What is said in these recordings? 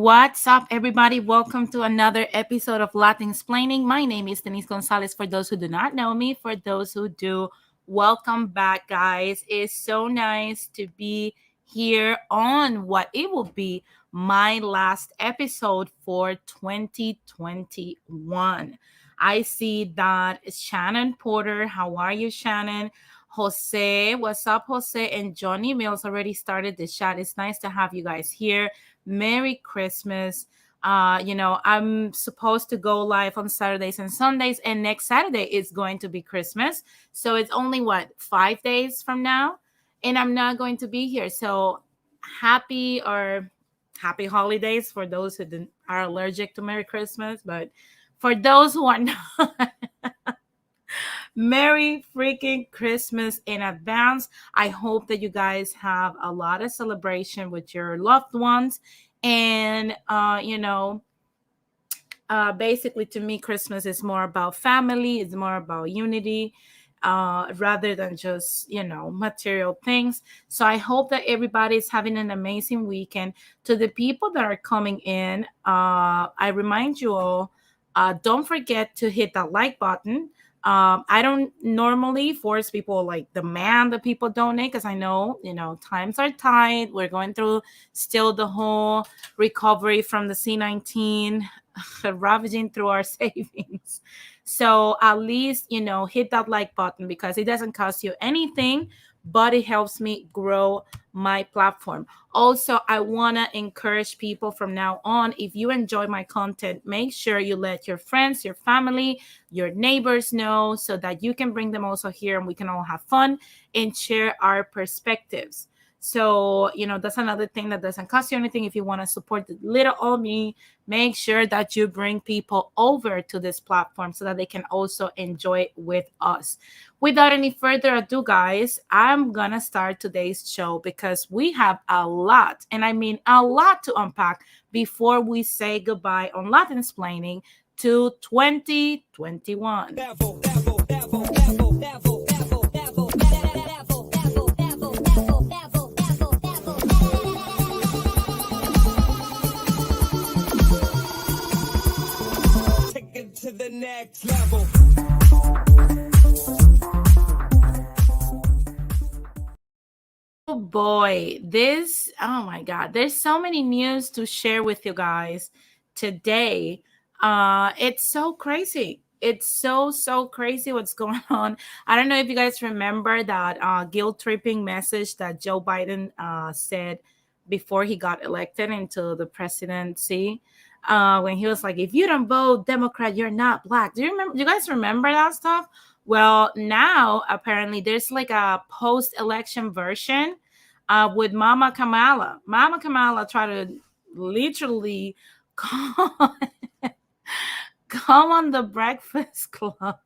What's up, everybody? Welcome to another episode of Latin Explaining. My name is Denise Gonzalez. For those who do not know me, for those who do, welcome back, guys. It's so nice to be here on what it will be my last episode for 2021. I see that Shannon Porter. How are you, Shannon? Jose, what's up, Jose? And Johnny Mills already started the chat. It's nice to have you guys here. Merry Christmas. I'm supposed to go live on Saturdays and Sundays, and next Saturday is going to be Christmas. So it's only 5 days from now, and I'm not going to be here. So happy holidays for those who are allergic to Merry Christmas, but for those who are not, Merry freaking Christmas in advance. I hope that you guys have a lot of celebration with your loved ones. And, basically, to me, Christmas is more about family, it's more about unity. Rather than just material things. So I hope that everybody is having an amazing weekend. To the people that are coming in, I remind you all, don't forget to hit that like button. I don't normally force people, like demand that people donate, because I know, times are tight. We're going through still the whole recovery from the C-19 ravaging through our savings. So at least, hit that like button, because it doesn't cost you anything, but it helps me grow my platform. Also, I want to encourage people from now on, if you enjoy my content, make sure you let your friends, your family, your neighbors know, so that you can bring them also here and we can all have fun and share our perspectives. So, that's another thing that doesn't cost you anything. If you want to support the little old me, make sure that you bring people over to this platform so that they can also enjoy it with us. Without any further ado, guys, I'm going to start today's show, because we have a lot, and I mean a lot, to unpack before we say goodbye on Latin Explaining to 2021. To the next level. Oh boy, oh my God, there's so many news to share with you guys today. It's so crazy. It's so crazy what's going on. I don't know if you guys remember that guilt tripping message that Joe Biden said before he got elected into the presidency, when he was like, if you don't vote Democrat, you're not black. Do you remember? Do you guys remember that stuff? Well, now apparently there's like a post-election version with Mama Kamala. Mama Kamala tried to literally call come on the Breakfast Club.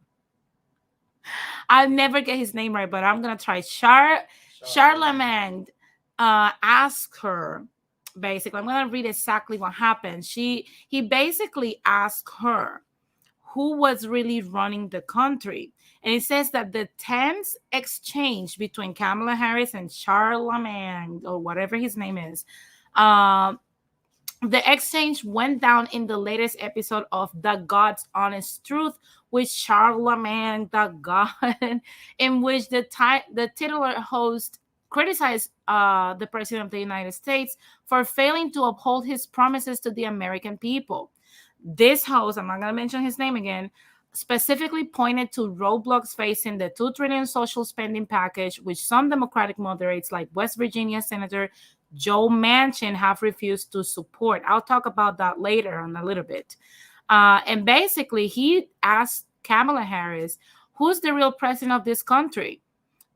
I'll never get his name right, but I'm gonna try. Charlemagne asked her, basically. I'm gonna read exactly what happened. He basically asked her who was really running the country. And it says that the tense exchange between Kamala Harris and Charlemagne, or whatever his name is, um, the exchange went down in the latest episode of The God's Honest Truth with Charlemagne the God, in which the titular host criticized the President of the United States for failing to uphold his promises to the American people. This host, I'm not going to mention his name again, specifically pointed to roadblocks facing the $2 trillion social spending package, which some Democratic moderates like West Virginia Senator Joe Manchin have refused to support. I'll talk about that later on a little bit. And basically, he asked Kamala Harris, who's the real president of this country?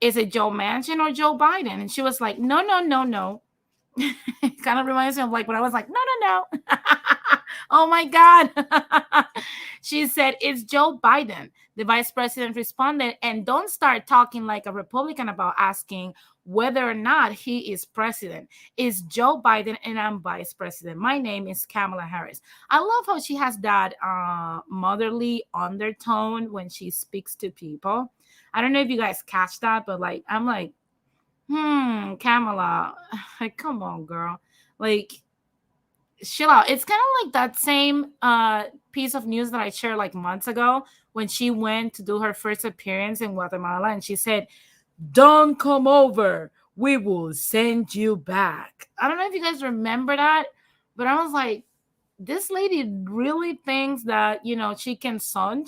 Is it Joe Manchin or Joe Biden? And she was like, no, no, no, no. It kind of reminds me of like when I was like, no, no, no. Oh my God. She said, it's Joe Biden. The vice president responded, and don't start talking like a Republican about asking whether or not he is president. It's Joe Biden and I'm vice president. My name is Kamala Harris. I love how she has that motherly undertone when she speaks to people. I don't know if you guys catch that, but like, I'm like, Kamala, like, come on, girl. Like, chill out. It's kind of like that same piece of news that I shared like months ago when she went to do her first appearance in Guatemala and she said, don't come over. We will send you back. I don't know if you guys remember that, but I was like, this lady really thinks that, you know, she can son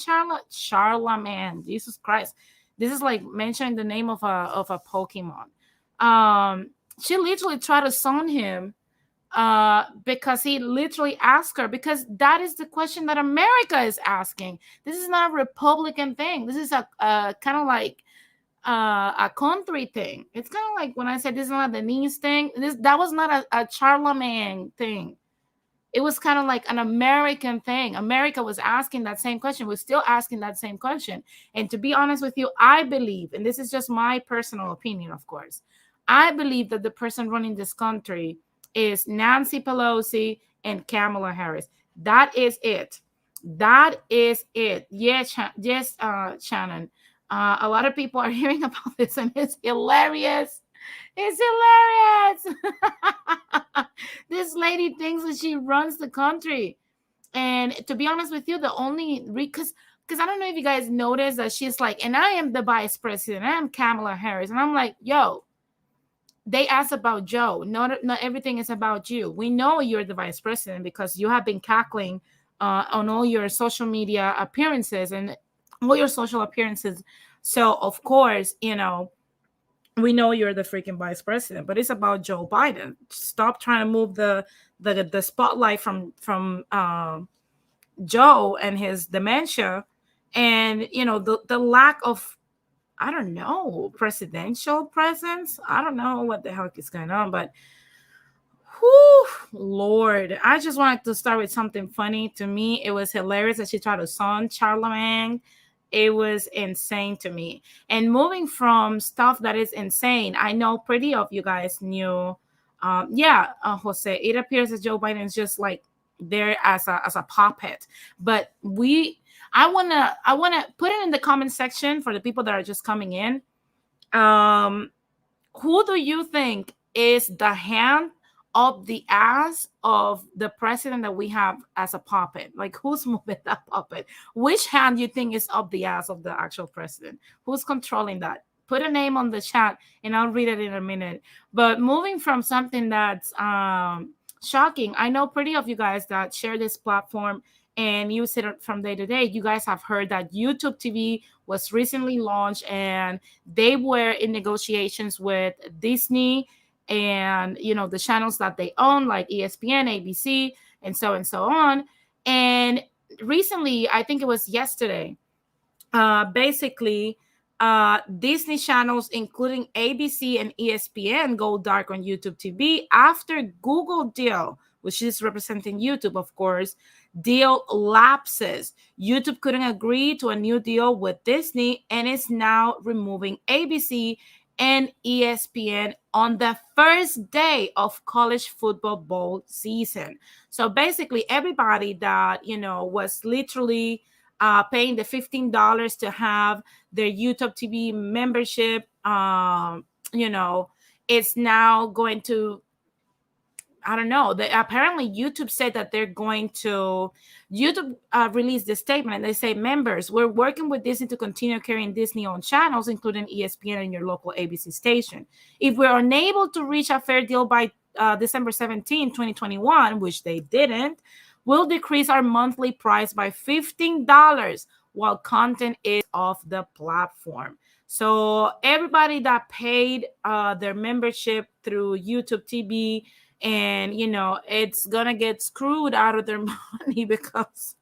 Charlemagne. Jesus Christ. This is like mentioning the name of a Pokemon. She literally tried to son him because he literally asked her, because that is the question that America is asking. This is not a Republican thing. This is a kind of like a country thing. It's kind of like when I said this is not the niece thing. That was not a Charlemagne thing. It was kind of like an American thing. America was asking that same question. We're still asking that same question. And to be honest with you, I believe, and this is just my personal opinion, of course, I believe that the person running this country is Nancy Pelosi and Kamala Harris. That is it. That is it. Yes, yes, Shannon. A lot of people are hearing about this, and it's hilarious. It's hilarious. This lady thinks that she runs the country. And to be honest with you, the only because I don't know if you guys noticed that she's like, and I am the vice president. I am Kamala Harris. And I'm like, yo, they asked about Joe. Not everything is about you. We know you're the vice president because you have been cackling on all your social media appearances and all your social appearances. So, of course, you know, we know you're the freaking vice president, but it's about Joe Biden. Stop trying to move the spotlight from Joe and his dementia, and you know the lack of, I don't know, presidential presence. I don't know what the heck is going on, but whew, Lord, I just wanted to start with something funny. To me, it was hilarious that she tried to son Charlemagne. It was insane to me. And moving from stuff that is insane, I know pretty of you guys knew. Jose, it appears that Joe Biden is just like there as a puppet. But I wanna put it in the comment section for the people that are just coming in. Who do you think is the hand of the ass of the president that we have as a puppet? Like, who's moving that puppet? Which hand you think is up the ass of the actual president? Who's controlling that? Put a name on the chat and I'll read it in a minute. But moving from something that's shocking, I know pretty of you guys that share this platform and use it from day to day. You guys have heard that YouTube TV was recently launched, and they were in negotiations with Disney and the channels that they own, like ESPN, ABC, and so on. And recently, I think it was yesterday, basically, Disney channels, including ABC and ESPN, go dark on YouTube TV after Google deal, which is representing YouTube, of course, deal lapses. YouTube couldn't agree to a new deal with Disney and is now removing ABC and ESPN on the first day of college football bowl season. So basically, everybody that was literally paying the $15 to have their YouTube TV membership, you know, it's now going to, I don't know. Apparently, YouTube said that they're going to. YouTube released this statement, and they say, members, we're working with Disney to continue carrying Disney-owned channels, including ESPN and your local ABC station. If we're unable to reach a fair deal by December 17, 2021, which they didn't, we'll decrease our monthly price by $15 while content is off the platform. So everybody that paid their membership through YouTube TV, and it's gonna get screwed out of their money because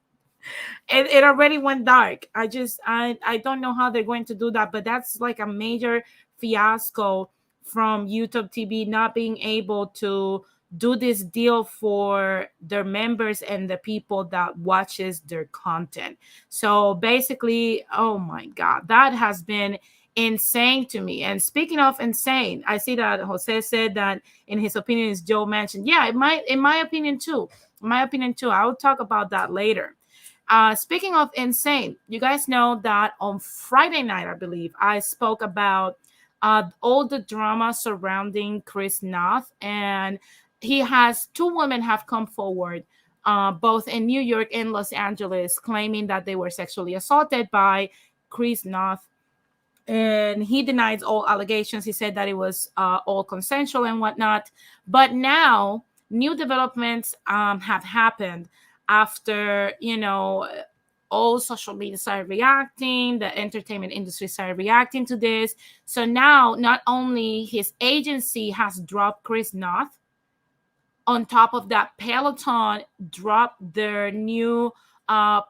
it already went dark. I don't know how they're going to do that, but that's like a major fiasco from YouTube TV not being able to do this deal for their members and the people that watches their content. So basically, oh my god, that has been insane to me. And speaking of insane, I see that Jose said that in his opinion, as Joe mentioned, yeah, it might, in my opinion too. I will talk about that later. Speaking of insane, you guys know that on Friday night, I believe, I spoke about all the drama surrounding Chris Noth, and two women have come forward, both in New York and Los Angeles, claiming that they were sexually assaulted by Chris Noth. And he denies all allegations. He said that it was all consensual and whatnot. But now new developments have happened after, all social media started reacting, the entertainment industry started reacting to this. So now not only his agency has dropped Chris Noth, on top of that, Peloton dropped their new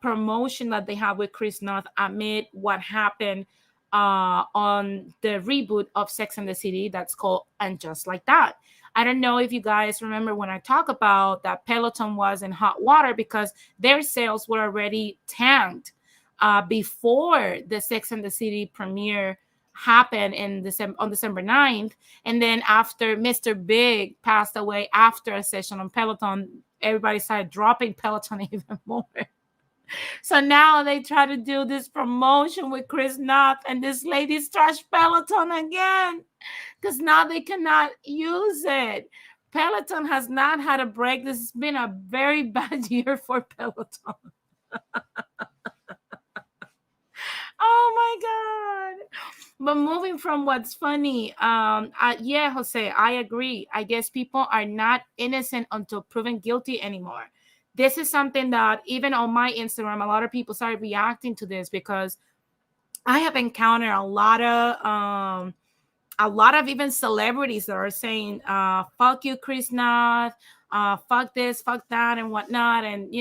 promotion that they have with Chris Noth amid what happened on the reboot of Sex and the City that's called And Just Like That. I don't know if you guys remember when I talk about that Peloton was in hot water because their sales were already tanked before the Sex and the City premiere happened on December 9th. And then after Mr. Big passed away after a session on Peloton, everybody started dropping Peloton even more. So now they try to do this promotion with Chris Noth, and this lady's trash Peloton again because now they cannot use it. Peloton has not had a break. This has been a very bad year for Peloton. Oh my god. But moving from what's funny, yeah, Jose, I agree. I guess people are not innocent until proven guilty anymore. This is something that even on my Instagram, a lot of people started reacting to this because I have encountered a lot of even celebrities that are saying, fuck you, Chris Noth, fuck this, fuck that, and whatnot, and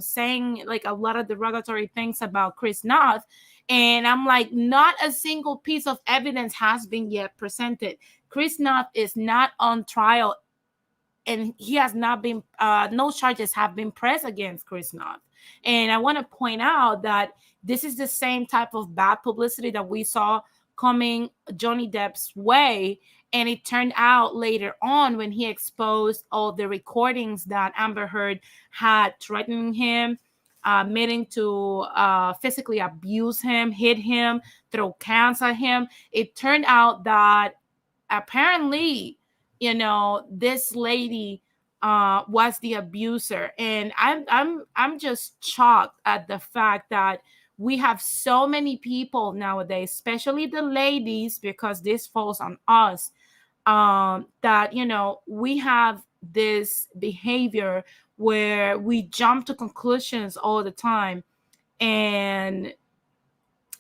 saying like a lot of derogatory things about Chris Noth. And I'm like, not a single piece of evidence has been yet presented. Chris Noth is not on trial, and he has not been, no charges have been pressed against Chris Noth. And I want to point out that this is the same type of bad publicity that we saw coming Johnny Depp's way. And it turned out later on when he exposed all the recordings that Amber Heard had threatening him, meaning to physically abuse him, hit him, throw cans at him. It turned out that apparently, this lady was the abuser. And I'm just shocked at the fact that we have so many people nowadays, especially the ladies, because this falls on us, that we have this behavior where we jump to conclusions all the time. And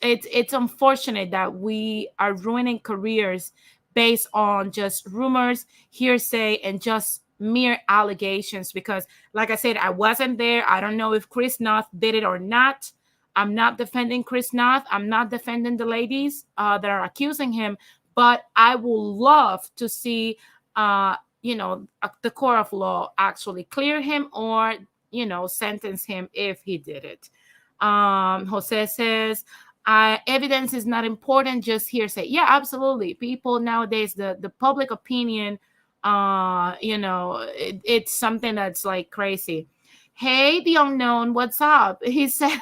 it's unfortunate that we are ruining careers based on just rumors, hearsay, and just mere allegations. Because, like I said, I wasn't there. I don't know if Chris Noth did it or not. I'm not defending Chris Noth. I'm not defending the ladies that are accusing him. But I would love to see, the court of law actually clear him, or sentence him if he did it. Jose says, evidence is not important, just hearsay. Yeah, absolutely. People nowadays, the public opinion, it's something that's like crazy. Hey, the unknown, what's up? He says,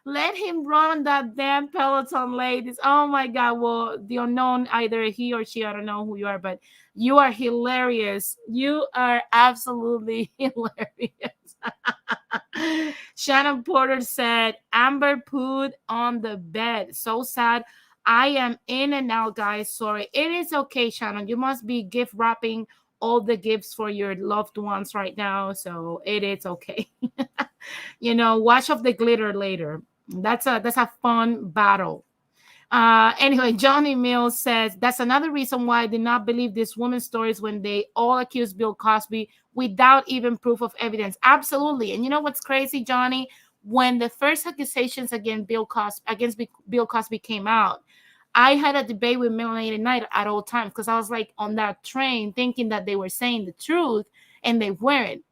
let him run that damn Peloton, ladies. Oh my God. Well, the unknown, either he or she, I don't know who you are, but you are hilarious. You are absolutely hilarious. Shannon Porter said, Amber pooed on the bed. So sad. I am in and out, guys. Sorry. It is okay, Shannon. You must be gift wrapping all the gifts for your loved ones right now. So it is okay. Watch off the glitter later. That's a fun battle. Anyway, Johnny Mills says that's another reason why I did not believe this woman's stories when they all accused Bill Cosby without even proof of evidence. Absolutely. And you know what's crazy, Johnny? When the first accusations against Bill Cosby came out, I had a debate with Melanie Knight at all times, because I was like on that train thinking that they were saying the truth, and they weren't.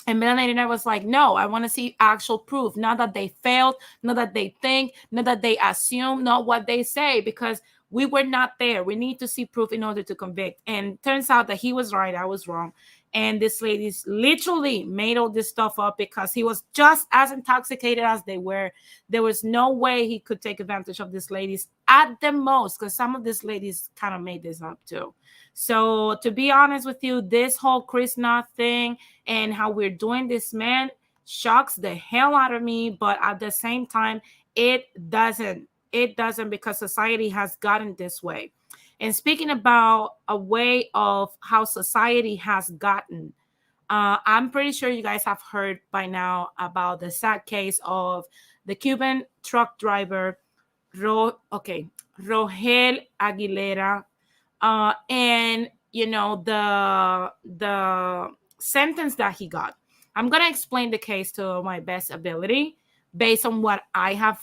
And Melanie and I was like, no, I want to see actual proof. Not that they failed, not that they think, not that they assume, not what they say, because we were not there. We need to see proof in order to convict. And turns out that he was right, I was wrong. And this ladies literally made all this stuff up because he was just as intoxicated as they were. There was no way he could take advantage of these ladies at the most, because some of these ladies kind of made this up too. So to be honest with you, this whole Chris Noth thing and how we're doing this man shocks the hell out of me. But at the same time, it doesn't. It doesn't, because society has gotten this way. And speaking about a way of how society has gotten, I'm pretty sure you guys have heard by now about the sad case of the Cuban truck driver, Rogel Aguilera, and the sentence that he got. I'm gonna explain the case to my best ability based on what I have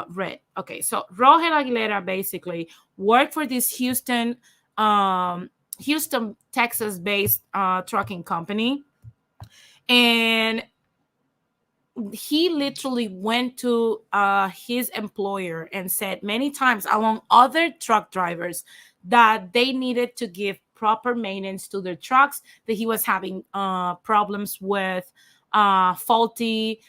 read. Okay, so Rogel Aguilera basically worked for this Houston, Texas-based trucking company, and he literally went to his employer and said many times, along other truck drivers, that they needed to give proper maintenance to their trucks, that he was having problems with faulty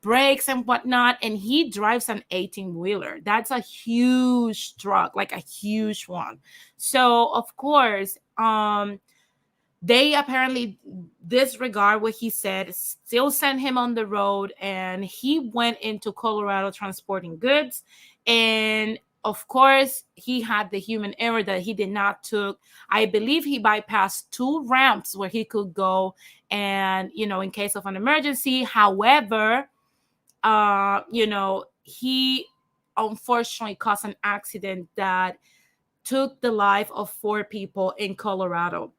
brakes and whatnot. And he drives an 18-wheeler. That's a huge truck, like a huge one. So of course, they apparently disregard what he said, still sent him on the road, and he went into Colorado transporting goods. And of course, he had the human error that he did not took. I believe he bypassed 2 ramps where he could go, and in case of an emergency. However, he unfortunately caused an accident that took the life of 4 people in Colorado.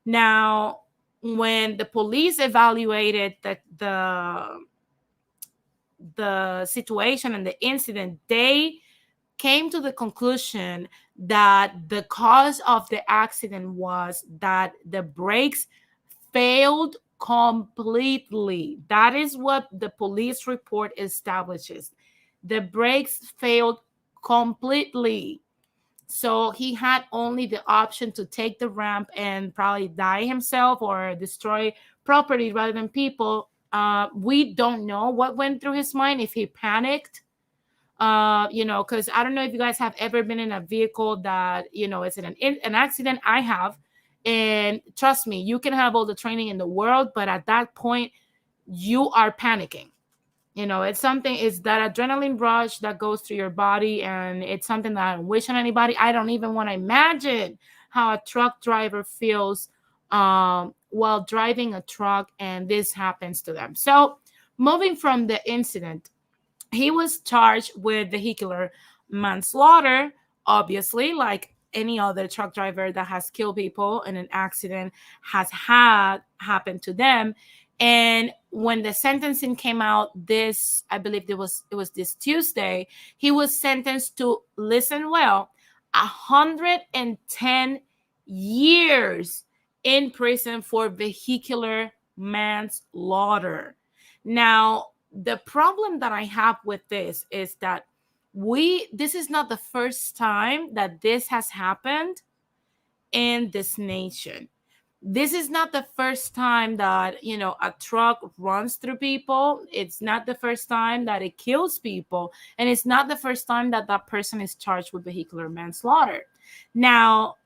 Now, when the police evaluated the situation and the incident, they came to the conclusion that the cause of the accident was that the brakes failed completely. That is what the police report establishes. The brakes failed completely. So he had only the option to take the ramp and probably die himself or destroy property rather than people. We don't know what went through his mind, if he panicked, because I don't know if you guys have ever been in a vehicle that, it's an accident. I have. And trust me, you can have all the training in the world, but at that point, you are panicking. It's that adrenaline rush that goes through your body, and it's something that I don't wish on anybody. I don't even want to imagine how a truck driver feels while driving a truck and this happens to them. So moving from the incident, he was charged with vehicular manslaughter, obviously, like any other truck driver that has killed people in an accident has had happened to them. And when the sentencing came out, this, I believe it was this Tuesday, he was sentenced to, listen well, 110 years in prison for vehicular manslaughter. Now, the problem that I have with this is that this is not the first time that this has happened in this nation. This is not the first time that, a truck runs through people. It's not the first time that it kills people. And it's not the first time that that person is charged with vehicular manslaughter. Now,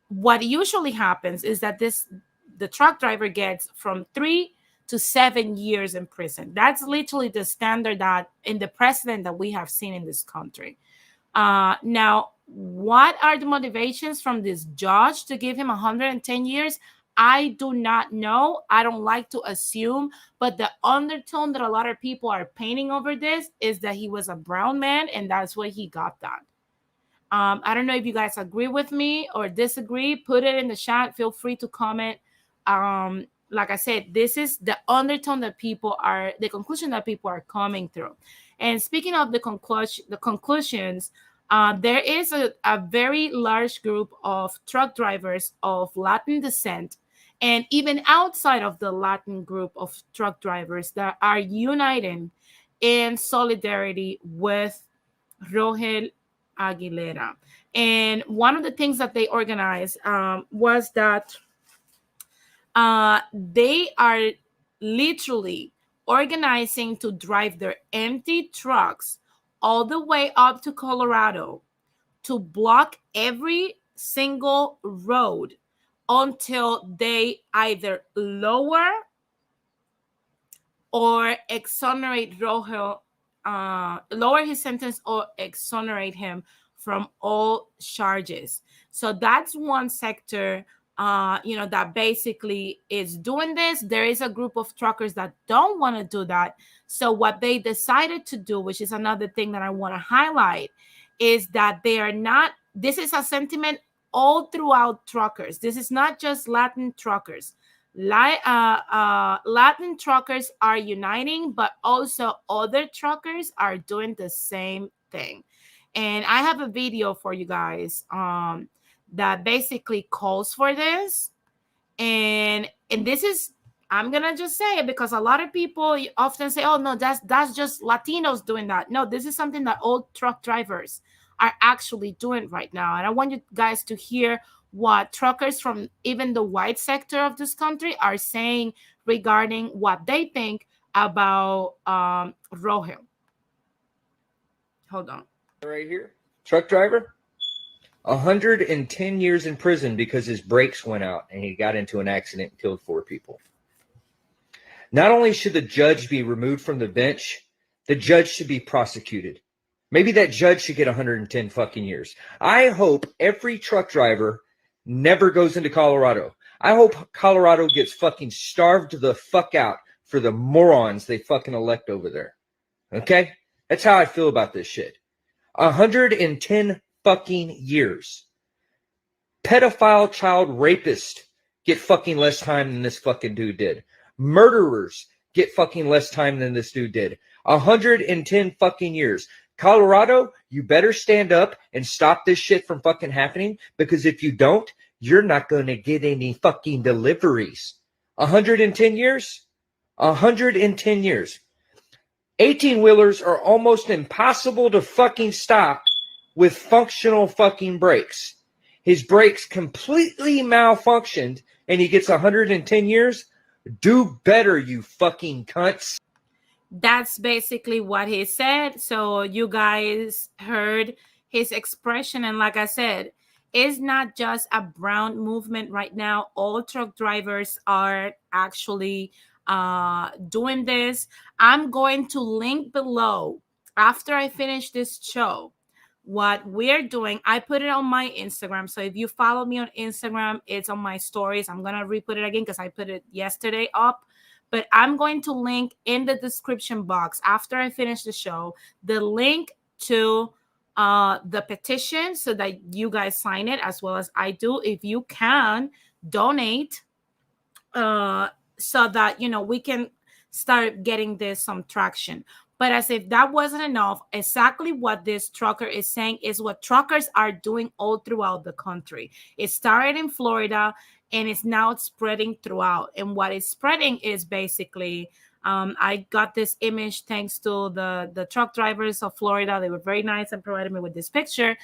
what usually happens is that the truck driver gets from 3 to 7 years in prison. That's literally the standard that in the precedent that we have seen in this country. Now, what are the motivations from this judge to give him 110 years? I do not know. I don't like to assume, but the undertone that a lot of people are painting over this is that he was a brown man and that's why he got that. I don't know if you guys agree with me or disagree. Put it in the chat. Feel free to comment. Like I said, this is the undertone that the conclusion that people are coming through. And speaking of the conclusions, there is a very large group of truck drivers of Latin descent, and even outside of the Latin group of truck drivers that are uniting in solidarity with ROGEL Aguilera. And one of the things that they organized was that they are literally organizing to drive their empty trucks all the way up to Colorado to block every single road until they either lower or exonerate ROGEL, lower his sentence or exonerate him from all charges. So that's one sector that basically is doing this. There is a group of truckers that don't want to do that. So what they decided to do, which is another thing that I want to highlight, is that they are not, this is a sentiment all throughout truckers. This is not just Latin truckers. Latin truckers are uniting, but also other truckers are doing the same thing. And I have a video for you guys that basically calls for this. And this is, I'm gonna just say it because a lot of people often say, oh no, that's just Latinos doing that. No, this is something that all truck drivers are actually doing right now. And I want you guys to hear what truckers from even the white sector of this country are saying regarding what they think about ROGEL. Hold on. Right here, truck driver, 110 years in prison because his brakes went out and he got into an accident and killed 4 people. Not only should the judge be removed from the bench, the judge should be prosecuted. Maybe that judge should get 110 fucking years. I hope every truck driver never goes into Colorado. I hope Colorado gets fucking starved the fuck out for the morons they fucking elect over there. Okay? That's how I feel about this shit. 110 fucking years. Pedophile child rapists get fucking less time than this fucking dude did. Murderers get fucking less time than this dude did. 110 fucking years. Colorado, you better stand up and stop this shit from fucking happening, because if you don't, you're not going to get any fucking deliveries. 110 years? 110 years. 18-wheelers are almost impossible to fucking stop with functional fucking brakes. His brakes completely malfunctioned and he gets 110 years? Do better, you fucking cunts. That's basically what he said. So you guys heard his expression. And like I said, it's not just a brown movement right now. All truck drivers are actually doing this. I'm going to link below, after I finish this show, what we're doing, I put it on my Instagram. So if you follow me on Instagram, it's on my stories. I'm going to re-put it again because I put it yesterday up. But I'm going to link in the description box after I finish the show, the link to the petition so that you guys sign it as well as I do. If you can donate, so that, you know, we can start getting this some traction. But as if that wasn't enough, exactly what this trucker is saying is what truckers are doing all throughout the country. It started in Florida and it's now spreading throughout. And what is spreading is basically, I got this image thanks to the truck drivers of Florida. They were very nice and provided me with this picture.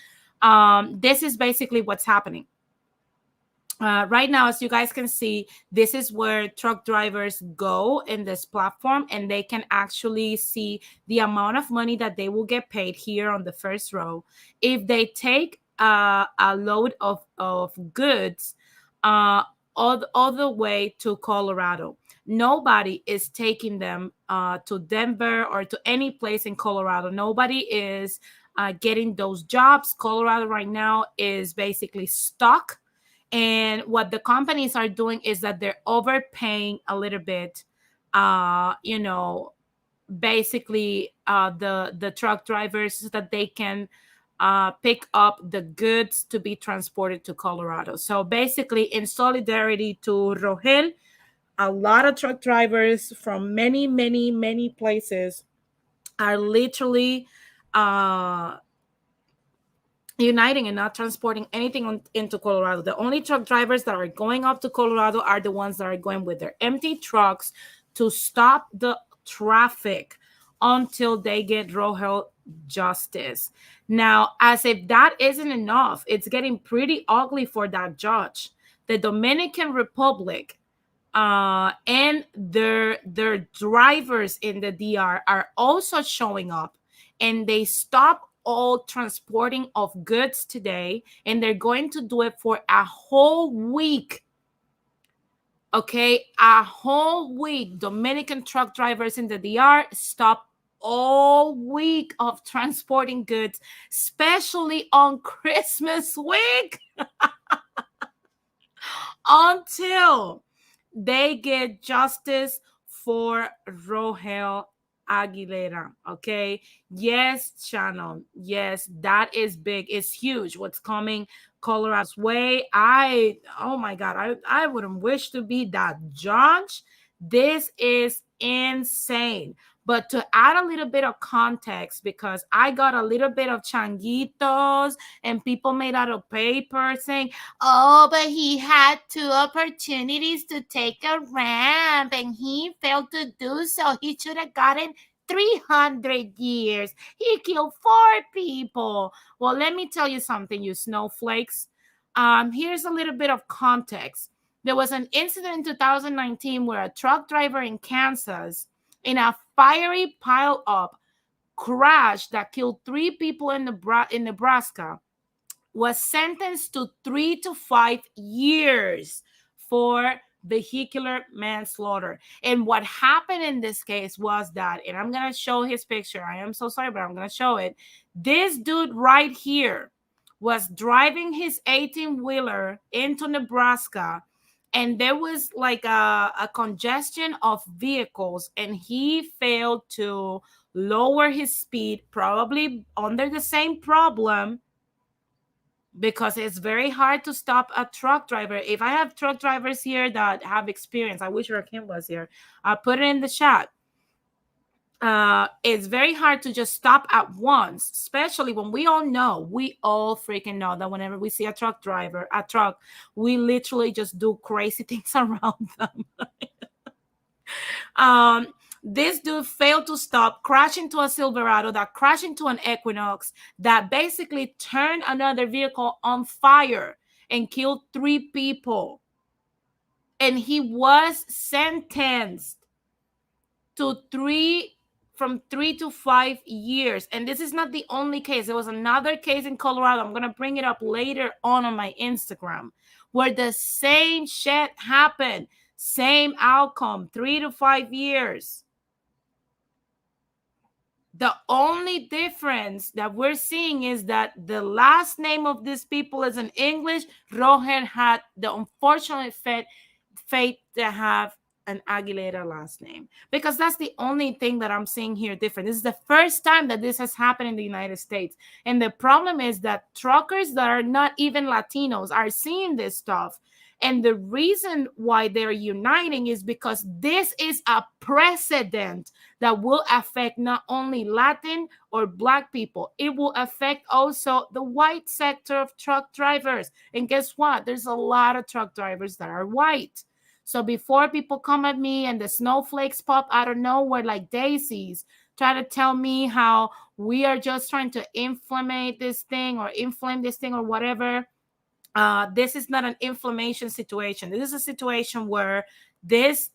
This is basically what's happening. Right now, as you guys can see, this is where truck drivers go in this platform, and they can actually see the amount of money that they will get paid here on the first row if they take a load of goods all the way to Colorado. Nobody is taking them to Denver or to any place in Colorado. Nobody is getting those jobs. Colorado right now is basically stuck. And what the companies are doing is that they're overpaying a little bit, you know, basically the truck drivers so that they can pick up the goods to be transported to Colorado. So basically, in solidarity to ROGEL, a lot of truck drivers from many, many, many places are literally uniting and not transporting anything into Colorado. The only truck drivers that are going up to Colorado are the ones that are going with their empty trucks to stop the traffic until they get ROGEL justice. Now, as if that isn't enough, it's getting pretty ugly for that judge. The Dominican Republic and their drivers in the DR are also showing up, and they stop all transporting of goods today, and they're going to do it for a whole week. Okay, a whole week. Dominican truck drivers in the DR stop all week of transporting goods, especially on Christmas week, until they get justice for ROGEL Aguilera. Okay. Yes, Shannon. Yes, that is big. It's huge. What's coming Colorado's way. Oh my God, I wouldn't wish to be that judge. This is insane. But to add a little bit of context, because I got a little bit of changuitos and people made out of paper saying, oh, but he had 2 opportunities to take a ramp and he failed to do so. He should have gotten 300 years. He killed 4 people. Well, let me tell you something, you snowflakes. Here's a little bit of context. There was an incident in 2019 where a truck driver in Kansas, in a fiery pile-up crash that killed 3 people in Nebraska, was sentenced to 3 to 5 years for vehicular manslaughter. And what happened in this case was that, and I'm going to show his picture. I am so sorry, but I'm going to show it. This dude right here was driving his 18-wheeler into Nebraska, and there was like a congestion of vehicles, and he failed to lower his speed, probably under the same problem, because it's very hard to stop a truck driver. If I have truck drivers here that have experience, I wish Rakim was here. I'll put it in the chat. It's very hard to just stop at once, especially when we all freaking know that whenever we see a truck, we literally just do crazy things around them. This dude failed to stop, crashed into a Silverado, that crashed into an Equinox, that basically turned another vehicle on fire and killed 3 people. And he was sentenced to 3 to 5 years. And this is not the only case. There was another case in Colorado. I'm going to bring it up later on my Instagram, where the same shit happened. Same outcome, 3 to 5 years. The only difference that we're seeing is that the last name of these people is in English. Roger had the unfortunate fate to have an Aguilera last name, because that's the only thing that I'm seeing here different. This is the first time that this has happened in the United States. And the problem is that truckers that are not even Latinos are seeing this stuff. And the reason why they're uniting is because this is a precedent that will affect not only Latin or Black people, it will affect also the white sector of truck drivers. And guess what? There's a lot of truck drivers that are white. So before people come at me and the snowflakes pop out of nowhere like daisies, try to tell me how we are just trying to inflame this thing or whatever. This is not an inflammation situation. This is a situation where this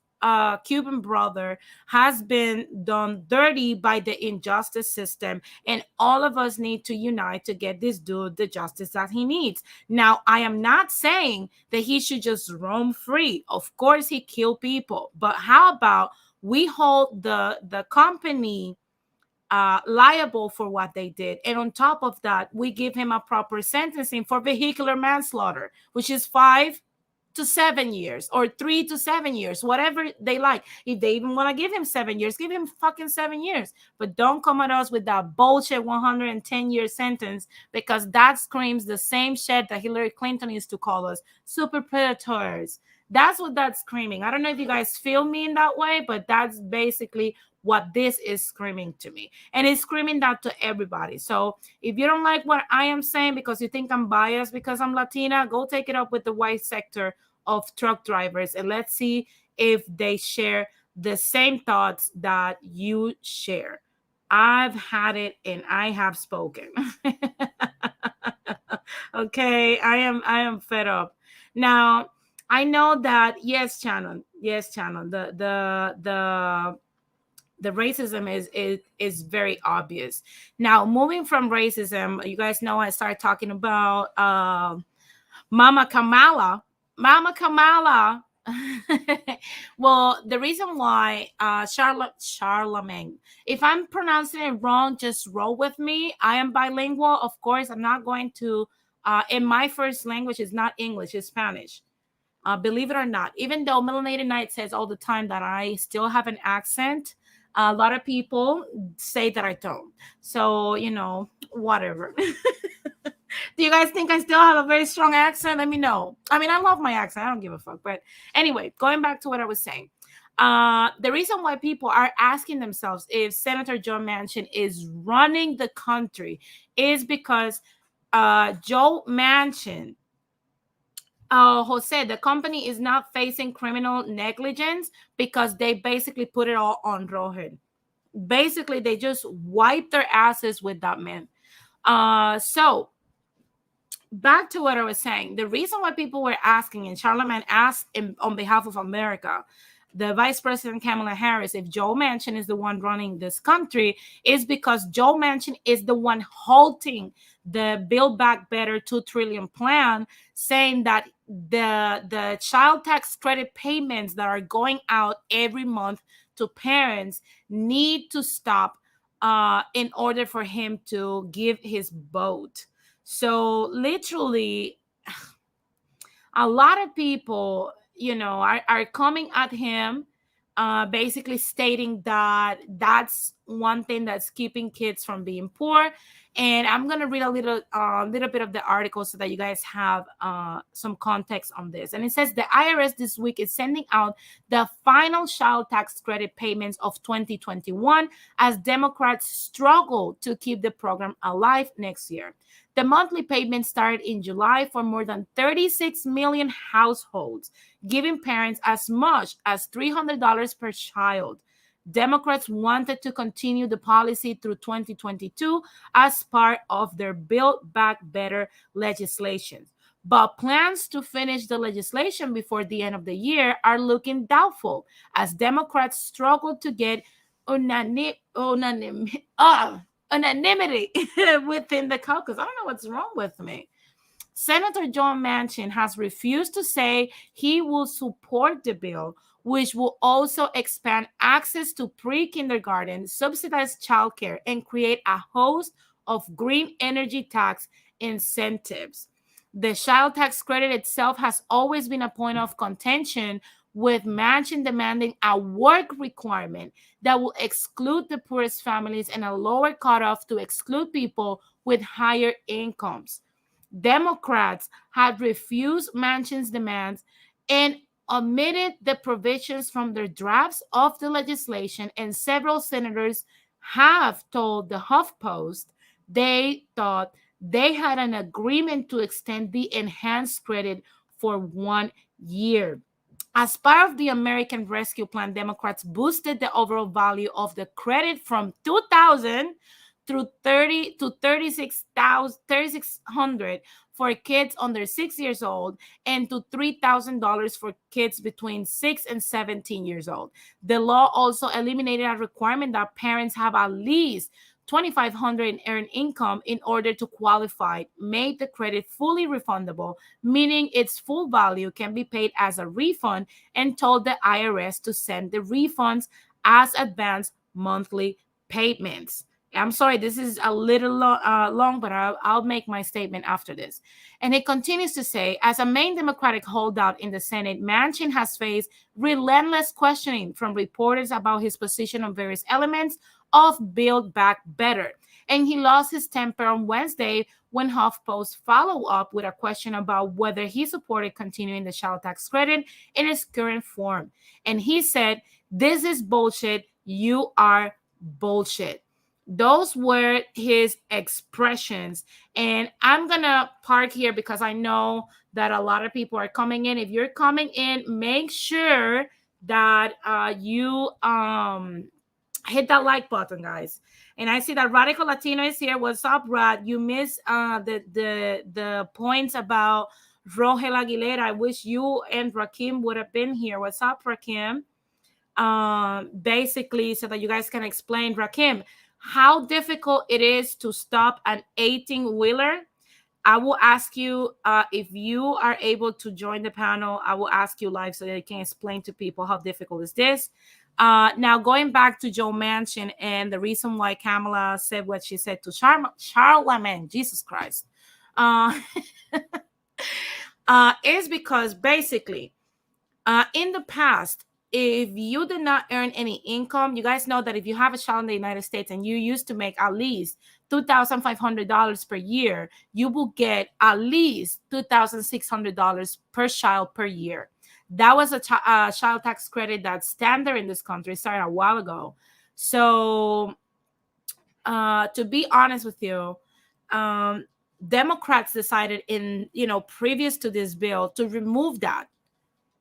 Cuban brother has been done dirty by the injustice system, and all of us need to unite to get this dude the justice that he needs. Now, I am not saying that he should just roam free. Of course, he killed people, but how about we hold the company liable for what they did, and on top of that, we give him a proper sentencing for vehicular manslaughter, which is 5 to 7 years or 3 to 7 years, whatever they like. If they even want to give him 7 years, give him fucking 7 years. But don't come at us with that bullshit 110-year sentence, because that screams the same shit that Hillary Clinton used to call us, super predators. That's what that's screaming. I don't know if you guys feel me in that way, but that's basically what this is screaming to me. And it's screaming that to everybody. So if you don't like what I am saying because you think I'm biased because I'm Latina, go take it up with the white sector of truck drivers, and let's see if they share the same thoughts that you share. I've had it and I have spoken. Okay, I am fed up. Now, I know that yes, Shannon, the racism is very obvious. Now, moving from racism, you guys know I started talking about Mama Kamala. Mama Kamala. Well, the reason why Charlemagne, if I'm pronouncing it wrong, just roll with me. I am bilingual, of course. I'm not going to. In my first language is not English, it's Spanish. Believe it or not, even though Melanated Knight says all the time that I still have an accent, a lot of people say that I don't. So, whatever. Do you guys think I still have a very strong accent? Let me know. I mean, I love my accent. I don't give a fuck. But anyway, going back to what I was saying. The reason why people are asking themselves if Senator Joe Manchin is running the country is because Joe Manchin, Jose, the company is not facing criminal negligence because they basically put it all on Roger. Basically, they just wiped their asses with that man. So back to what I was saying. The reason why people were asking, and Charlemagne asked on behalf of America, the Vice President Kamala Harris, if Joe Manchin is the one running this country, is because Joe Manchin is the one halting the Build Back Better $2 trillion plan, saying that the child tax credit payments that are going out every month to parents need to stop in order for him to give his vote. So literally, a lot of people, are coming at him, basically stating that that's one thing that's keeping kids from being poor. And I'm going to read a little bit of the article so that you guys have some context on this. And it says the IRS this week is sending out the final child tax credit payments of 2021 as Democrats struggle to keep the program alive next year. The monthly payments started in July for more than 36 million households, giving parents as much as $300 per child. Democrats wanted to continue the policy through 2022 as part of their Build Back Better legislation. But plans to finish the legislation before the end of the year are looking doubtful as Democrats struggle to get unanimity within the caucus. I don't know what's wrong with me. Senator Joe Manchin has refused to say he will support the bill, which will also expand access to pre-kindergarten, subsidized childcare, and create a host of green energy tax incentives. The child tax credit itself has always been a point of contention, with Manchin demanding a work requirement that will exclude the poorest families and a lower cutoff to exclude people with higher incomes. Democrats had refused Manchin's demands and omitted the provisions from their drafts of the legislation, and several senators have told the HuffPost they thought they had an agreement to extend the enhanced credit for 1 year. As part of the American Rescue Plan, Democrats boosted the overall value of the credit from 2,000 through 30 to 3,600 for kids under 6 years old, and to $3,000 for kids between 6 and 17 years old. The law also eliminated a requirement that parents have at least 2,500 in earned income in order to qualify, made the credit fully refundable, meaning its full value can be paid as a refund, and told the IRS to send the refunds as advance monthly payments. I'm sorry, this is a little long, but I'll make my statement after this. And it continues to say, as a main Democratic holdout in the Senate, Manchin has faced relentless questioning from reporters about his position on various elements of Build Back Better. And he lost his temper on Wednesday when HuffPost followed up with a question about whether he supported continuing the child tax credit in its current form. And he said, "This is bullshit. You are bullshit." Those were his expressions. And I'm going to park here because I know that a lot of people are coming in. If you're coming in, make sure that you hit that like button, guys. And I see that Radical Latino is here. What's up, Rad? You missed the points about ROGEL Aguilera. I wish you and Rakim would have been here. What's up, Rakim? Basically, so that you guys can explain, Rakim, how difficult it is to stop an 18-wheeler. I will ask you if you are able to join the panel. I will ask you live so that you can explain to people how difficult is this. Now, going back to Joe Manchin and the reason why Kamala said what she said to Charlamagne, Jesus Christ, is because basically in the past, if you did not earn any income, you guys know that if you have a child in the United States and you used to make at least $2,500 per year, you will get at least $2,600 per child per year. That was a child tax credit that's standard in this country. It started a while ago. So to be honest with you, Democrats decided previous to this bill to remove that.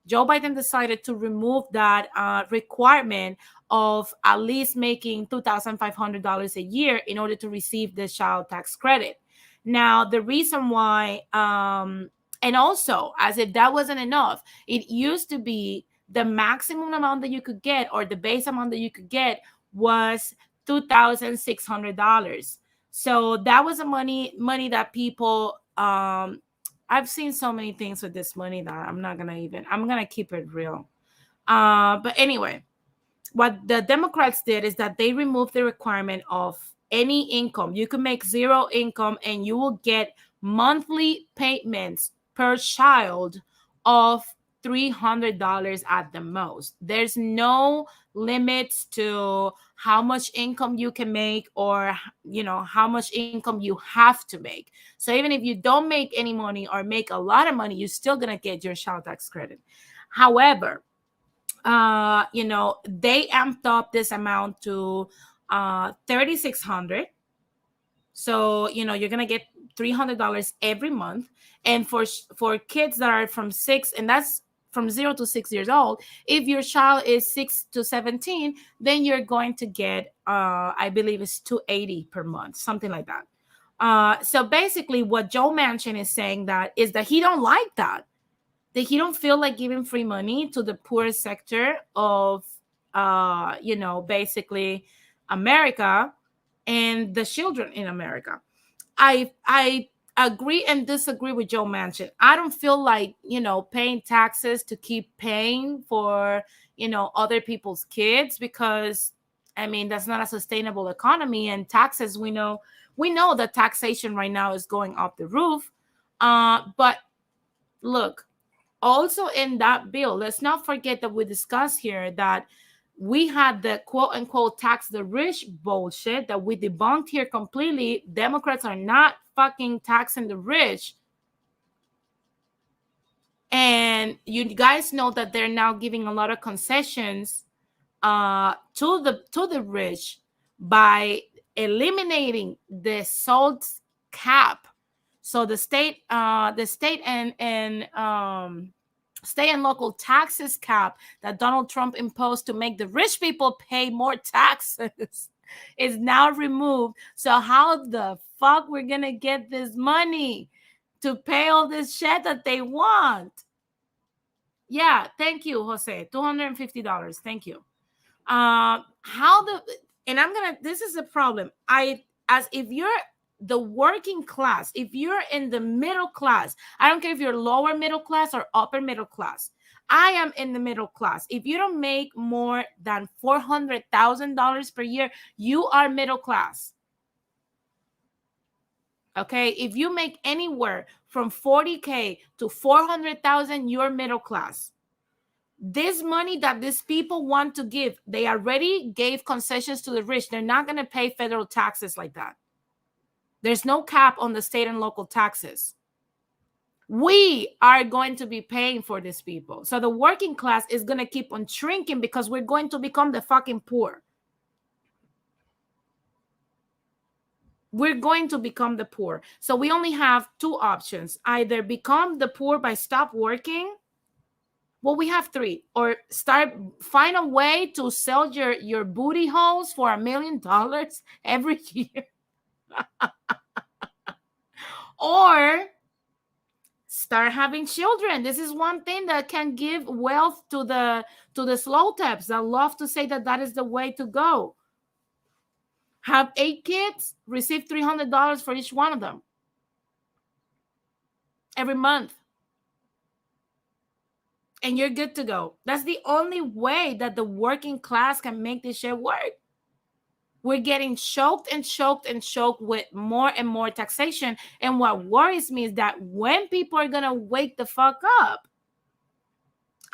Joe Biden decided to remove that requirement of at least making $2,500 a year in order to receive the child tax credit. Now, the reason why, and also, as if that wasn't enough, it used to be the maximum amount that you could get, or the base amount that you could get, was $2,600. So that was a money that people I've seen so many things with this money that I'm gonna keep it real. But anyway, what the Democrats did is that they removed the requirement of any income. You can make zero income and you will get monthly payments per child of $300 at the most. There's no limits to how much income you can make, or how much income you have to make. So even if you don't make any money or make a lot of money, you're still gonna get your child tax credit. However, they amped up this amount to $3,600. So you're gonna get $300 every month, and for kids that are from 6, and that's from 0 to 6 years old. If your child is 6 to 17, then you're going to get, I believe it's $280 per month, something like that. So basically, what Joe Manchin is saying is that he don't like that he don't feel like giving free money to the poorest sector of, basically America and the children in America. I agree and disagree with Joe Manchin. I don't feel like, paying taxes to keep paying for, other people's kids, because I mean, that's not a sustainable economy. And taxes, we know that taxation right now is going off the roof. But look, also in that bill, let's not forget that we discussed here that we had the quote unquote tax the rich bullshit that we debunked here completely. Democrats are not fucking taxing the rich. And you guys know that they're now giving a lot of concessions to the rich by eliminating the salt cap. So the state and state and local taxes cap that Donald Trump imposed to make the rich people pay more taxes is now removed. So how the fuck we're gonna get this money to pay all this shit that they want? Yeah, thank you, Jose. $250. Thank you. This is a problem. As if you're the working class, if you're in the middle class, I don't care if you're lower middle class or upper middle class. I am in the middle class. If you don't make more than $400,000 per year, you are middle class. Okay, if you make anywhere from 40K to 400,000, you're middle class. This money that these people want to give, they already gave concessions to the rich. They're not going to pay federal taxes like that. There's no cap on the state and local taxes. We are going to be paying for these people. So the working class is going to keep on shrinking because we're going to become the fucking poor. We're going to become the poor. So we only have two options. Either become the poor by stop working. Well, we have three. Or find a way to sell your booty holes for $1 million every year. Or start having children. This is one thing that can give wealth to the slow taps that love to say that is the way to go. Have 8 kids, receive $300 for each one of them every month. And you're good to go. That's the only way that the working class can make this shit work. We're getting choked and choked and choked with more and more taxation. And what worries me is that when people are going to wake the fuck up,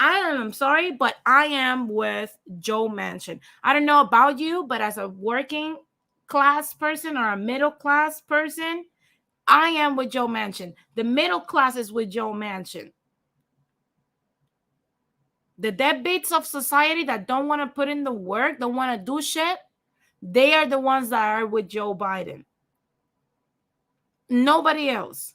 I'm sorry, but I am with Joe Manchin. I don't know about you, but as a working class person or a middle class person, I am with Joe Manchin. The middle class is with Joe Manchin. The deadbeats of society that don't want to put in the work, don't want to do shit, they are the ones that are with Joe Biden. Nobody else.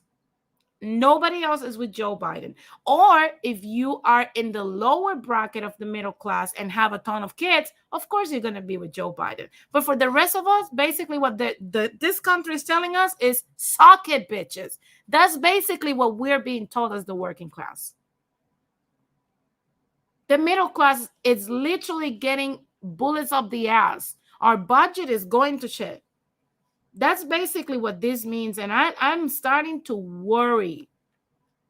Nobody else is with Joe Biden. Or if you are in the lower bracket of the middle class and have a ton of kids, of course you're going to be with Joe Biden. But for the rest of us, basically what this country is telling us is suck it, bitches. That's basically what we're being told as the working class. The middle class is literally getting bullets up the ass. Our budget is going to shit. That's basically what this means. And I'm starting to worry.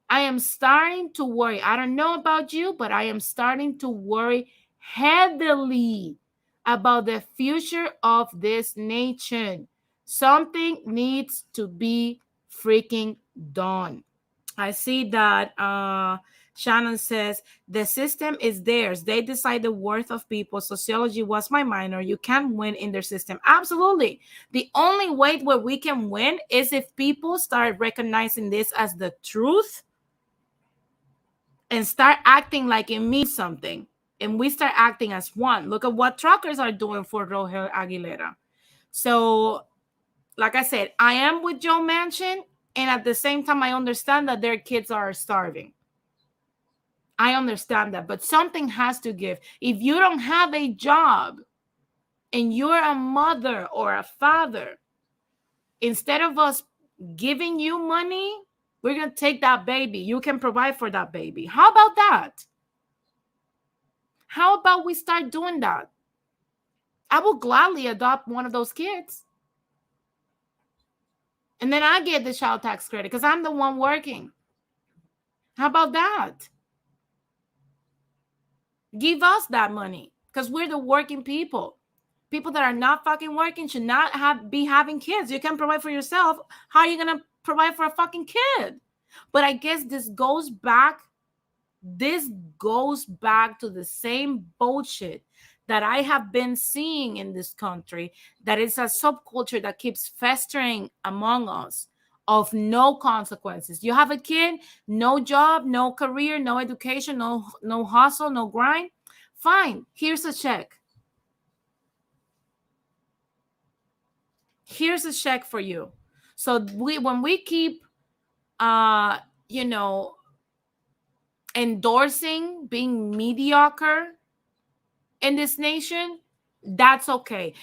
I am starting to worry. I don't know about you, but I am starting to worry heavily about the future of this nation. Something needs to be freaking done. I see that Shannon says, the system is theirs. They decide the worth of people. Sociology was my minor. You can't win in their system. Absolutely. The only way where we can win is if people start recognizing this as the truth and start acting like it means something. And we start acting as one. Look at what truckers are doing for ROGEL Aguilera. So, like I said, I am with Joe Manchin. And at the same time, I understand that their kids are starving. I understand that, but something has to give. If you don't have a job and you're a mother or a father, instead of us giving you money, we're going to take that baby. You can provide for that baby. How about that? How about we start doing that? I will gladly adopt one of those kids. And then I get the child tax credit because I'm the one working. How about that? Give us that money because we're the working people. People that are not fucking working should not be having kids. You can provide for yourself. How are you going to provide for a fucking kid? But I guess this goes back to the same bullshit that I have been seeing in this country, that is a subculture that keeps festering among us of no consequences. You have a kid, no job, no career, no education, no hustle, no grind. Fine, here's a check. Here's a check for you. So when we keep endorsing being mediocre in this nation, that's okay.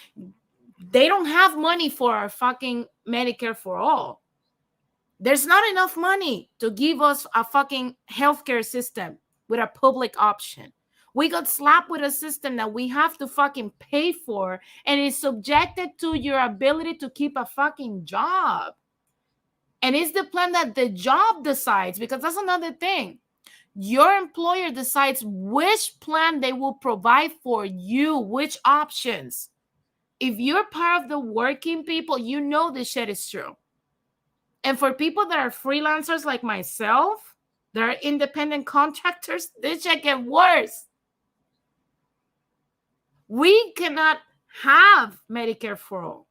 They don't have money for our fucking Medicare for all. There's not enough money to give us a fucking healthcare system with a public option. We got slapped with a system that we have to fucking pay for, and it's subjected to your ability to keep a fucking job. And it's the plan that the job decides, because that's another thing. Your employer decides which plan they will provide for you, which options. If you're part of the working people, you know this shit is true. And for people that are freelancers like myself, that are independent contractors, this shit get worse. We cannot have Medicare for all.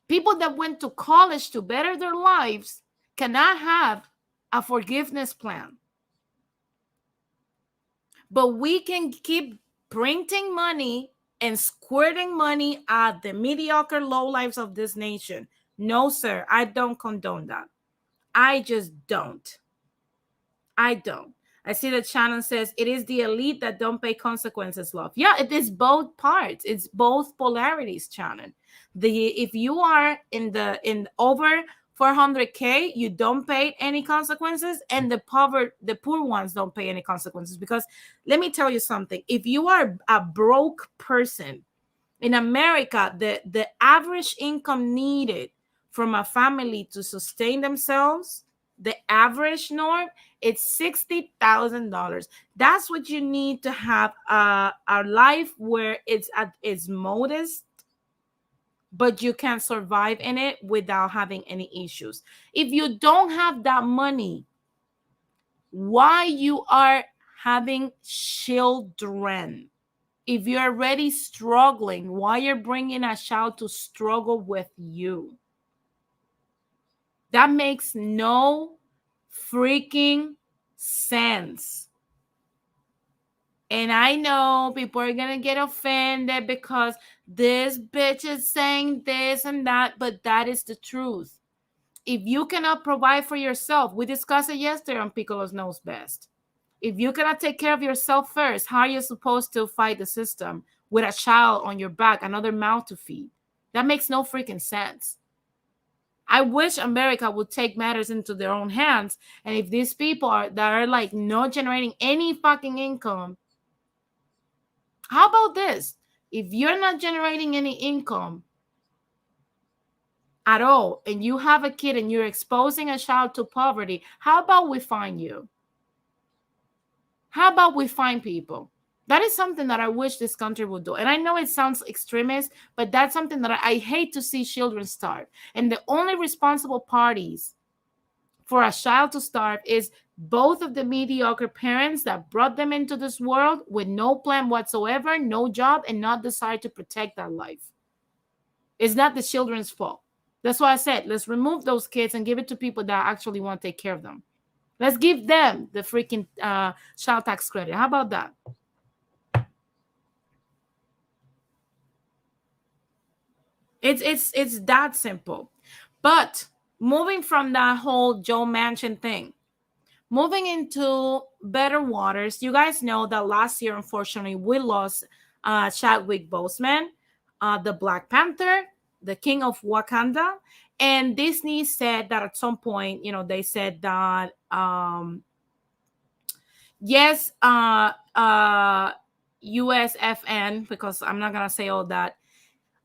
People that went to college to better their lives cannot have a forgiveness plan. But we can keep printing money and squirting money at the mediocre lowlifes of this nation. No, sir, I don't condone that. I just don't. I don't. I see that Shannon says it is the elite that don't pay consequences, love. Yeah, it is both parts. It's both polarities, Shannon. If you are in over 400K, you don't pay any consequences, and the poor ones don't pay any consequences. Because let me tell you something. If you are a broke person in America, the average income needed from a family to sustain themselves, the average norm, it's $60,000. That's what you need to have a life where it's at its modest, but you can survive in it without having any issues. If you don't have that money, why you are having children? If you're already struggling, why you're bringing a child to struggle with you? That makes no freaking sense. And I know people are going to get offended because this bitch is saying this and that, but that is the truth. If you cannot provide for yourself, we discussed it yesterday on Piccolo's Knows Best. If you cannot take care of yourself first, how are you supposed to fight the system with a child on your back, another mouth to feed? That makes no freaking sense. I wish America would take matters into their own hands. And if these people that are like not generating any fucking income, how about this? If you're not generating any income at all, and you have a kid and you're exposing a child to poverty, how about we find you? How about we find people? That is something that I wish this country would do. And I know it sounds extremist, but that's something that I hate to see children starve. And the only responsible parties for a child to starve is both of the mediocre parents that brought them into this world with no plan whatsoever, no job, and not desire to protect that life. It's not the children's fault. That's why I said, let's remove those kids and give it to people that actually want to take care of them. Let's give them the freaking child tax credit. How about that? It's that simple. But moving from that whole Joe Manchin thing, moving into better waters, you guys know that last year, unfortunately, we lost Chadwick Boseman, the Black Panther, the King of Wakanda. And Disney said that at some point, they said that, yes, USFN, because I'm not going to say all that,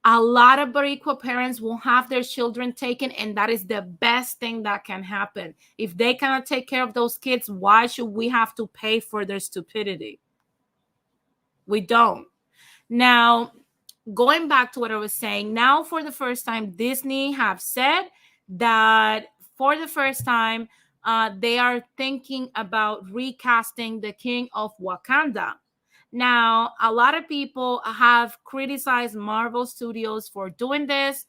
A lot of Boricua parents will have their children taken, and that is the best thing that can happen. If they cannot take care of those kids, why should we have to pay for their stupidity? We don't. Now, going back to what I was saying, now for the first time, Disney have said that for the first time, they are thinking about recasting the King of Wakanda. Now, a lot of people have criticized Marvel Studios for doing this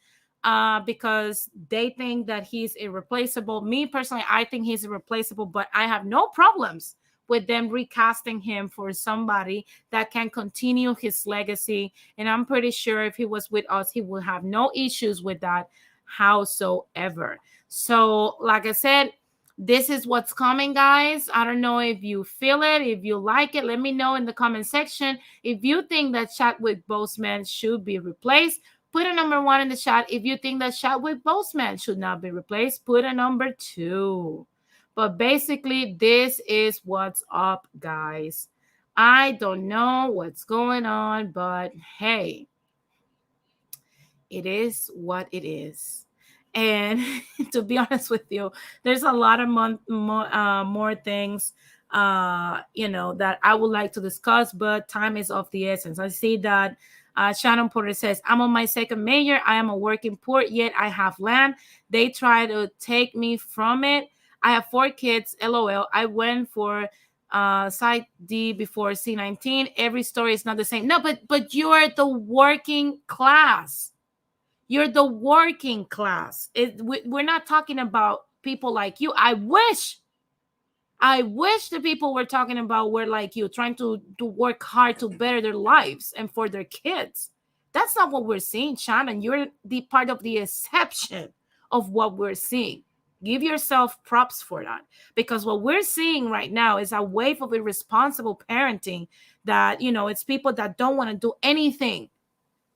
because they think that he's irreplaceable. Me personally, I think he's irreplaceable, but I have no problems with them recasting him for somebody that can continue his legacy. And I'm pretty sure if he was with us, he would have no issues with that howsoever. So, like I said, this is what's coming, guys. I don't know if you feel it, if you like it. Let me know in the comment section. If you think that Chadwick Boseman should be replaced, put a number 1 in the chat. If you think that Chadwick Boseman should not be replaced, put a number 2. But basically, this is what's up, guys. I don't know what's going on, but hey, it is what it is. And to be honest with you, there's a lot of more things, that I would like to discuss, but time is of the essence. I see that Shannon Porter says, I'm on my second major. I am a working poor, yet I have land. They try to take me from it. I have 4 kids. LOL. I went for Site D before C19. Every story is not the same. No, but you're the working class. You're the working class. We're not talking about people like you. I wish the people we're talking about were like you, trying to work hard to better their lives and for their kids. That's not what we're seeing, Shannon. You're the part of the exception of what we're seeing. Give yourself props for that, because what we're seeing right now is a wave of irresponsible parenting that, it's people that don't want to do anything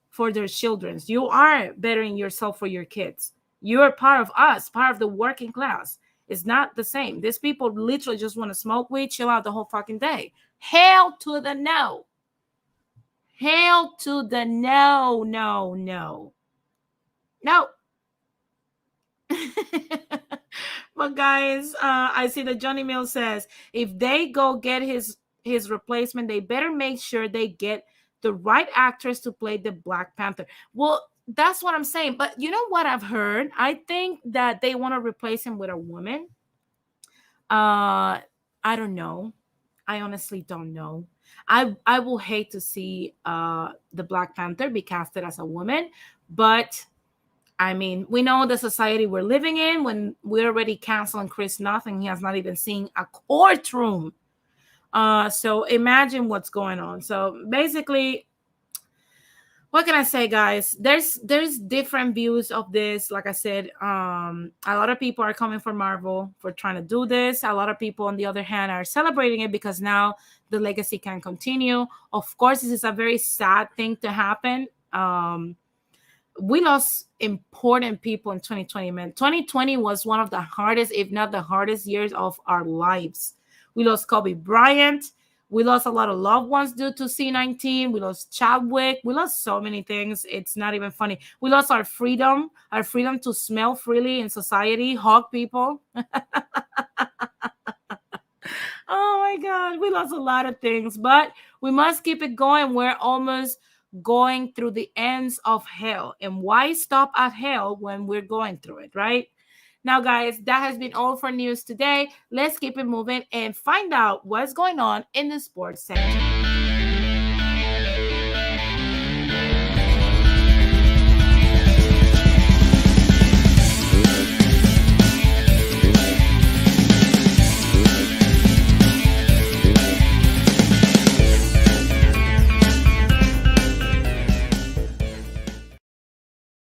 for their children. You are bettering yourself for your kids. You're part of us, part of the working class. It's not the same. These people literally just want to smoke weed, chill out the whole fucking day. Hail to the no. Hail to the no, no, no. No. But guys, I see that Johnny Mills says, if they go get his replacement, they better make sure they get the right actress to play the Black Panther. Well, that's what I'm saying. But you know what I've heard? I think that they want to replace him with a woman. I don't know. I honestly don't know. I will hate to see the Black Panther be casted as a woman, but I mean, we know the society we're living in when we're already canceling Chris Noth and he has not even seen a courtroom. So imagine what's going on. So basically, what can I say, guys? There's different views of this. Like I said, a lot of people are coming for Marvel for trying to do this. A lot of people, on the other hand, are celebrating it because now the legacy can continue. Of course, this is a very sad thing to happen. We lost important people in 2020, man. 2020 was one of the hardest, if not the hardest years of our lives. We lost Kobe Bryant. We lost a lot of loved ones due to C19. We lost Chadwick. We lost so many things. It's not even funny. We lost our freedom to smell freely in society, hug people. Oh my God, we lost a lot of things, but we must keep it going. We're almost going through the ends of hell. And why stop at hell when we're going through it, right? Now, guys, that has been all for news today. Let's keep it moving and find out what's going on in the sports section.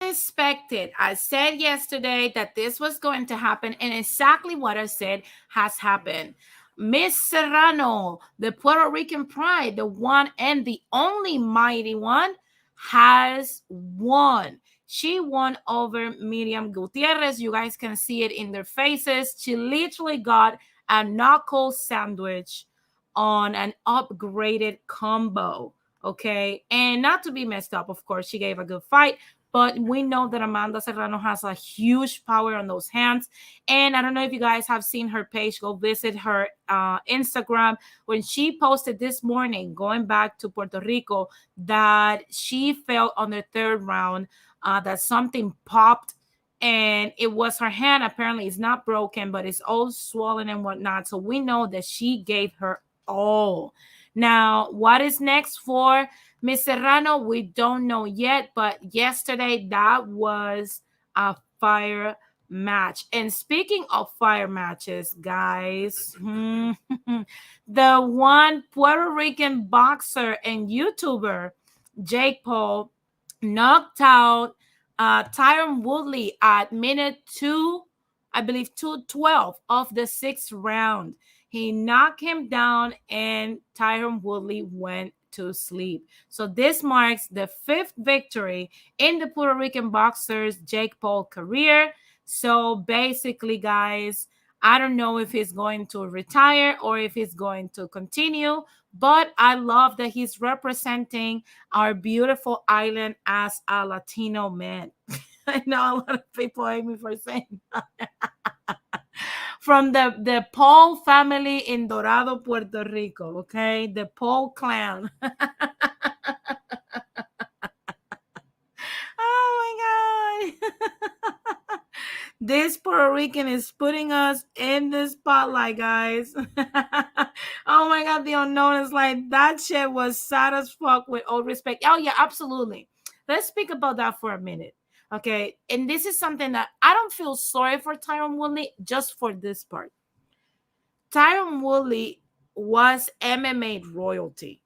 Expected. I said yesterday that this was going to happen, and exactly what I said has happened. Miss Serrano, the Puerto Rican pride, the one and the only mighty one, has won. She won over Miriam Gutierrez. You guys can see it in their faces. She literally got a knuckle sandwich on an upgraded combo. Okay. And not to be messed up, of course, she gave a good fight. But we know that Amanda Serrano has a huge power on those hands. And I don't know if you guys have seen her page. Go visit her Instagram. When she posted this morning, going back to Puerto Rico, that she felt on the third round that something popped and it was her hand. Apparently, it's not broken, but it's all swollen and whatnot. So we know that she gave her all. Now, what is next for Miss Serrano? We don't know yet, but yesterday that was a fire match. And speaking of fire matches, guys, the one Puerto Rican boxer and YouTuber, Jake Paul, knocked out Tyron Woodley at minute 2, I believe 2:12 of the 6th round. He knocked him down and Tyron Woodley went to sleep. So this marks the 5th victory in the Puerto Rican boxer's Jake Paul career. So basically, guys, I don't know if he's going to retire or if he's going to continue, but I love that he's representing our beautiful island as a Latino man. I know a lot of people hate me for saying that. From the Paul family in Dorado, Puerto Rico, okay? The Paul clan. Oh my God. This Puerto Rican is putting us in the spotlight, guys. Oh my God, the unknown is like, that shit was sad as fuck, with all respect. Oh yeah, absolutely. Let's speak about that for a minute. Okay, and this is something that I don't feel sorry for Tyron Woodley, just for this part. Tyron Woodley was MMA royalty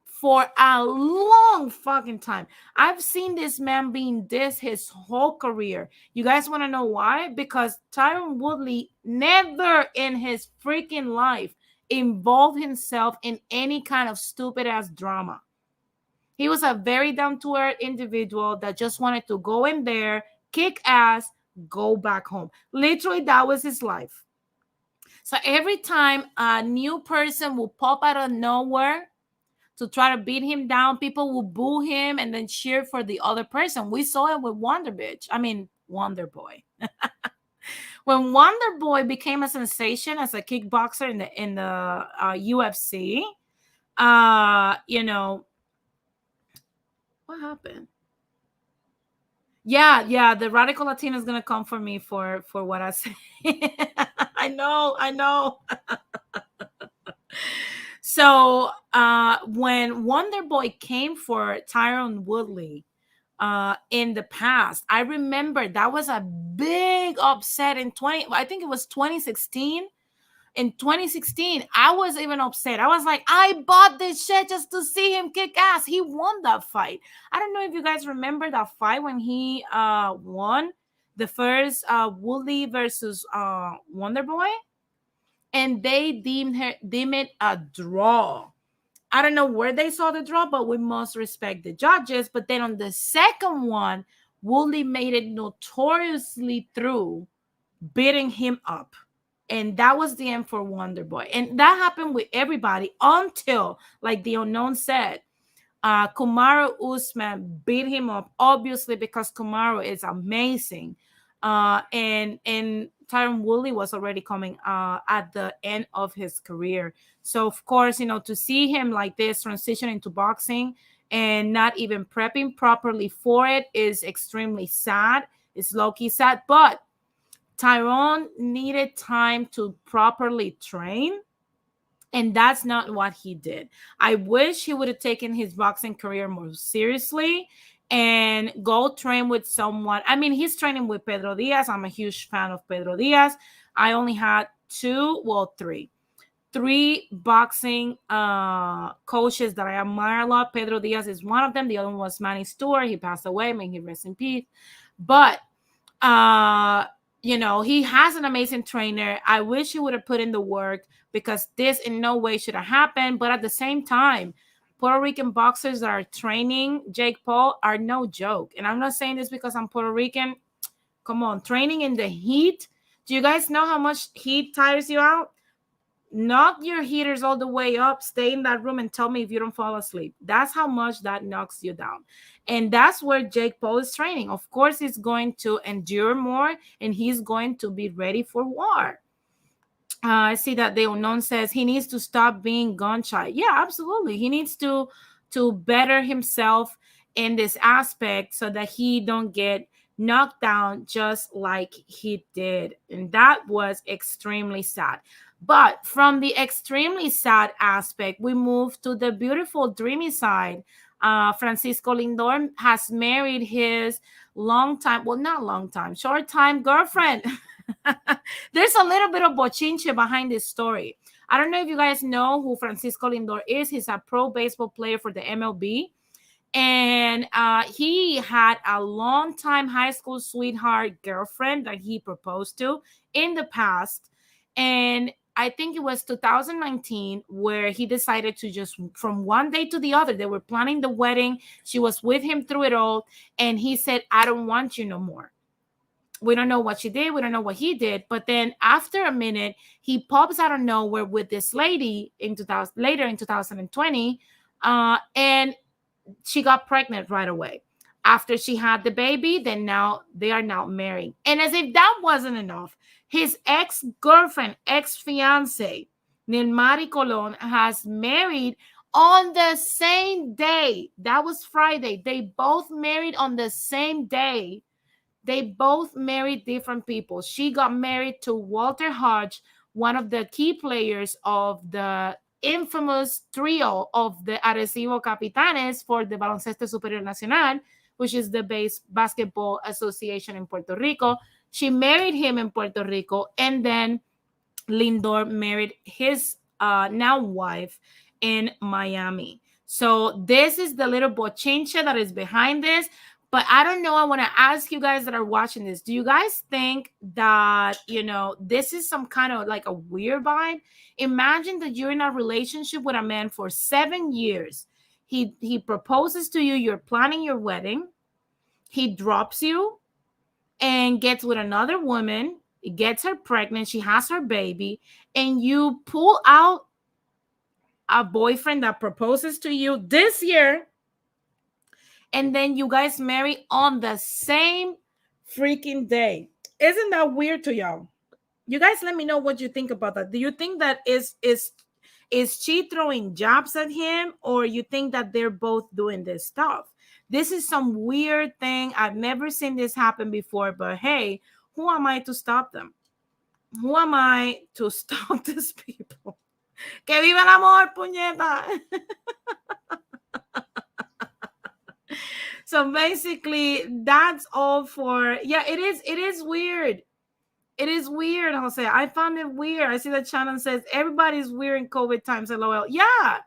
for a long fucking time. I've seen this man being this his whole career. You guys want to know why? Because Tyron Woodley never in his freaking life involved himself in any kind of stupid ass drama. He was a very down to earth individual that just wanted to go in there, kick ass, go back home. Literally, that was his life. So every time a new person will pop out of nowhere to try to beat him down, people will boo him and then cheer for the other person. We saw it with Wonder Boy. When Wonder Boy became a sensation as a kickboxer in the UFC, what happened? Yeah, the radical Latino is gonna come for me for what I say. I know. So when Wonder Boy came for Tyron Woodley in the past, I remember that was a big upset in 2016. In 2016, I was even upset. I was like, I bought this shit just to see him kick ass. He won that fight. I don't know if you guys remember that fight when he won the first Woodley versus Wonder Boy, and they deemed it a draw. I don't know where they saw the draw, but we must respect the judges. But then on the second one, Woodley made it notoriously through beating him up. And that was the end for Wonder Boy. And that happened with everybody until, like the unknown said, Kamaru Usman beat him up, obviously, because Kamaru is amazing. And Tyron Woodley was already coming at the end of his career. So, of course, to see him like this transition into boxing and not even prepping properly for it is extremely sad. It's low-key sad. But Tyron needed time to properly train, and that's not what he did. I wish he would have taken his boxing career more seriously and go train with someone. I mean, he's training with Pedro Diaz. I'm a huge fan of Pedro Diaz. I only had three boxing coaches that I admire a lot. Pedro Diaz is one of them. The other one was Manny Stewart. He passed away. May he rest in peace. But he has an amazing trainer. I wish he would have put in the work, because this in no way should have happened. But at the same time, Puerto Rican boxers that are training Jake Paul are no joke. And I'm not saying this because I'm Puerto Rican. Come on, training in the heat. Do you guys know how much heat tires you out? Knock your heaters all the way up, stay in that room and tell me if you don't fall asleep. That's how much that knocks you down. And that's where Jake Paul is training. Of course, he's going to endure more and he's going to be ready for war. I see that the unknown says he needs to stop being gun shy. Yeah, absolutely. He needs to better himself in this aspect so that he don't get knocked down just like he did. And that was extremely sad. But from the extremely sad aspect, we move to the beautiful, dreamy side. Francisco Lindor has married his long time, well, not long time, short time girlfriend. There's a little bit of bochinche behind this story. I don't know if you guys know who Francisco Lindor is. He's a pro baseball player for the MLB. And he had a long time high school sweetheart girlfriend that he proposed to in the past. And I think it was 2019 where he decided to just from one day to the other, they were planning the wedding. She was with him through it all. And he said, I don't want you no more. We don't know what she did. We don't know what he did. But then after a minute, he pops out of nowhere with this lady later in 2020. And she got pregnant right away. After she had the baby, then now they are now married. And as if that wasn't enough, his ex-girlfriend, ex-fiance, Nilmari Colon, has married on the same day. That was Friday. They both married on the same day. They both married different people. She got married to Walter Hodge, one of the key players of the infamous trio of the Arecibo Capitanes for the Baloncesto Superior Nacional, which is the basketball association in Puerto Rico. She married him in Puerto Rico, and then Lindor married his now wife in Miami. So this is the little bochinche that is behind this. But I don't know. I want to ask you guys that are watching this. Do you guys think that, this is some kind of like a weird vibe? Imagine that you're in a relationship with a man for 7 years. He proposes to you. You're planning your wedding. He drops you and gets with another woman. Gets her pregnant. She has her baby. And you pull out a boyfriend that proposes to you this year. And then you guys marry on the same freaking day. Isn't that weird to y'all? You guys let me know what you think about that. Do you think that is she throwing jobs at him, or you think that they're both doing this stuff? This is some weird thing. I've never seen this happen before, but hey, who am I to stop them? Who am I to stop these people? Que viva el amor, puñeta. So basically, that's all for, it is weird. It is weird, Jose. I found it weird. I see that Shannon says everybody's weird in COVID times, LOL. Yeah.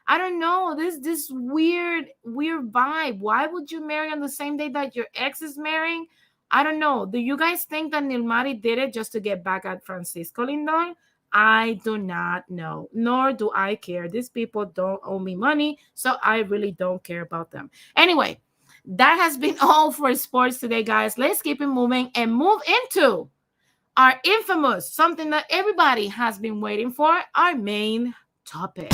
I don't know. This weird vibe. Why would you marry on the same day that your ex is marrying? I don't know. Do you guys think that Nilmari did it just to get back at Francisco Lindor? I do not know, nor do I care. These people don't owe me money, so I really don't care about them. Anyway, that has been all for sports today, guys. Let's keep it moving and move into our infamous, something that everybody has been waiting for, our main topic.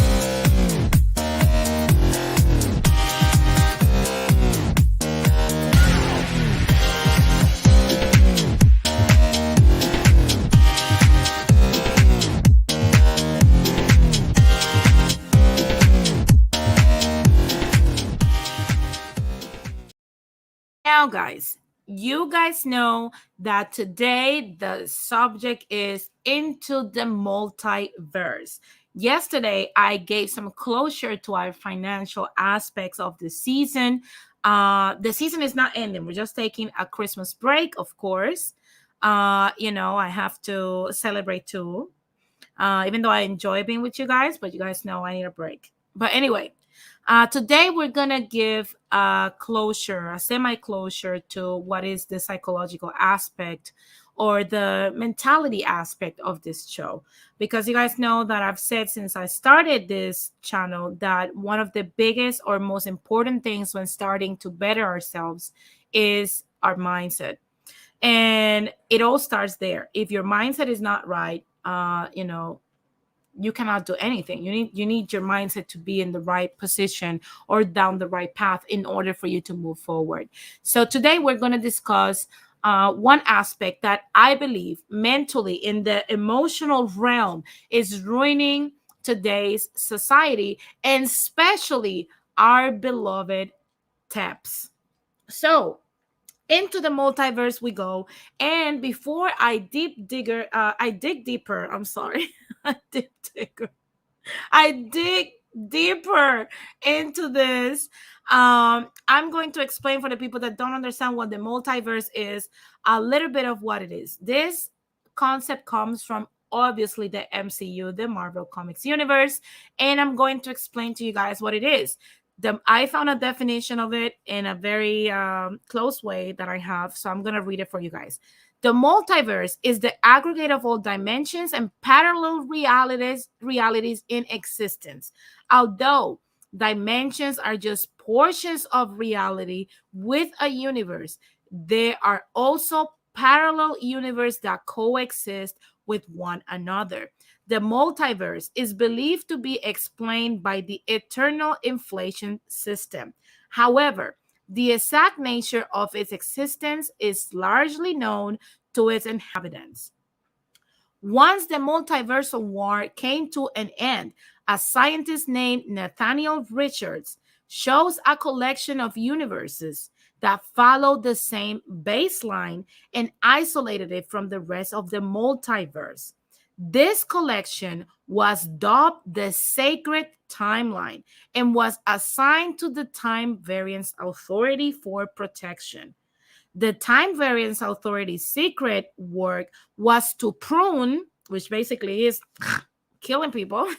Now, guys, you guys know that today the subject is into the multiverse. Yesterday, I gave some closure to our financial aspects of the season. The season is not ending. We're just taking a Christmas break, of course. I have to celebrate too, even though I enjoy being with you guys, but you guys know I need a break. But anyway, today we're going to give a semi-closure to what is the psychological aspect or the mentality aspect of this show. Because you guys know that I've said since I started this channel that one of the biggest or most important things when starting to better ourselves is our mindset. And it all starts there. If your mindset is not right, you cannot do anything. You need your mindset to be in the right position or down the right path in order for you to move forward. So today we're going to discuss one aspect that I believe mentally in the emotional realm is ruining today's society, and especially our beloved taps. So into the multiverse we go, and before I dig deeper, I'm sorry. I dig digger I dig deeper into this. I'm going to explain for the people that don't understand what the multiverse is a little bit of what it is. This concept comes from obviously the MCU, the Marvel Comics universe, and I'm going to explain to you guys what it is. I found a definition of it in a very close way that I have, so I'm going to read it for you guys. The multiverse is the aggregate of all dimensions and parallel realities in existence. Although dimensions are just portions of reality with a universe, there are also parallel universes that coexist with one another. The multiverse is believed to be explained by the eternal inflation system. However, the exact nature of its existence is largely known to its inhabitants. Once the multiversal war came to an end, a scientist named Nathaniel Richards shows a collection of universes that followed the same baseline and isolated it from the rest of the multiverse. This collection was dubbed the Sacred Timeline and was assigned to the Time Variance Authority for protection. The Time Variance Authority's secret work was to prune, which basically is killing people,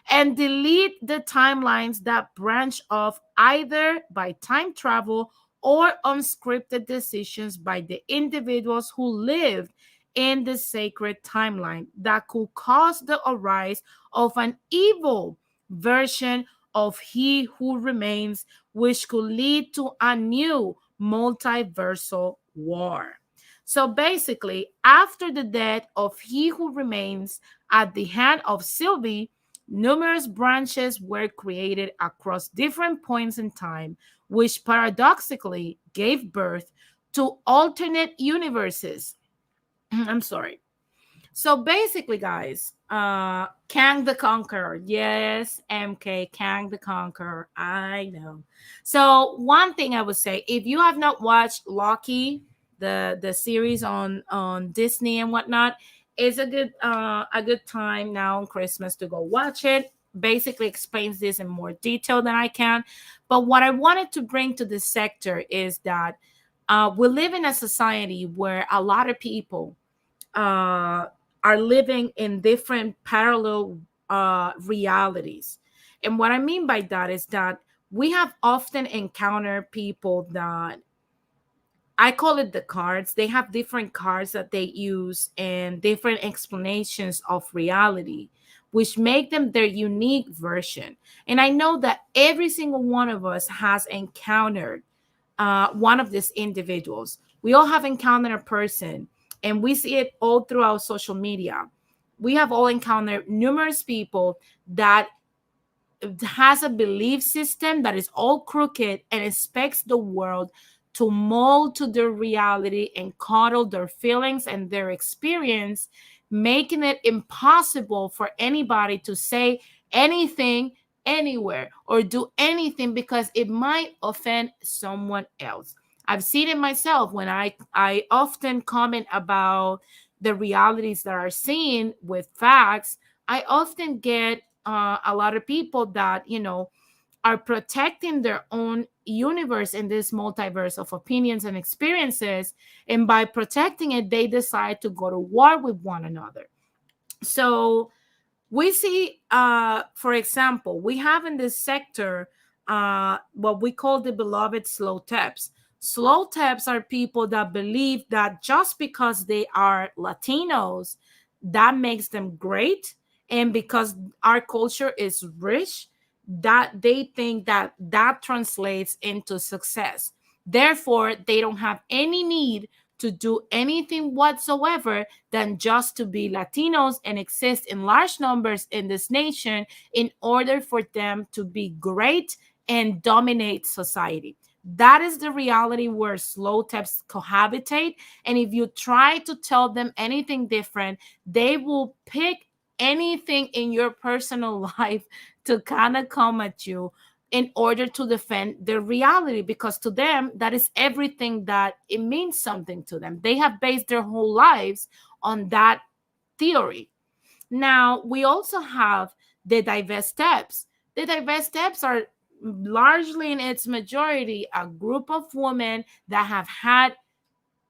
and delete the timelines that branch off either by time travel or unscripted decisions by the individuals who lived in the sacred timeline that could cause the arise of an evil version of He Who Remains, which could lead to a new multiversal war. So basically, after the death of He Who Remains at the hand of Sylvie, numerous branches were created across different points in time, which paradoxically gave birth to alternate universes. I'm sorry. So basically, guys, Kang the Conqueror. Yes, MK, Kang the Conqueror. I know. So one thing I would say, if you have not watched Loki, the series on Disney and whatnot, it's a good time now on Christmas to go watch it. Basically explains this in more detail than I can. But what I wanted to bring to this sector is that we live in a society where a lot of people uh, are living in different parallel realities. And what I mean by that is that we have often encountered people that I call it the cards. They have different cards that they use and different explanations of reality, which make them their unique version. And I know that every single one of us has encountered one of these individuals. We all have encountered a person, and we see it all throughout social media. We have all encountered numerous people that has a belief system that is all crooked and expects the world to mold to their reality and coddle their feelings and their experience, making it impossible for anybody to say anything anywhere or do anything because it might offend someone else. I've seen it myself when I often comment about the realities that are seen with facts. I often get a lot of people that, are protecting their own universe in this multiverse of opinions and experiences. And by protecting it, they decide to go to war with one another. So we see, for example, we have in this sector what we call the beloved slow taps. Slow taps are people that believe that just because they are Latinos, that makes them great. And because our culture is rich, that they think that that translates into success. Therefore, they don't have any need to do anything whatsoever than just to be Latinos and exist in large numbers in this nation in order for them to be great and dominate society. That is the reality where slow taps cohabitate. And if you try to tell them anything different, they will pick anything in your personal life to kind of come at you in order to defend their reality, because to them that is everything, that it means something to them. They have based their whole lives on that theory. Now we also have the diverse steps. The diverse steps are largely, in its majority, a group of women that have had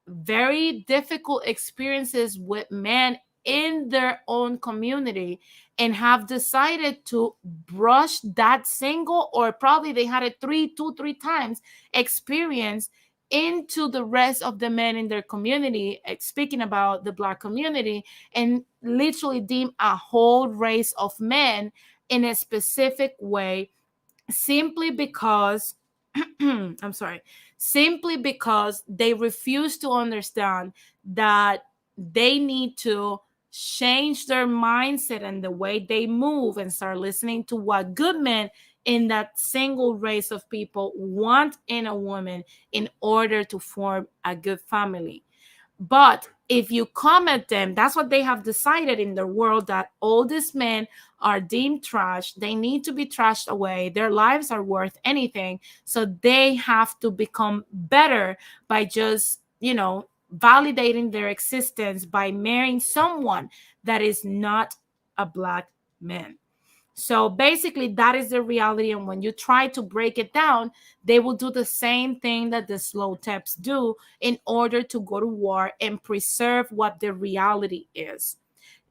very difficult experiences with men in their own community and have decided to brush that single, or probably they had it three times experience, into the rest of the men in their community, speaking about the Black community, and literally deem a whole race of men in a specific way, simply because I'm sorry, simply because they refuse to understand that they need to change their mindset and the way they move and start listening to what good men in that single race of people want in a woman in order to form a good family. But if you come at them, that's what they have decided in their world, that all these men are deemed trash. They need to be trashed away. Their lives are worth anything. So they have to become better by just, validating their existence by marrying someone that is not a Black man. So basically, that is the reality. And when you try to break it down, they will do the same thing that the slow taps do in order to go to war and preserve what the reality is.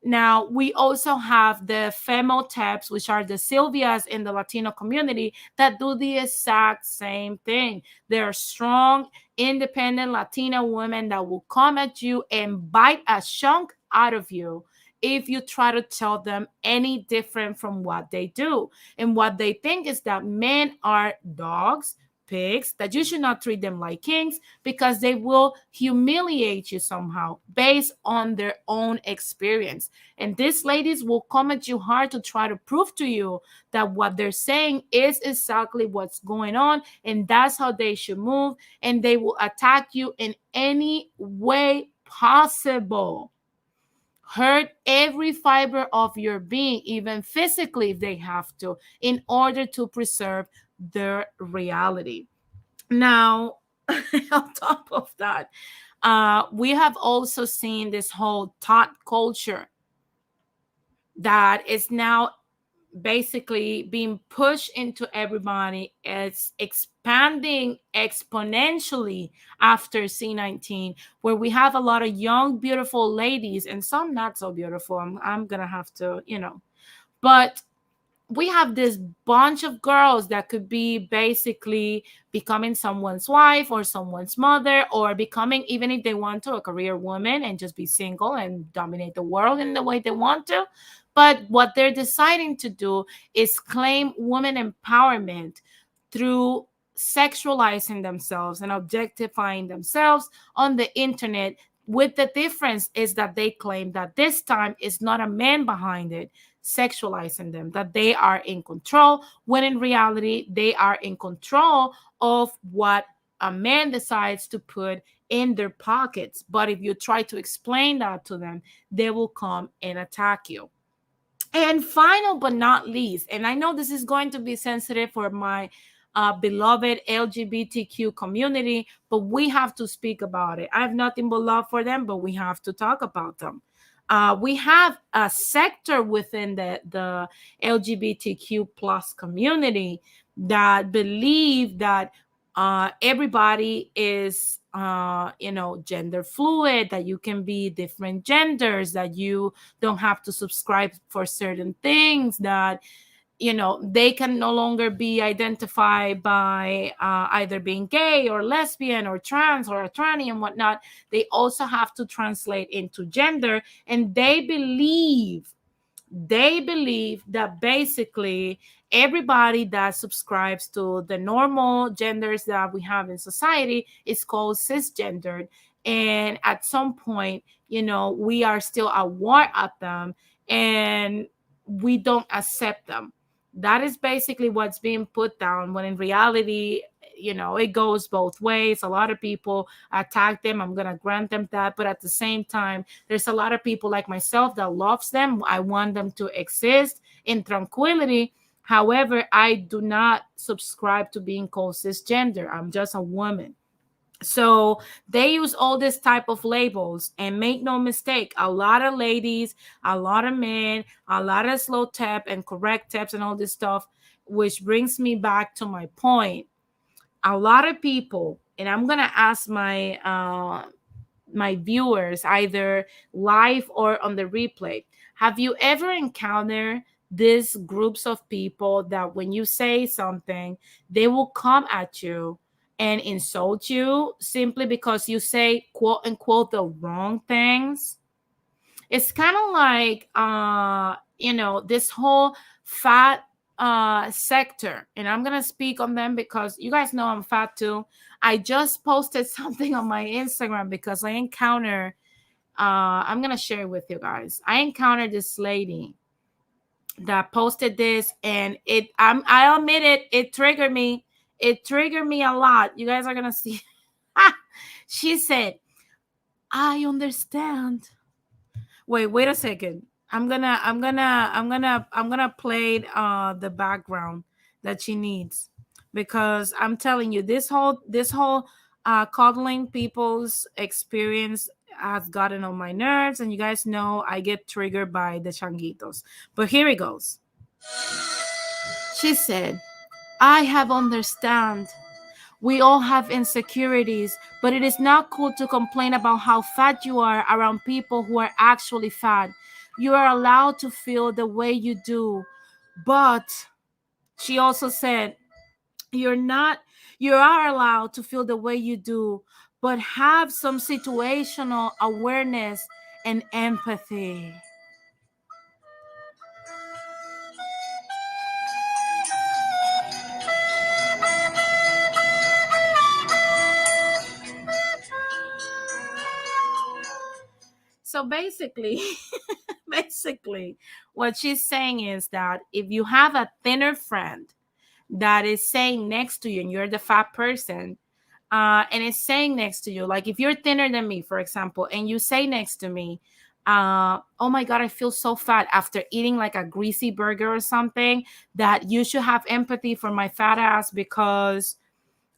Now, we also have the femo taps, which are the Sylvias in the Latino community, that do the exact same thing. They're strong, independent Latina women that will come at you and bite a chunk out of you if you try to tell them any different from what they do. And what they think is that men are dogs, pigs, that you should not treat them like kings, because they will humiliate you somehow based on their own experience. And these ladies will come at you hard to try to prove to you that what they're saying is exactly what's going on, and that's how they should move. And they will attack you in any way possible, hurt every fiber of your being, even physically if they have to, in order to preserve their reality. Now, on top of that, we have also seen this whole thought culture that is now basically being pushed into everybody. It's expanding exponentially after C19, where we have a lot of young, beautiful ladies and some not so beautiful. I'm going to have to, but we have this bunch of girls that could be basically becoming someone's wife or someone's mother, or becoming, even if they want to, a career woman and just be single and dominate the world in the way they want to. But what they're deciding to do is claim women empowerment through sexualizing themselves and objectifying themselves on the internet, with the difference is that they claim that this time is not a man behind it sexualizing them, that they are in control, when in reality they are in control of what a man decides to put in their pockets. But if you try to explain that to them, they will come and attack you. And final but not least, and I know this is going to be sensitive for my beloved LGBTQ community, but we have to speak about it. I have nothing but love for them, but we have to talk about them. We have a sector within the LGBTQ plus community that believe that everybody is, gender fluid, that you can be different genders, that you don't have to subscribe for certain things, that they can no longer be identified by either being gay or lesbian or trans or a tranny and whatnot. They also have to translate into gender, and they believe that basically everybody that subscribes to the normal genders that we have in society is called cisgendered, And at some point, we are still at war at them, and we don't accept them. That is basically what's being put down, when in reality, it goes both ways. A lot of people attack them. I'm going to grant them that. But at the same time, there's a lot of people like myself that loves them. I want them to exist in tranquility. However, I do not subscribe to being called cisgender. I'm just a woman. So they use all this type of labels, and make no mistake, a lot of ladies, a lot of men, a lot of slow tap and correct taps and all this stuff, which brings me back to my point. A lot of people, and I'm gonna ask my viewers, either live or on the replay, have you ever encountered these groups of people that when you say something, they will come at you and insult you simply because you say quote unquote the wrong things? It's kind of like this whole fat sector, and I'm gonna speak on them because you guys know I'm fat too. I just posted something on my Instagram because I encountered I'm gonna share it with you guys. I encountered this lady that posted this, and I admit it triggered me. It triggered me a lot. You guys are gonna see. She said, I understand. Wait a second. I'm gonna play the background that she needs, because I'm telling you, this whole coddling people's experience has gotten on my nerves, and you guys know I get triggered by the changuitos. But here it goes. She said, I have understand. We all have insecurities, but it is not cool to complain about how fat you are around people who are actually fat. You are allowed to feel the way you do. But she also said, you are allowed to feel the way you do, but have some situational awareness and empathy. So basically, basically, what she's saying is that if you have a thinner friend that is saying next to you, and you're the fat person, and it's saying next to you, like if you're thinner than me, for example, and you say next to me, oh my God, I feel so fat after eating like a greasy burger or something, that you should have empathy for my fat ass because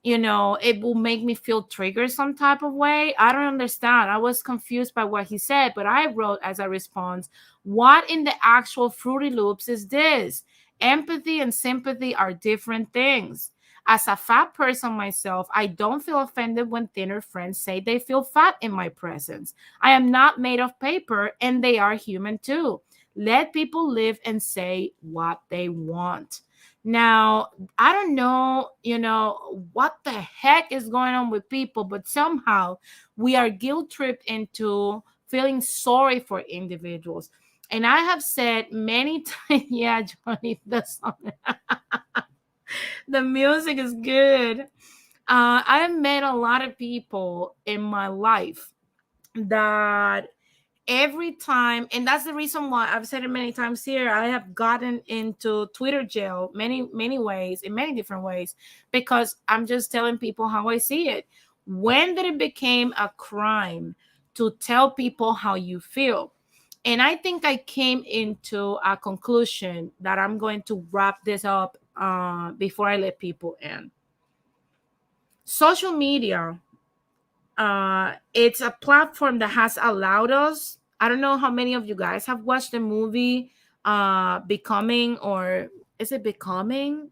it will make me feel triggered some type of way. I don't understand. I was confused by what he said, but I wrote as a response, what in the actual Fruity Loops is this? Empathy and sympathy are different things. As a fat person myself, I don't feel offended when thinner friends say they feel fat in my presence. I am not made of paper, and they are human too. Let people live and say what they want. Now, I don't know, what the heck is going on with people, but somehow we are guilt tripped into feeling sorry for individuals. And I have said many times, yeah, Johnny, the song, the music is good. I have met a lot of people in my life that every time, and that's the reason why I've said it many times here, I have gotten into Twitter jail many ways, in many different ways, because I'm just telling people how I see it. When did it become a crime to tell people how you feel? And I think I came into a conclusion that I'm going to wrap this up before I let people in. Social media, it's a platform that has allowed us. I don't know how many of you guys have watched the movie Becoming, or is it Becoming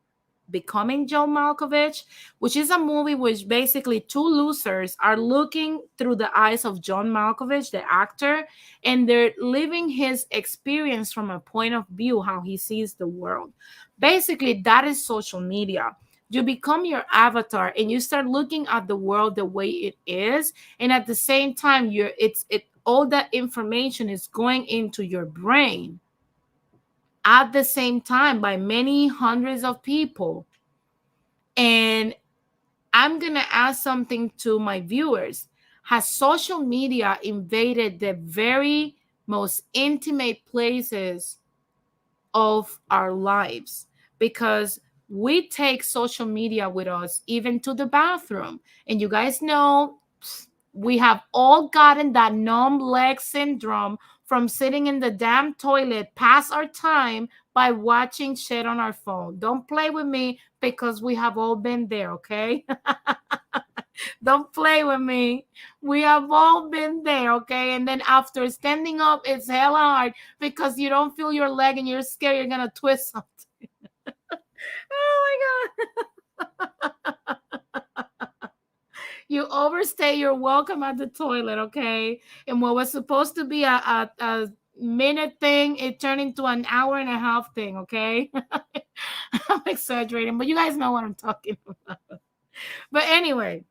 Joe Malkovich, which is a movie which basically two losers are looking through the eyes of John Malkovich, the actor, and they're living his experience from a point of view, how he sees the world. Basically, that is social media. You become your avatar and you start looking at the world the way it is, and at the same time all that information is going into your brain at the same time by many hundreds of people. And I'm going to ask something to my viewers. has social media invaded the very most intimate places of our lives, because we take social media with us even to the bathroom. And you guys know we have all gotten that numb leg syndrome from sitting in the damn toilet past our time by watching shit on our phone. Don't play with me, because we have all been there, okay? Don't play with me. We have all been there, okay? And then after standing up, it's hella hard because you don't feel your leg and you're scared you're gonna twist something. Oh my God. You overstay your welcome at the toilet, okay? And what was supposed to be a minute thing, it turned into an hour and a half thing, okay? I'm exaggerating, but you guys know what I'm talking about. But anyway,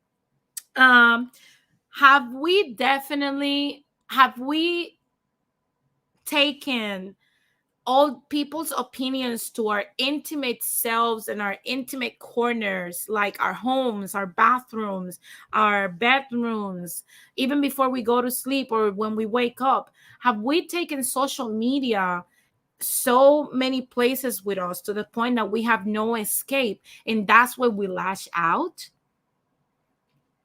have we taken all people's opinions to our intimate selves and our intimate corners, like our homes, our bathrooms, our bedrooms, even before we go to sleep or when we wake up? Have we taken social media so many places with us to the point that we have no escape, and that's where we lash out?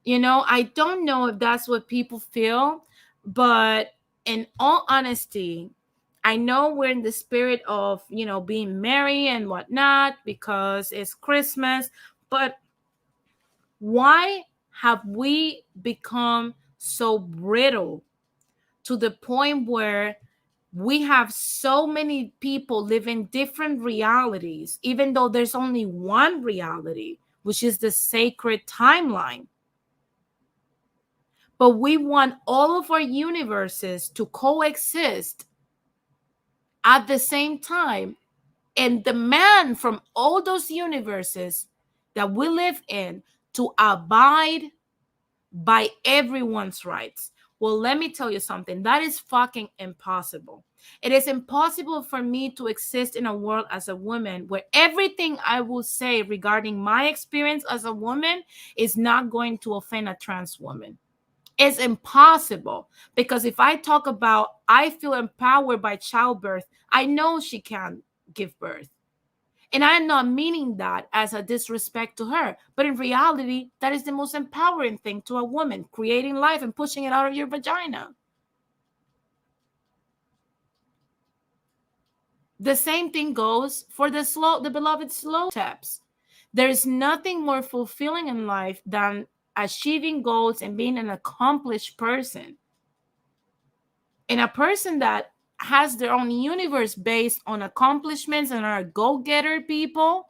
You know, I don't know if that's what people feel, but in all honesty, I know we're in the spirit of, you know, being merry and whatnot because it's Christmas, but why have we become so brittle to the point where we have so many people living different realities, even though there's only one reality, which is the sacred timeline? But we want all of our universes to coexist at the same time and demand from all those universes that we live in to abide by everyone's rights. Well, let me tell you something. That is fucking impossible. It is impossible for me to exist in a world as a woman where everything I will say regarding my experience as a woman is not going to offend a trans woman. It's impossible, because if I talk about I feel empowered by childbirth, I know she can give birth. And I'm not meaning that as a disrespect to her. But in reality, that is the most empowering thing to a woman, creating life and pushing it out of your vagina. The same thing goes for the beloved slow steps. There's nothing more fulfilling in life than achieving goals and being an accomplished person. And a person that has their own universe based on accomplishments and are go-getter people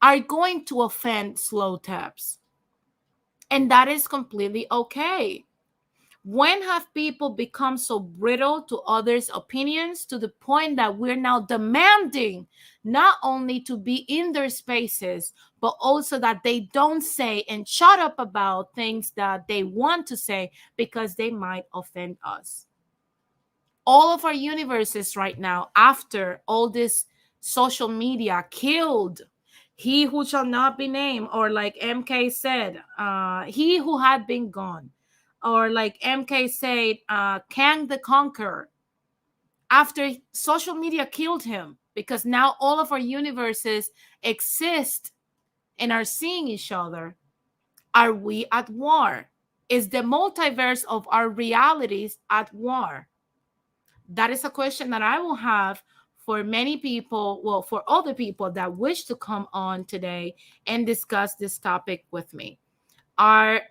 are going to offend slow taps. And that is completely okay. When have people become so brittle to others' opinions to the point that we're now demanding not only to be in their spaces, but also that they don't say and shut up about things that they want to say because they might offend us? All of our universes right now, after all this social media killed he who shall not be named, or like MK said, he who had been gone, or like MK said, Kang the Conqueror, after social media killed him, because now all of our universes exist and are seeing each other. Are we at war? Is the multiverse of our realities at war? That is a question that I will have for many people, well, for other people that wish to come on today and discuss this topic with me. Are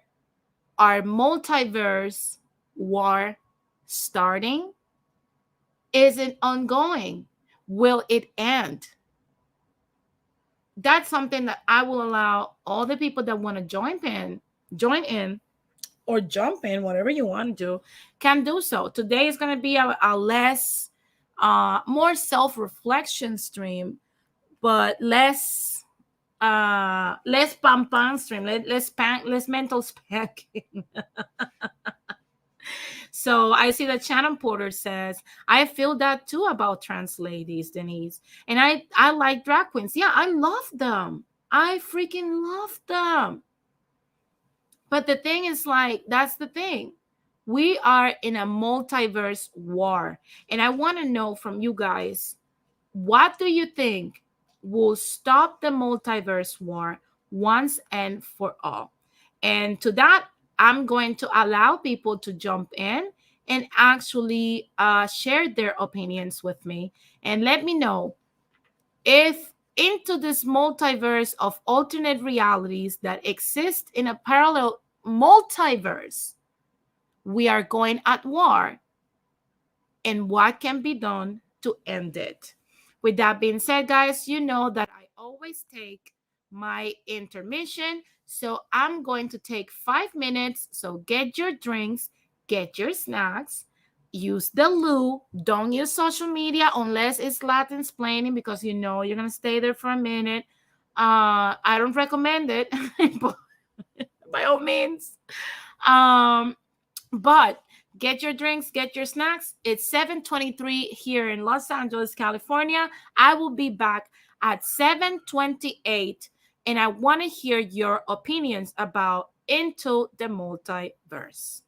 multiverse war starting? Is it ongoing? Will it end? That's something that I will allow all the people that want to join in, or jump in, whatever you want to do, can do so. Today is going to be a less, more self-reflection stream, but less pam pam stream, less mental spanking. So I see that Shannon Porter says, I feel that too about trans ladies, Denise. And I like drag queens. Yeah, I love them. I freaking love them. But the thing is, like, that's the thing. We are in a multiverse war. And I want to know from you guys, what do you think will stop the multiverse war once and for all? And to that, I'm going to allow people to jump in and actually share their opinions with me and let me know if into this multiverse of alternate realities that exist in a parallel multiverse, we are going at war, and what can be done to end it. With that being said, guys, you know that I always take my intermission. So I'm going to take 5 minutes. So get your drinks, get your snacks, use the loo. Don't use social media unless it's Latin explaining, because you know you're going to stay there for a minute. I don't recommend it, but by all means. Um, but get your drinks, get your snacks. It's 7:23 here in Los Angeles, California. I will be back at 7:28, and I want to hear your opinions about Into the Multiverse.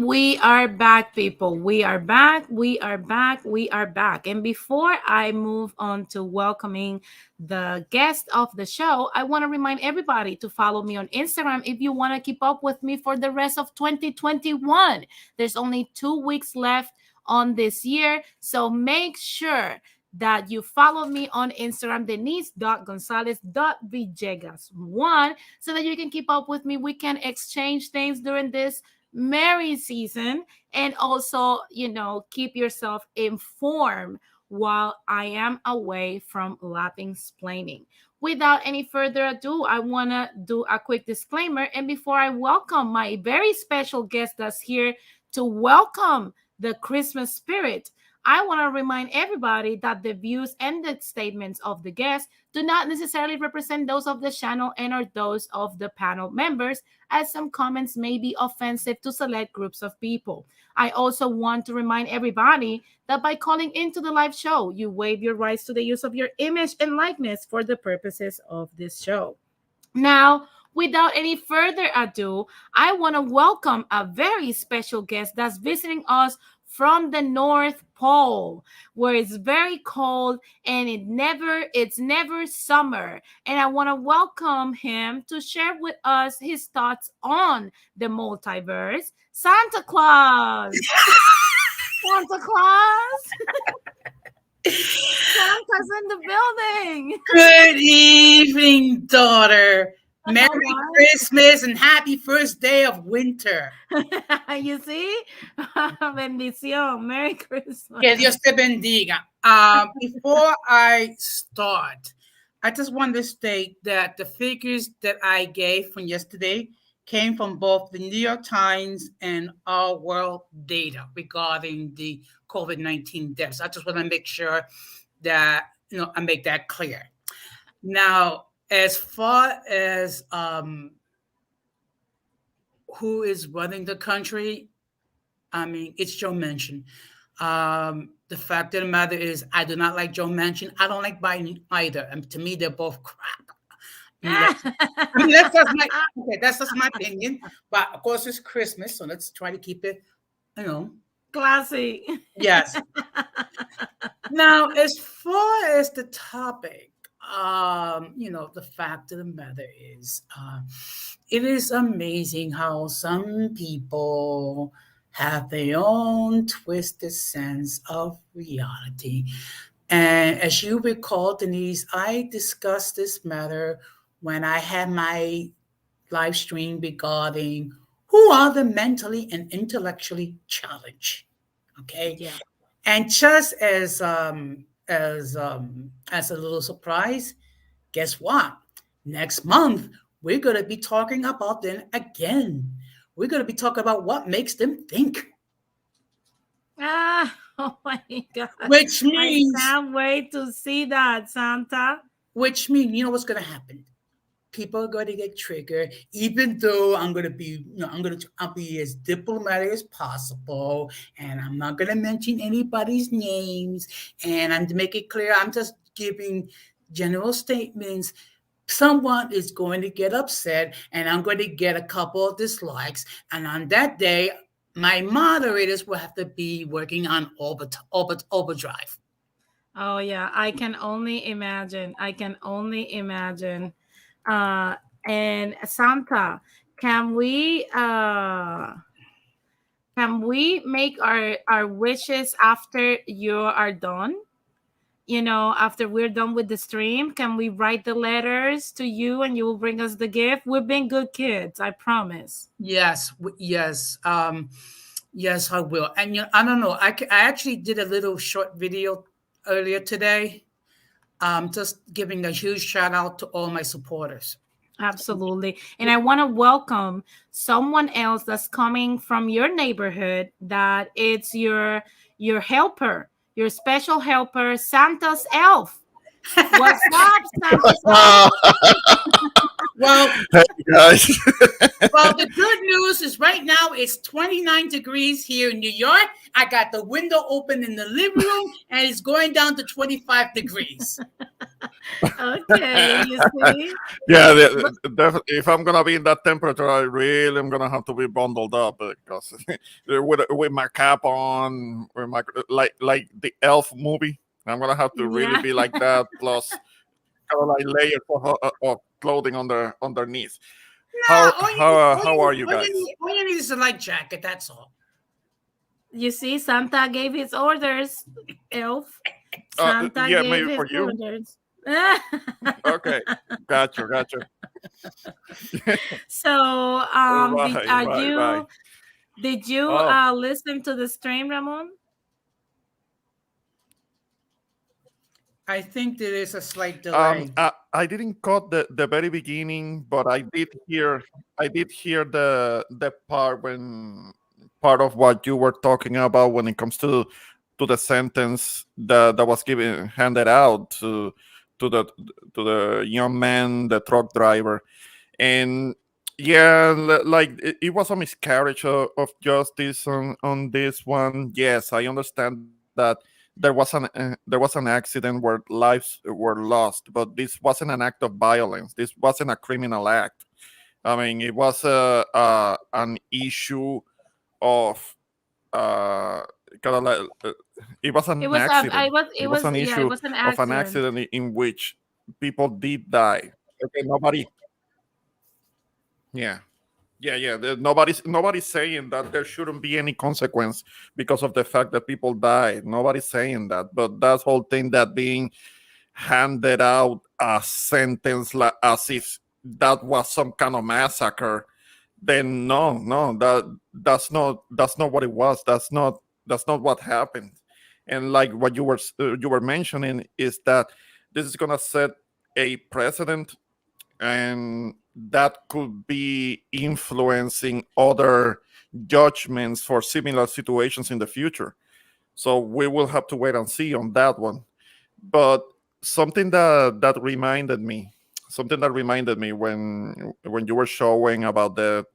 We are back, people. We are back. We are back. We are back. And before I move on to welcoming the guest of the show, I want to remind everybody to follow me on Instagram if you want to keep up with me for the rest of 2021. There's only 2 weeks left on this year. So make sure that you follow me on Instagram, denise.gonzalez.villegas1, so that you can keep up with me. We can exchange things during this merry season, and also, keep yourself informed while I am away from Latin explaining. Without any further ado, I want to do a quick disclaimer. And before I welcome my very special guest that's here to welcome the Christmas spirit, I want to remind everybody that the views and the statements of the guests do not necessarily represent those of the channel and or those of the panel members, as some comments may be offensive to select groups of people. I also want to remind everybody that by calling into the live show, you waive your rights to the use of your image and likeness for the purposes of this show. Now, without any further ado, I want to welcome a very special guest that's visiting us from the North Pole, where it's very cold and it's never summer. And I want to welcome him to share with us his thoughts on the multiverse. Santa Claus. Santa Claus. Santa's in the building. Good evening, daughter. Merry Christmas and happy first day of winter. You see? Bendición. Merry Christmas. Que Dios te bendiga. Before I start, I just want to state that the figures that I gave from yesterday came from both the New York Times and Our World data regarding the COVID-19 deaths. I just want to make sure that, I make that clear. Now, as far as who is running the country, I mean, it's Joe Manchin. The fact of the matter is, I do not like Joe Manchin. I don't like Biden either. And to me, they're both crap. That's just my opinion. But of course, it's Christmas, so let's try to keep it, classy. Yes. Now, as far as the topic, the fact of the matter is, it is amazing how some people have their own twisted sense of reality. And as you recall, Denise, I discussed this matter when I had my live stream regarding who are the mentally and intellectually challenged. Okay. Yeah. And just as a little surprise, guess what? Next month, we're going to be talking about them again. We're going to be talking about what makes them think. Oh my God. Which means, I can't wait to see that, Santa. Which means, you know what's going to happen? People are going to get triggered, even though I'll be as diplomatic as possible, and I'm not going to mention anybody's names, and I'm to make it clear, I'm just giving general statements. Someone is going to get upset, and I'm going to get a couple of dislikes, and on that day, my moderators will have to be working on overdrive. Oh yeah, I can only imagine. And Santa, can we make our wishes after you are done? After we're done with the stream, can we write the letters to you and you will bring us the gift? We've been good kids, I promise. Yes, yes, I will. And I don't know. I actually did a little short video earlier today. Just giving a huge shout out to all my supporters. Absolutely. And I want to welcome someone else that's coming from your neighborhood, that it's your helper, your special helper, Santa's elf. What's up, Santa Claus? Well, Hey guys. well, the good news is right now it's 29 degrees here in New York. I got the window open in the living room, and it's going down to 25 degrees. Okay, you see. Yeah, But if I'm gonna be in that temperature, I really am gonna have to be bundled up because with my cap on, with my like the Elf movie, I'm gonna have to really yeah. be like that. Plus, kind of like layers of clothing underneath. No, How are you guys? all you need is a light jacket. That's all. You see, Santa gave his orders. Elf. Santa Yeah, gave maybe his for you. orders. Okay, gotcha. So, Right. did you Oh, listen to the stream, Ramon? I think there is a slight delay. I didn't caught the very beginning, but I did hear the part of what you were talking about when it comes to the sentence that was given handed out to the to the young man, the truck driver, and yeah, like it was a miscarriage of justice on this one. Yes, I understand that there was an accident where lives were lost, but this wasn't an act of violence. This wasn't a criminal act. I mean, it was an issue of uh, kind of like it was an It was I accident. was It it was was an yeah, it issue was an of an accident. accident in which people did die. Okay, nobody. Yeah, yeah. Nobody's saying that there shouldn't be any consequence because of the fact that people died. Nobody's saying that, but that whole thing that being handed out a sentence as if that was some kind of massacre, then no, that's not what it was. That's not what happened. And like what you were mentioning is that this is gonna set a precedent, and that could be influencing other judgments for similar situations in the future. So we will have to wait and see on that one. But something that reminded me when you were showing about the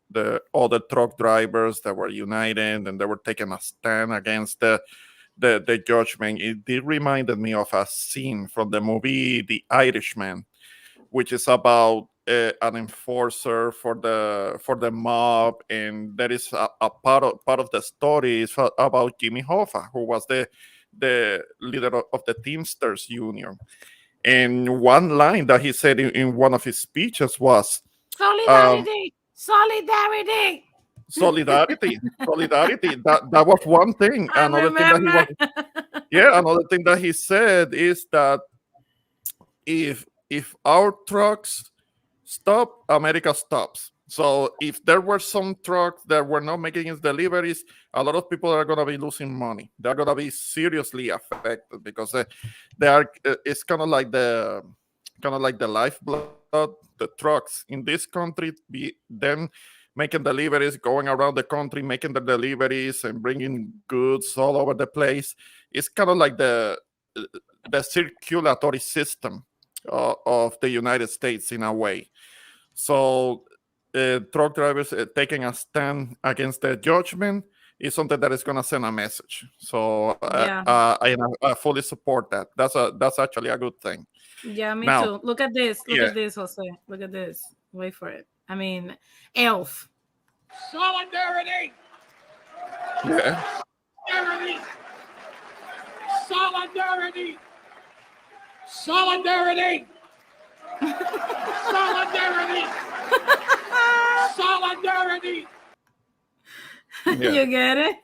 other truck drivers that were united and they were taking a stand against the judgment, it did reminded me of a scene from the movie The Irishman, which is about an enforcer for the mob, and there is a part of the story is about Jimmy Hoffa, who was the leader of the Teamsters Union. And one line that he said in one of his speeches was um, Solidarity, solidarity. solidarity. That was one thing. I remember. Another thing that he said is that if our trucks stop, America stops. So if there were some trucks that were not making its deliveries, a lot of people are going to be losing money. They're going to be seriously affected because they are. It's kind of like the lifeblood. The trucks in this country be then making deliveries, going around the country, making the deliveries and bringing goods all over the place. It's kind of like the circulatory system of the United States in a way. So, truck drivers taking a stand against the judgment is something that is going to send a message. So, Yeah. I fully support that. That's actually a good thing. Yeah, me Now, too. Look at this. Look yeah, at this, Jose. Look at this. Wait for it. I mean, Elf. Solidarity! yeah, Solidarity! Solidarity! Solidarity! Solidarity! Solidarity! yeah, You get it?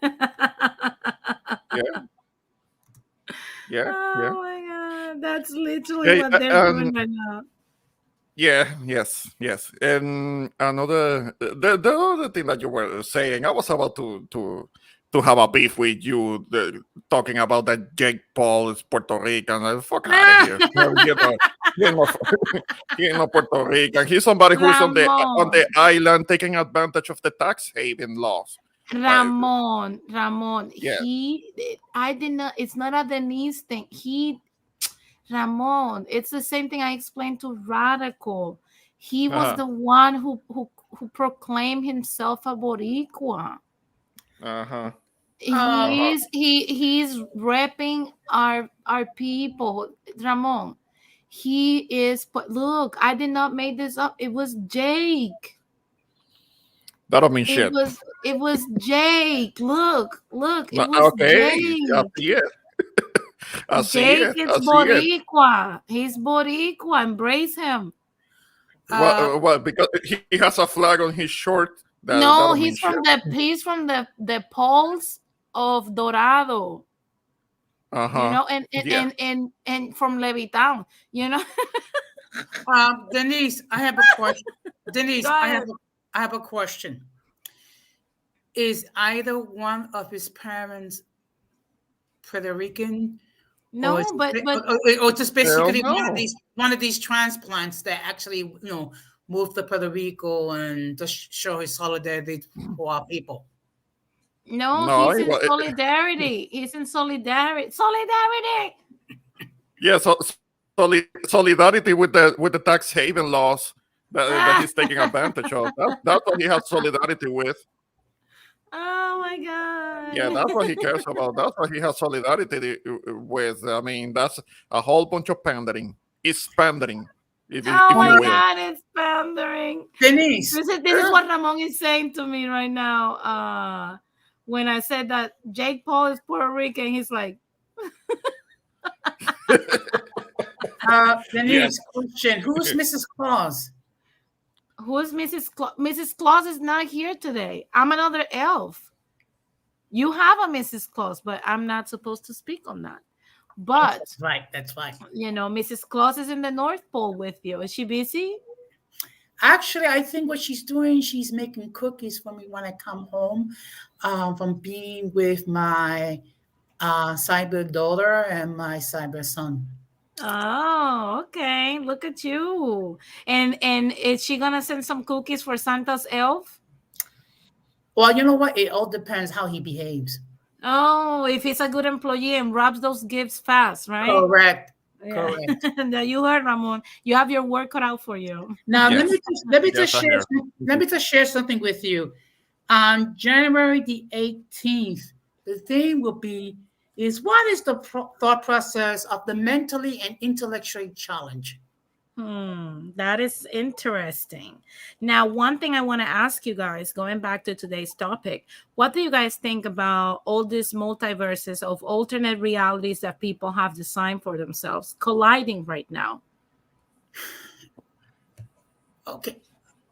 yeah, yeah, Oh yeah. my god, that's literally Okay, what they're doing right now. yeah, yes. And another the other thing that you were saying, I was about to have a beef with you, talking about that Jake Paul is Puerto Rican. Fuck out of here. He ain't no, he ain't no Puerto Rican. He's somebody who's on Ramon, the island taking advantage of the tax haven laws. Ramon. Yeah, I did not. It's not a Denise thing. Ramon, it's the same thing I explained to Radical. He was Uh-huh. the one who proclaimed himself a Boricua. Uh-huh. Uh, He's repping our people, Ramon. He is, but look, I did not make this up. It was Jake. That don't mean It shit. was it was Jake. Look, it No, was okay, I Jake. see it. I see Jake it. is I see it. Boricua. He's Boricua. Embrace him. What? Because he has a flag on his shirt. That No, don't mean shit. he's from the poles of Dorado. Uh You huh. know, Yeah. and from Levittown. You know. Denise, I have a question. Denise, Go ahead. I have a question. Is either one of his parents Puerto Rican, or No, but or just Hell basically no. one of these transplants that actually moved to Puerto Rico and just show his solidarity for our people? no, No. he's in solidarity. He's in solidarity. Solidarity. Yeah. So solidarity with the tax haven laws that he's taking advantage of. That's what he has solidarity with. Oh my Yeah, god. that's what he cares about. That's what he has solidarity with. I mean, that's a whole bunch of pandering. It's pandering, Oh if you my will. god, it's pandering. Denise, This is what Ramon is saying to me right now. When I said that Jake Paul is Puerto Rican, he's like, Yeah. Denise, question: who's Mrs. Claus? "Who's Mrs. Claus? Mrs. Claus is not here today. I'm another elf. You have a Mrs. Claus, but I'm not supposed to speak on that. But That's right. That's right. Mrs. Claus is in the North Pole with you. Is she busy? Actually, I think what she's doing, she's making cookies for me when I come home from being with my cyber daughter and my cyber son. Oh, okay. Look at you. And is she gonna send some cookies for Santa's elf? Well, you know what? It all depends how he behaves. Oh, if he's a good employee and wraps those gifts fast, right? Correct. Yeah. Correct. That you heard, Ramon. You have your work cut out for you. Now Yes. let me Yes, just I share hear. let me just share something with you. On January the 18th, the theme will be is what is the thought process of the mentally and intellectually challenged? That is interesting. Now, one thing I want to ask you guys, going back to today's topic, what do you guys think about all these multiverses of alternate realities that people have designed for themselves colliding right now? Okay.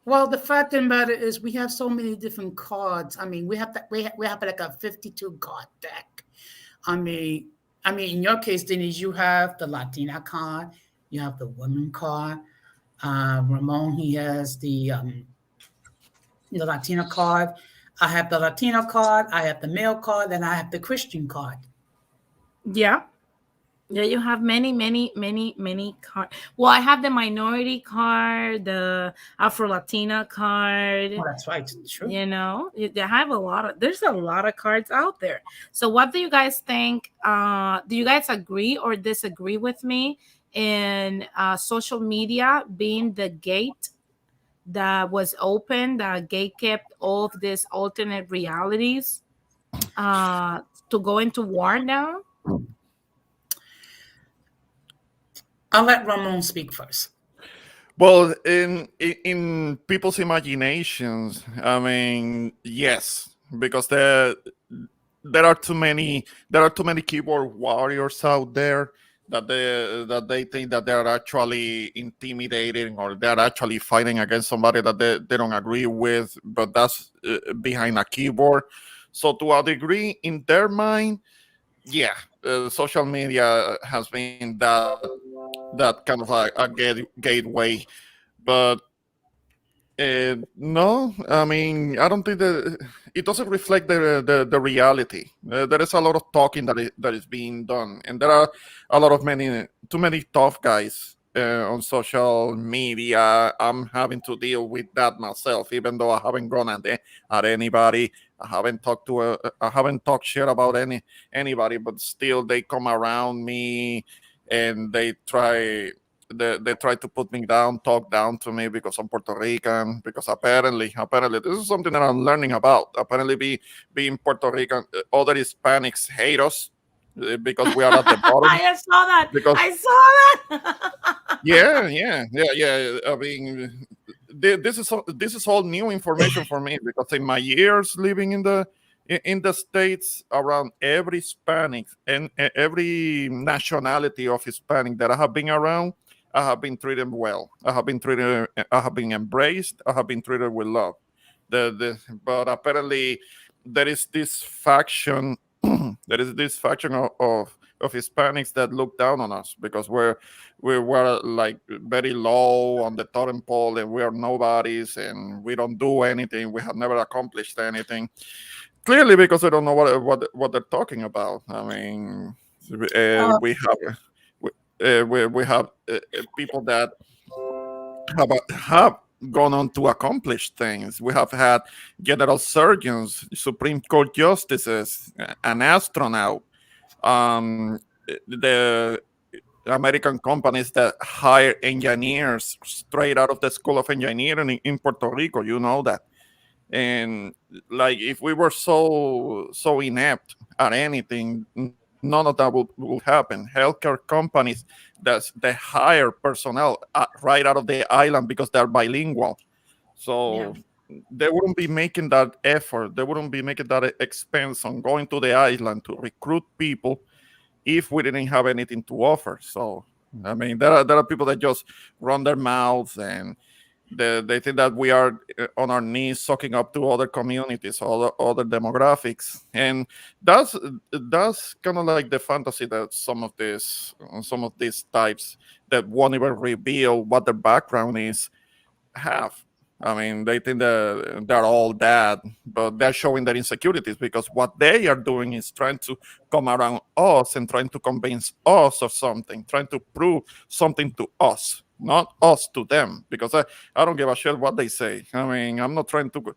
Well, the fact of the matter is, we have so many different cards. I mean, we have like a 52 card deck. I mean, in your case, Denise, you have the Latina card, you have the woman card. Ramon, he has the Latina card. I have the Latino card. I have the male card, and I have the Christian card. Yeah. Yeah, you have many cards. Well, I have the minority card, the Afro Latina card. Oh, that's right. True. They have there's a lot of cards out there. So what do you guys think? Do you guys agree or disagree with me in social media being the gate that was open, that gate kept all of these alternate realities to go into war now? I'll let Ramon speak first. Well, in people's imaginations, I mean, yes, because there are too many keyboard warriors out there that they think that they're actually intimidating, or they're actually fighting against somebody that they don't agree with, but that's behind a keyboard. So to a degree, in their mind, yeah, social media has been that kind of a gateway. But no, I mean, I don't think that it doesn't reflect the reality. There is a lot of talking that is being done, and there are a lot of too many tough guys on social media. I'm having to deal with that myself, even though I haven't gone at anybody. I haven't talked shit about anybody, but still they come around me and they try to put me down, talk down to me because I'm Puerto Rican. Because apparently, this is something that I'm learning about. Apparently, being Puerto Rican, other Hispanics hate us because we are at the bottom. I saw that. Because I saw that. yeah. I mean, this is all new information for me because in my years living in the States, around every Hispanic and every nationality of Hispanic that I have been around, I have been treated well. I have been embraced. I have been treated with love. But apparently there is this faction, of Hispanics that look down on us because we were like very low on the totem pole and we are nobodies and we don't do anything. We have never accomplished anything. Clearly, because they don't know what they're talking about. I mean, we have we have people that have gone on to accomplish things. We have had general surgeons, Supreme Court justices, an astronaut, the American companies that hire engineers straight out of the School of Engineering in Puerto Rico. You know that. And like, if we were so inept at anything, none of that will happen. Healthcare companies that hire personnel right out of the island because they're bilingual, so they wouldn't be making that effort. They wouldn't be making that expense on going to the island to recruit people if we didn't have anything to offer. So I mean, there are people that just run their mouths and they think that we are on our knees sucking up to other communities, other demographics, and that's kind of like the fantasy that some of these types that won't even reveal what their background is have. I mean, they think that they're all that, but they're showing their insecurities because what they are doing is trying to come around us and trying to convince us of something, trying to prove something to us, not us to them, because I don't give a shit what they say. I mean, I'm not trying to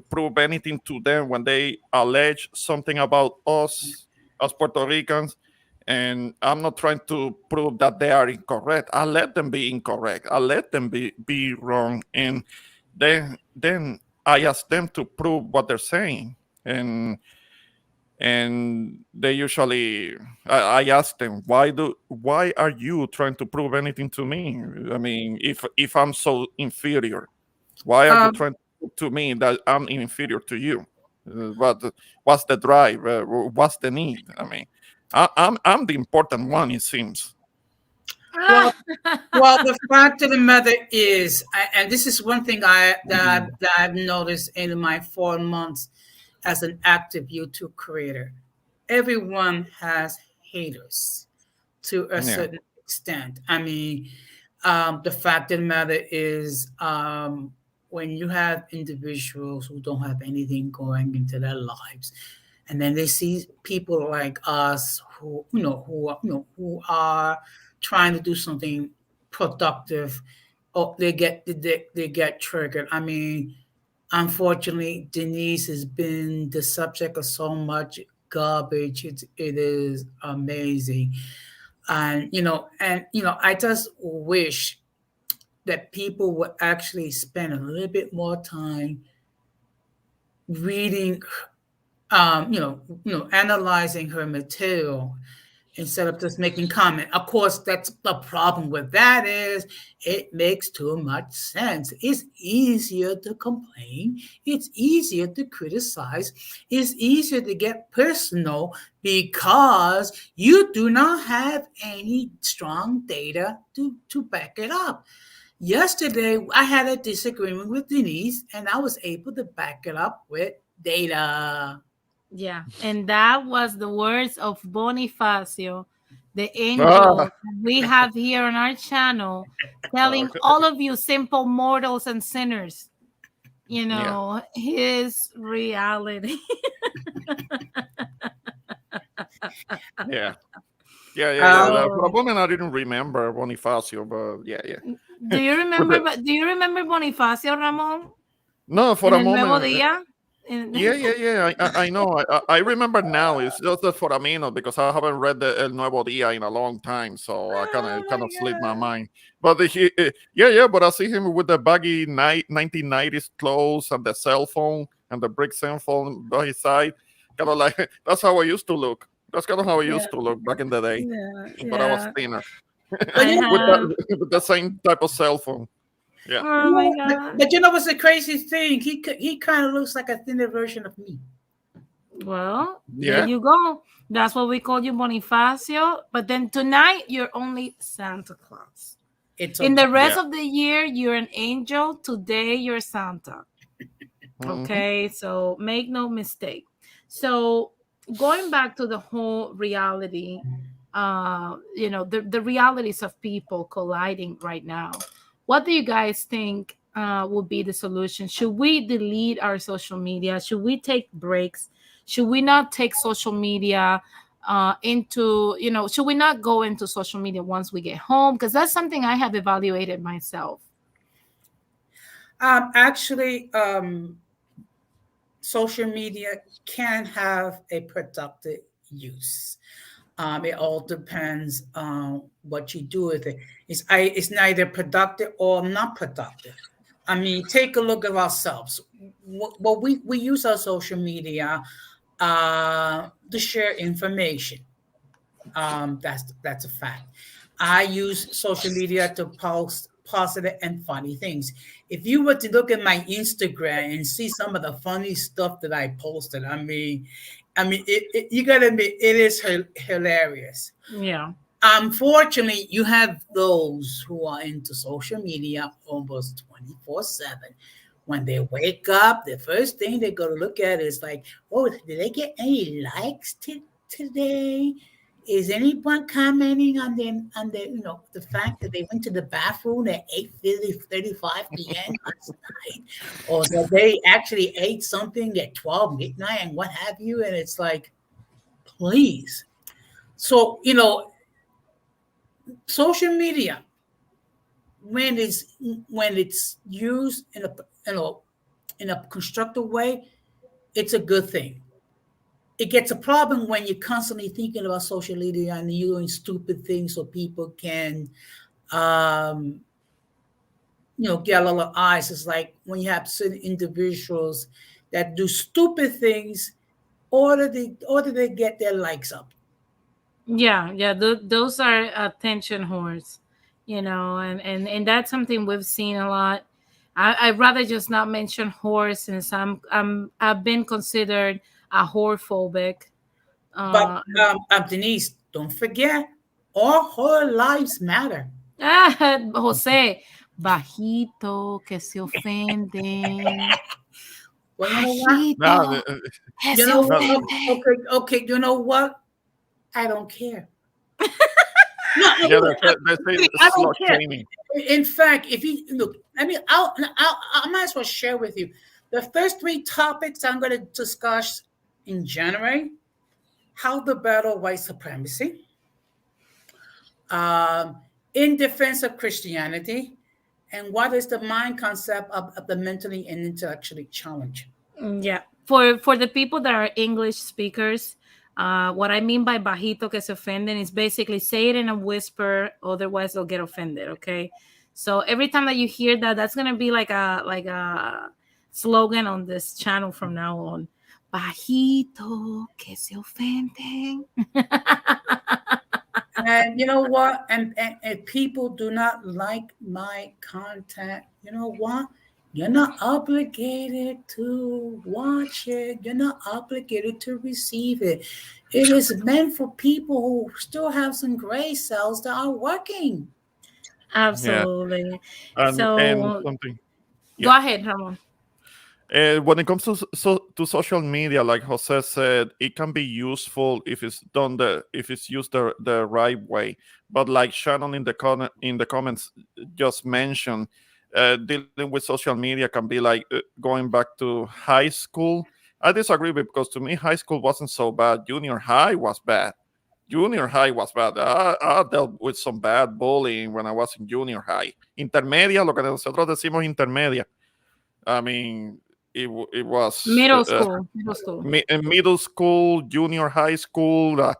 prove anything to them when they allege something about us as Puerto Ricans, and I'm not trying to prove that they are incorrect. I let them be incorrect. I let them be wrong, and then I ask them to prove what they're saying, and they usually I ask them, why are you trying to prove anything to me? I mean, if I'm so inferior, why are you trying to prove to me that I'm inferior to you? What's the drive? What's the need? I mean, I'm the important one, it seems. Well, the fact of the matter is, and this is one thing that I've noticed in my 4 months as an active YouTube creator. Everyone has haters to a certain extent. I mean, the fact of the matter is, when you have individuals who don't have anything going into their lives, and then they see people like us who are trying to do something productive, they get triggered. I mean, unfortunately, Denise has been the subject of so much garbage. It is amazing, and I just wish that people would actually spend a little bit more time reading, analyzing her material instead of just making comment. Of course, that's the problem with that is it makes too much sense. It's easier to complain. It's easier to criticize. It's easier to get personal because you do not have any strong data to back it up. Yesterday, I had a disagreement with Denise, and I was able to back it up with data. Yeah, and that was the words of Bonifacio, the angel we have here on our channel, telling all of you simple mortals and sinners, his reality. Yeah. For a moment, I didn't remember Bonifacio, but yeah. Do you remember? Do you remember Bonifacio, Ramon? No, for a moment. Nuevo Día? I know. I remember now. It's just that for a minute because I haven't read the El Nuevo Dia in a long time, so I Oh kind my of slipped my god. mind. But yeah. But I see him with the baggy 1990s clothes and the cell phone and the brick cell phone by his side. Kind of like that's how I used to look. That's kind of how I Yeah, used to look back in the day. Yeah, But I was yeah. thinner but I you know, with have. with the same type of cell phone. Yeah. Oh my god. but you know what's the crazy thing? He kind of looks like a thinner version of me. Well, there Yeah. you go. That's what we call you, Bonifacio. But then tonight, you're only Santa Claus. It's In the okay. rest Yeah. of the year, you're an angel. Today, you're Santa. Hmm. Okay, so make no mistake. So going back to the whole reality, the realities of people colliding right now. What do you guys think would be the solution? Should we delete our social media? Should we take breaks? Should we not take social media should we not go into social media once we get home? Because that's something I have evaluated myself. Actually, social media can have a productive use. It all depends on what you do with it. It's neither productive or not productive. I mean, take a look at ourselves. Well, we use our social media to share information. That's a fact. I use social media to post positive and funny things. If you were to look at my Instagram and see some of the funny stuff that I posted, you gotta admit it is hilarious. Yeah. Unfortunately, you have those who are into social media almost 24/7. When they wake up, the first thing they go to look at is like, oh, did they get any likes today? Is anyone commenting on them on the fact that they went to the bathroom at 8:35 p.m. last night, or that they actually ate something at 12 midnight and what have you? And it's like, please. So social media when it's used in a constructive way, it's a good thing. It gets a problem when you're constantly thinking about social media and you're doing stupid things so people can um get a lot of eyes. It's like when you have certain individuals that do stupid things order they get their likes up. Yeah, yeah, those are attention whores, and that's something we've seen a lot. I'd rather just not mention whore since I've been considered a whore phobic. But Uh, Denise, don't forget, all her lives matter. Jose, bajito que se ofenden, Well, you know what? bajito No, que You se know no, what? ofende. Okay. You know what? I don't care. No, yeah, they say really, I don't slut care. shaming. In fact, if you look, I mean, I might as well share with you the first three topics I'm going to discuss in January: how to battle white supremacy, um, in defense of Christianity, and what is the mind concept of the mentally and intellectually challenged. Yeah. For the people that are English speakers, what I mean by bajito que se ofenden is basically say it in a whisper, otherwise they'll get offended. Okay. So every time that you hear that, that's gonna be like a slogan on this channel from now on. Bajito que se ofenden. And you know what? And people do not like my content. You know what? You're not obligated to watch it. You're not obligated to receive it. It is meant for people who still have some gray cells that are working. Yeah, Absolutely. and So something. go Yeah. ahead, Ramon. When it comes to to social media, like Jose said, it can be useful if it's if it's used the right way. But like Shannon in the comments just mentioned, dealing with social media can be like going back to high school. I disagree because to me high school wasn't so bad. Junior high was bad. Junior high was bad. I dealt with some bad bullying when I was in junior high. Intermedia, lo que nosotros decimos intermedia. I mean, it was in middle school, junior high school.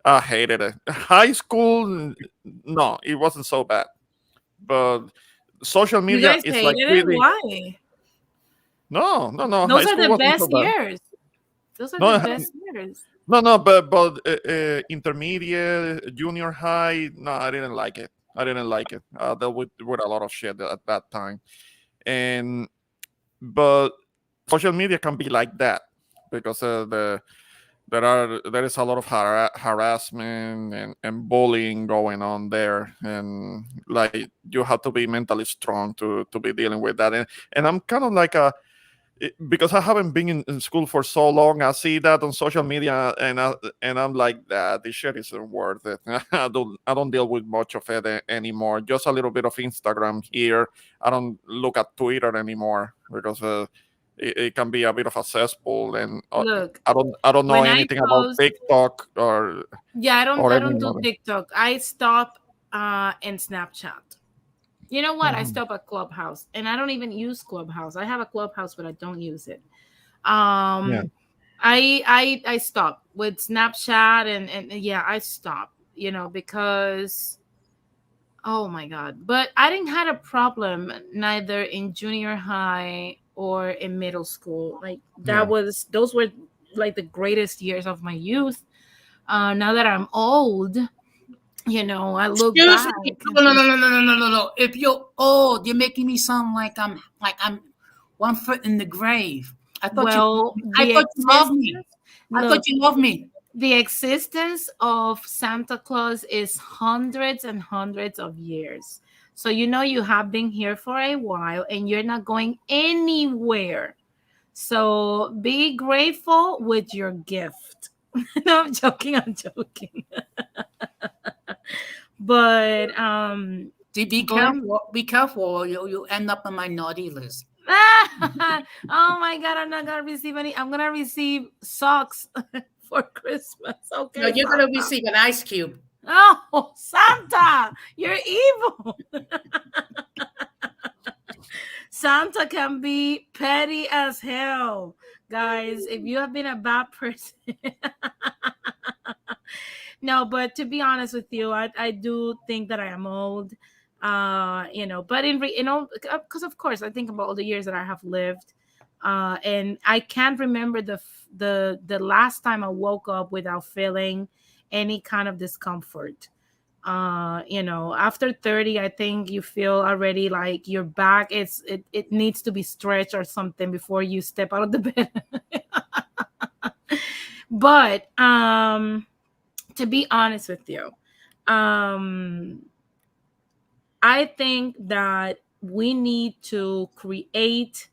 I hated it. High school, no, it wasn't so bad. But social You media guys is like hated it? really Why? no. Those High are school the wasn't so best bad. years. Those are the No, best years. no. But intermediate, junior high, no, I didn't like it. I didn't like it. I dealt with a lot of shit at that time, and but social media can be like that because there is a lot of harassment and bullying going on there, and like you have to be mentally strong to be dealing with that. And I'm kind of like because I haven't been in school for so long, I see that on social media, and I'm like, that this shit isn't worth it. I don't deal with much of it anymore. Just a little bit of Instagram here. I don't look at Twitter anymore because it can be a bit of a cesspool, and Look, I don't know when I anything about post, TikTok or yeah, or I any don't do other. TikTok. I stop in Snapchat. You know what? I Mhm. stop at Clubhouse, and I don't even use Clubhouse. I have a Clubhouse, but I don't use it. Yeah. I stop with Snapchat, and yeah, I stop. Because oh my god! But I didn't had a problem neither in junior high or in middle school. Like Yeah. those were like the greatest years of my youth. Now that I'm old, I look Excuse back me. and No, no, think, no, no, no, no, no, no, no. If you're old, you're making me sound like I'm 1 foot in the grave. well, I thought you loved me. I thought look, you loved me. the existence of Santa Claus is hundreds and hundreds of years. So you have been here for a while and you're not going anywhere. So be grateful with your gift. No, I'm joking, I'm joking. But Be going careful. Be careful, or you end up on my naughty list. oh my god, I'm gonna receive socks for Christmas. No, Okay, you're gonna Santa. receive an ice cube. Oh, Santa, you're evil. Santa can be petty as hell. Guys, if you have been a bad person. No, but to be honest with you, I do think that I am old. But because of course I think about all the years that I have lived. And I can't remember the last time I woke up without feeling any kind of discomfort. After 30, I think you feel already like your back it needs to be stretched or something before you step out of the bed. But to be honest with you, I think that we need to create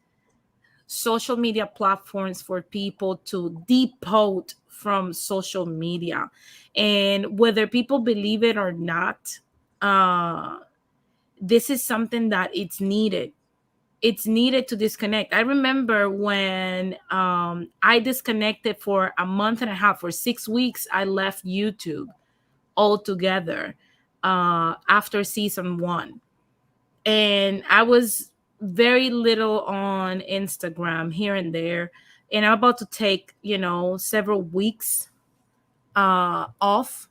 social media platforms for people to depot from social media. And whether people believe it or not, this is something that it's needed. It's needed to disconnect. I remember when I disconnected for a month and a half, for 6 weeks, I left YouTube altogether after season 1. And I was very little on Instagram here and there. And I'm about to take, several weeks off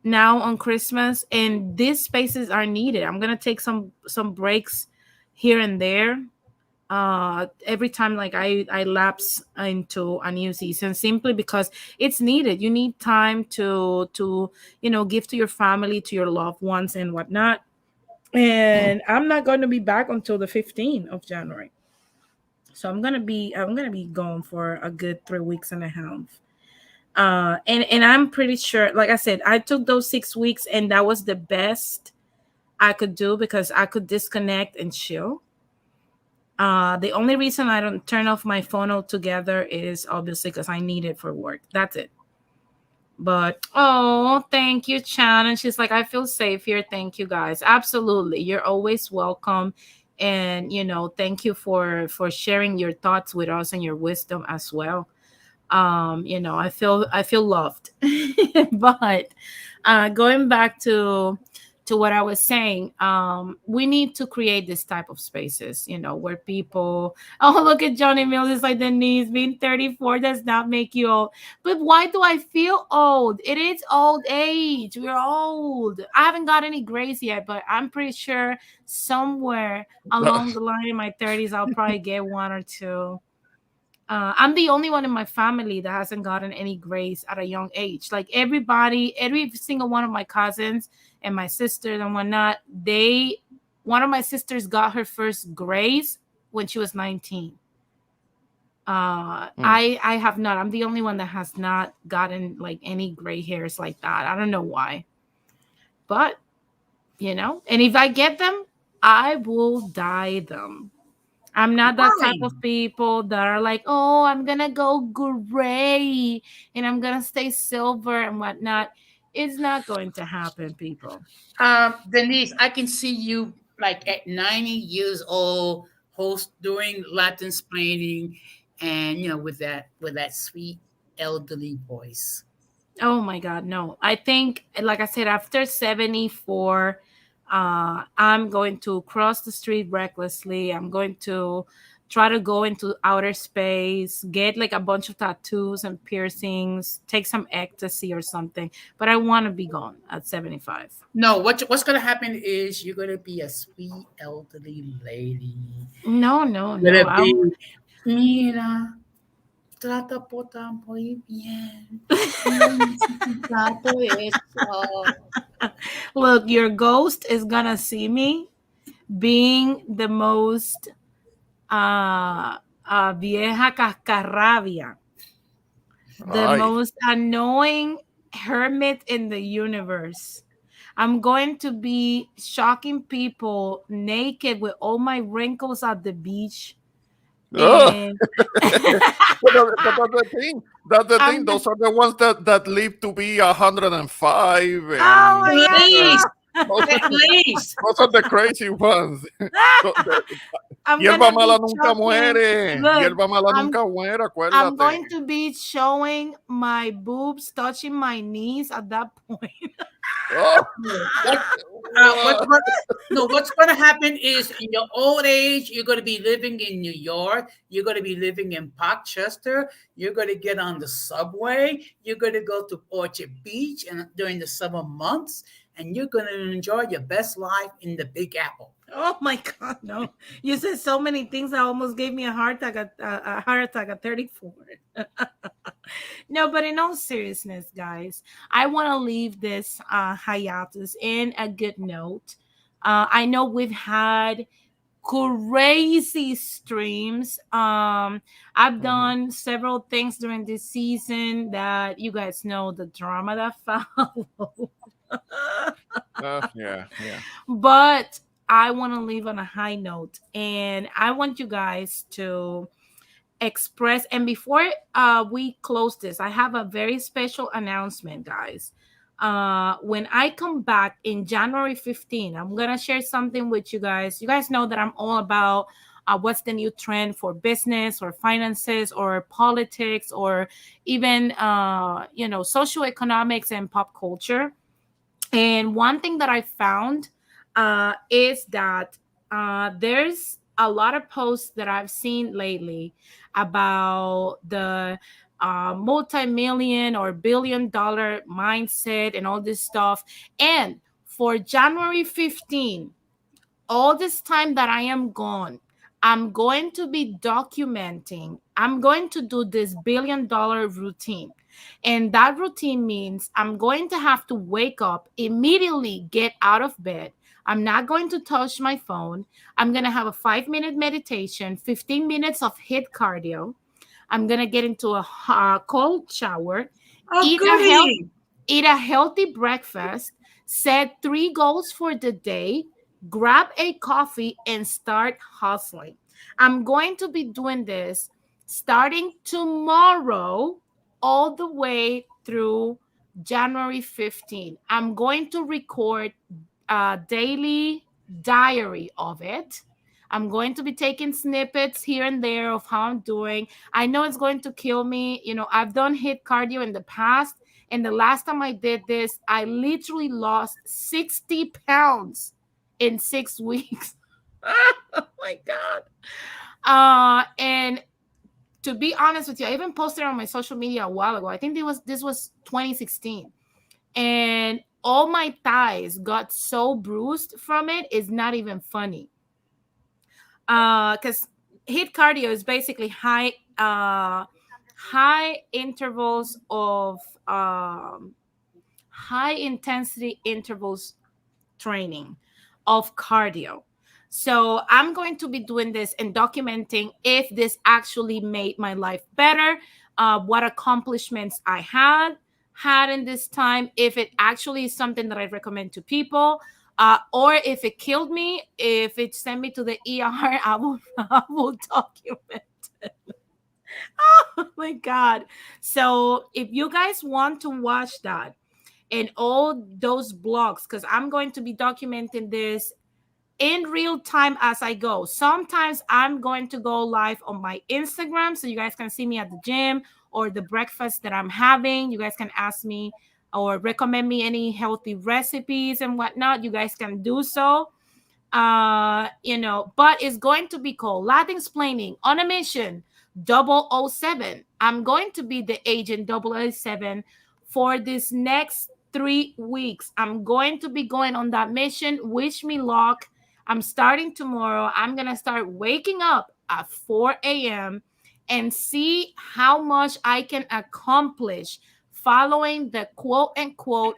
now on Christmas. And these spaces are needed. I'm gonna take some breaks here and there every time like I lapse into a new season, simply because it's needed. You need time to give to your family, to your loved ones and whatnot. And I'm not going to be back until the 15th of January. So I'm gonna be gone for a good 3 weeks and a half. And I'm pretty sure, like I said, I took those 6 weeks and that was the best I could do because I could disconnect and chill. The only reason I don't turn off my phone altogether is obviously because I need it for work. That's it. But oh, thank you, Chan. And she's like, I feel safe here. Thank you, guys. Absolutely, you're always welcome. And thank you for sharing your thoughts with us and your wisdom as well. I feel loved. But going back to to what I was saying, we need to create this type of spaces, where people, oh, look at Johnny Mills, it's like Denise, being 34 does not make you old. But why do I feel old? It is old age. We're old. I haven't got any grays yet, but I'm pretty sure somewhere along the line in my 30s, I'll probably get one or two. I'm the only one in my family that hasn't gotten any grays at a young age. Like everybody, every single one of my cousins and my sisters and whatnot, one of my sisters got her first grays when she was 19. I have not. I'm the only one that has not gotten like any gray hairs like that. I don't know why. But, and if I get them, I will dye them. I'm not that type of people that are like, oh, I'm going to go gray and I'm going to stay silver and whatnot. It's not going to happen, people. Denise, I can see you like at 90 years old, host doing Latin splaining, and with that sweet elderly voice. Oh my God, no. I think, like I said, after 74, I'm going to cross the street recklessly. I'm going to try to go into outer space, get like a bunch of tattoos and piercings, take some ecstasy or something. But I want to be gone at 75. No, what's going to happen is you're going to be a sweet elderly lady. No. Mira, trata pota muy bien. Look, your ghost is gonna see me being the most vieja cascarrabia, the most annoying hermit in the universe. I'm going to be shocking people naked with all my wrinkles at the beach. And... That's the thing. Those are the ones that live to be 105. Please. Those are the crazy ones. Hierba mala nunca muere. Hierba mala nunca muere, acuérdate. I'm going to be showing my boobs touching my knees at that point. What's going to happen is in your old age, you're going to be living in New York. You're going to be living in Parkchester. You're going to get on the subway. You're going to go to Orchard Beach and during the summer months, and you're going to enjoy your best life in the Big Apple. Oh my God, no! You said so many things that almost gave me a heart attack at 34. No, but in all seriousness, guys, I want to leave this hiatus in a good note. I know we've had crazy streams. I've done several things during this season that you guys know the drama that followed. Yeah. But I want to leave on a high note, and I want you guys to express. And before we close this, I have a very special announcement, guys. When I come back in January 15, I'm gonna share something with you guys. You guys know that I'm all about what's the new trend for business or finances or politics or even socioeconomics and pop culture. And one thing that I found is that there's a lot of posts that I've seen lately about the multi-million or billion-dollar mindset and all this stuff. And for January 15, all this time that I am gone, I'm going to be documenting. I'm going to do this billion-dollar routine. And that routine means I'm going to have to wake up, immediately get out of bed. I'm not going to touch my phone. I'm going to have a 5-minute meditation, 15 minutes of HIIT cardio. I'm going to get into a cold shower, eat a healthy breakfast, set 3 goals for the day, grab a coffee, and start hustling. I'm going to be doing this starting tomorrow all the way through January 15. I'm going to record a daily diary of it. I'm going to be taking snippets here and there of how I'm doing. I know it's going to kill me. I've done HIIT cardio in the past, And the last time I did this, I literally lost 60 pounds in 6 weeks. Oh my God. And to be honest with you, I even posted on my social media a while ago. I think this was 2016. And all my thighs got so bruised from it, it's not even funny. Because HIIT cardio is basically high intervals of high intensity intervals training of cardio. So I'm going to be doing this and documenting if this actually made my life better, what accomplishments I had in this time, if it actually is something that I recommend to people, or if it killed me, if it sent me to the ER, I will document it. Oh my God. So if you guys want to watch that and all those blogs, because I'm going to be documenting this in real time as I go. Sometimes I'm going to go live on my Instagram so you guys can see me at the gym or the breakfast that I'm having. You guys can ask me or recommend me any healthy recipes and whatnot. You guys can do so. But it's going to be called Latin Explaining on a Mission 007. I'm going to be the agent 007 for this next 3 weeks. I'm going to be going on that mission. Wish me luck. I'm starting tomorrow. I'm going to start waking up at 4 a.m. and see how much I can accomplish following the quote unquote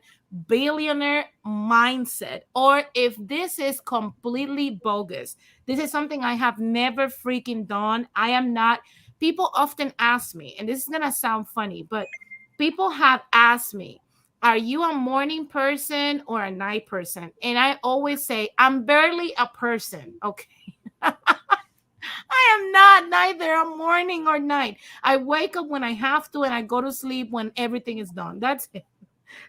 billionaire mindset, or if this is completely bogus. This is something I have never freaking done. I am not. People often ask me, and this is going to sound funny, but people have asked me, are you a morning person or a night person? And I always say, I'm barely a person. Okay. I am not neither a morning or night. I wake up when I have to and I go to sleep when everything is done. That's it.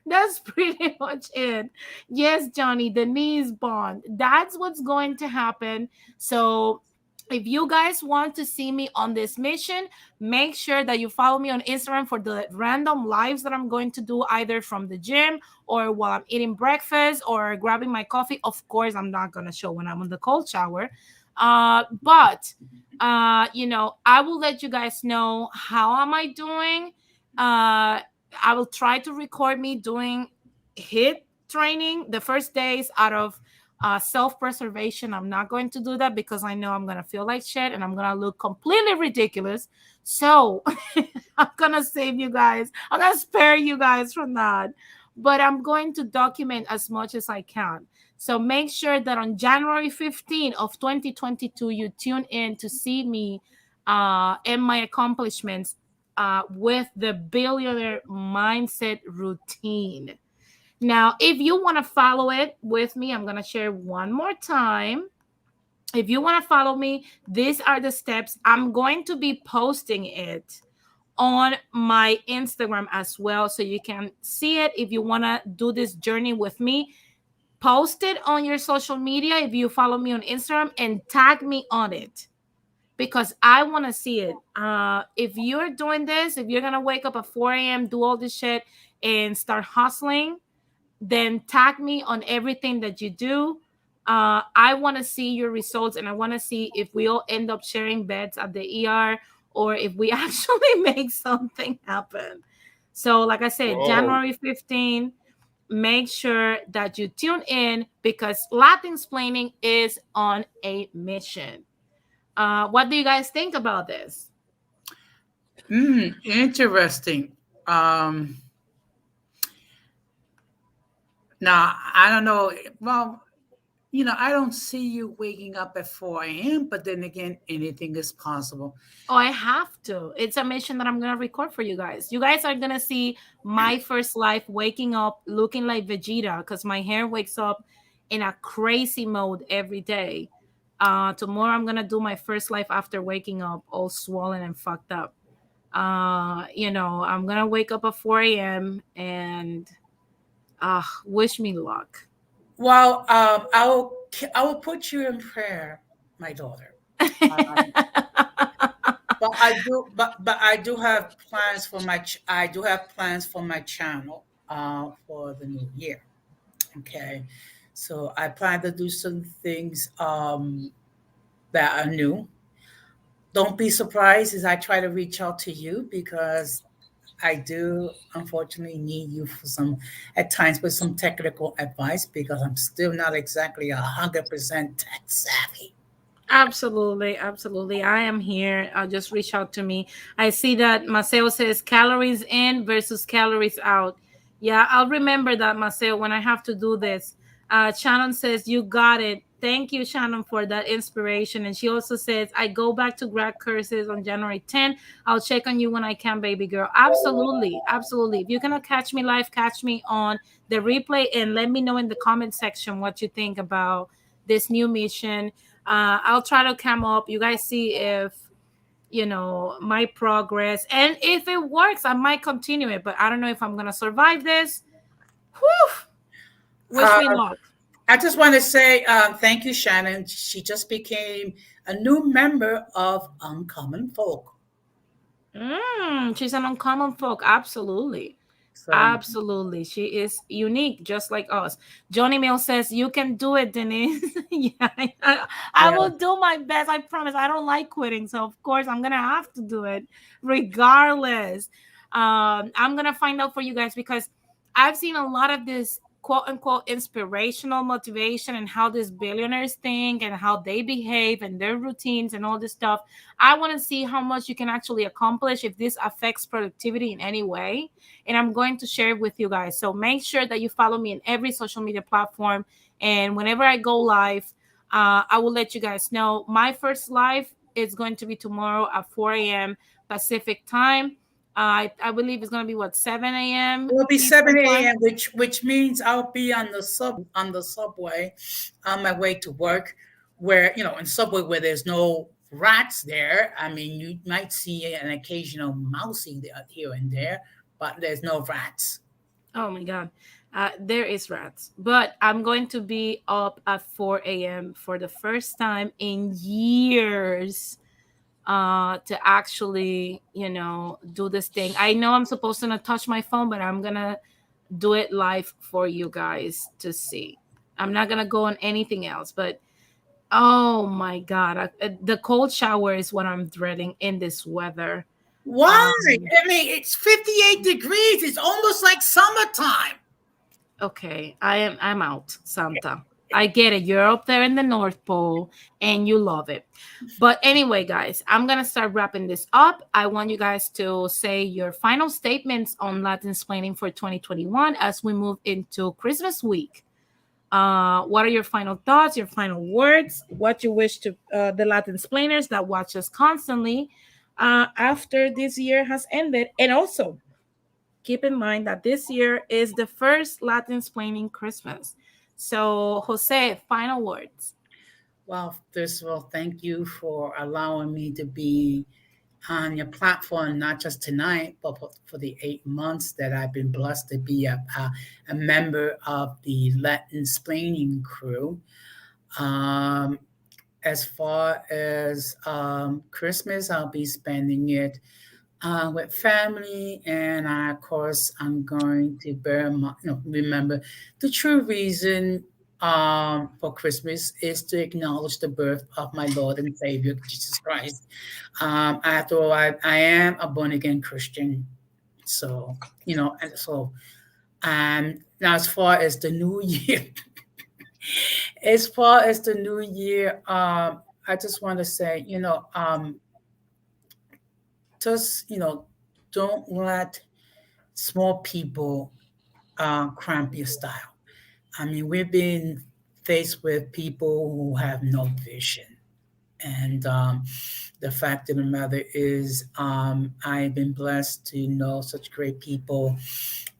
That's pretty much it. Yes, Johnny, the knees bond. That's what's going to happen. So if you guys want to see me on this mission, make sure that you follow me on Instagram for the random lives that I'm going to do either from the gym or while I'm eating breakfast or grabbing my coffee. Of course, I'm not going to show when I'm in the cold shower. But I will let you guys know how am I doing. I will try to record me doing HIIT training the first days out of self-preservation. I'm not going to do that because I know I'm going to feel like shit and I'm going to look completely ridiculous. So I'm going to save you guys. I'm going to spare you guys from that. But I'm going to document as much as I can. So make sure that on January 15 of 2022, you tune in to see me and my accomplishments with the billionaire mindset routine. Now, if you want to follow it with me, I'm going to share one more time. If you want to follow me, these are the steps. I'm going to be posting it on my Instagram as well, so you can see it. If you want to do this journey with me, post it on your social media if you follow me on Instagram and tag me on it because I want to see it. If you're doing this, if you're going to wake up at 4 a.m., do all this shit and start hustling, then tag me on everything that you do. I want to see your results and I want to see if we all end up sharing beds at the ER or if we actually make something happen. So like I said, Whoa. January 15, make sure that you tune in because Latin Explaining is on a mission. What do you guys think about this? Interesting. Now, I don't know. Well, I don't see you waking up at 4 a.m., but then again, anything is possible. Oh, I have to. It's a mission that I'm going to record for you guys. You guys are going to see my first life waking up looking like Vegeta because my hair wakes up in a crazy mode every day. Tomorrow, I'm going to do my first life after waking up all swollen and fucked up. I'm going to wake up at 4 a.m. and wish me luck. Well, I will put you in prayer, my daughter. But I do, but I do have plans for I do have plans for my channel for the new year. Okay, so I plan to do some things that are new. Don't be surprised as I try to reach out to you because I do unfortunately need you for some at times with some technical advice because I'm still not exactly 100% tech savvy. Absolutely, absolutely. I am here. Just reach out to me. I see that Maceo says calories in versus calories out. Yeah, I'll remember that, Maceo, when I have to do this. Shannon says, you got it. Thank you, Shannon, for that inspiration. And she also says, I go back to grad courses on January 10th. I'll check on you when I can, baby girl. Absolutely, absolutely. If you cannot catch me live, catch me on the replay and let me know in the comment section what you think about this new mission. I'll try to come up. You guys see if my progress, and if it works, I might continue it. But I don't know if I'm gonna survive this. Whew! Wish me Uh, luck. I just want to say thank you, Shannon. She just became a new member of Uncommon Folk. She's an uncommon folk. Absolutely. So Absolutely. She is unique, just like us. Johnny Mill says, you can do it, Denise. Yeah, I yeah, will do my best. I promise. I don't like quitting. So, of course, I'm going to have to do it regardless. I'm going to find out for you guys because I've seen a lot of this quote unquote inspirational motivation and how these billionaires think and how they behave and their routines and all this stuff. I want to see how much you can actually accomplish if this affects productivity in any way, and I'm going to share it with you guys. So make sure that you follow me in every social media platform. And whenever I go live, I will let you guys know. My first live is going to be tomorrow at 4 a.m. Pacific time. I believe it's going to be 7 a.m. it will be Eastern 7 time. a.m., which means I'll be on the subway on my way to work, where in subway where there's no rats there. I mean, you might see an occasional mousey there, here and there, but there's no rats. Oh my God. There is rats, but I'm going to be up at 4 a.m. for the first time in years to actually, do this thing. I know I'm supposed to not touch my phone, but I'm going to do it live for you guys to see. I'm not going to go on anything else, but oh my God. The cold shower is what I'm dreading in this weather. Why? I mean, it's 58 degrees. It's almost like summertime. Okay, I'm out, Santa. I get it. You're up there in the North Pole and you love it. But anyway, guys, I'm going to start wrapping this up. I want you guys to say your final statements on Latin Explaining for 2021 as we move into Christmas week. What are your final thoughts, your final words, what you wish to the Latin explainers that watch us constantly after this year has ended? And also, keep in mind that this year is the first Latin explaining Christmas. So, Jose, final words. Well, first of all, thank you for allowing me to be on your platform, not just tonight, but for the 8 months that I've been blessed to be a member of the Latin explaining crew. As far as Christmas, I'll be spending it with family, and of course, I'm going to remember the true reason for Christmas is to acknowledge the birth of my Lord and Savior Jesus Christ. After all, I am a born again Christian, so and so. Now, as far as the new year, as far as the new year, I just want to say, just don't let small people cramp your style. I mean, we've been faced with people who have no vision, and the fact of the matter is, I've been blessed to know such great people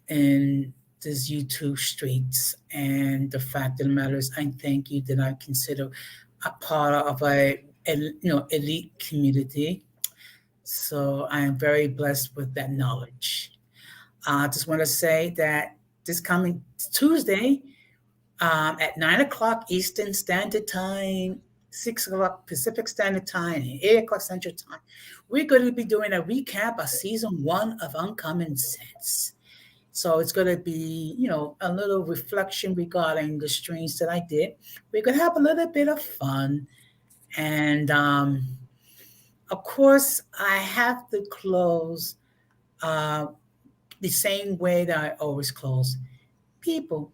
in these YouTube streets. And the fact of the matter is, I thank you that I consider a part of a elite community. So I am very blessed with that knowledge. I just want to say that this coming Tuesday at 9 o'clock Eastern Standard Time, 6 o'clock Pacific Standard Time, and 8 o'clock Central Time, we're going to be doing a recap of season 1 of Uncommon Sense. So it's going to be, a little reflection regarding the streams that I did. We're going to have a little bit of fun. And of course, I have to close uh, the same way that I always close. People,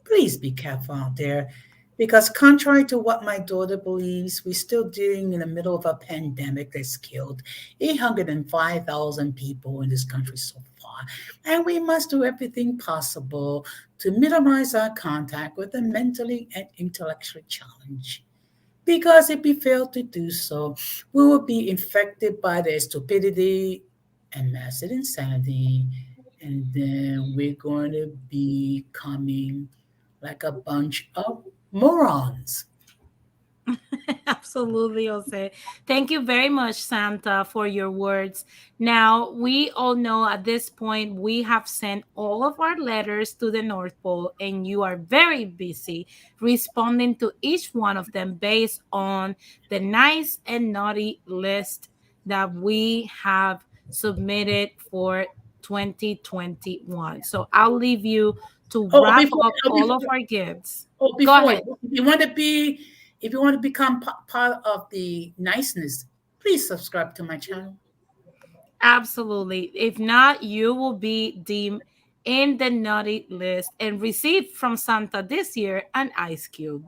please be careful out there. Because contrary to what my daughter believes, we're still dealing in the middle of a pandemic that's killed 805,000 people in this country so far. And we must do everything possible to minimize our contact with the mentally and intellectually challenged. Because if we fail to do so, we will be infected by their stupidity and massive insanity. And then we're going to be coming like a bunch of morons. Absolutely, Jose. Thank you very much, Santa, for your words. Now, we all know at this point we have sent all of our letters to the North Pole, and you are very busy responding to each one of them based on the nice and naughty list that we have submitted for 2021. So I'll leave you to Oh, wrap before, up oh, all of before, our gifts. oh, Go before, ahead. if you want to become part of the niceness, please subscribe to my channel. Absolutely. If not, you will be deemed in the naughty list and receive from Santa this year an ice cube.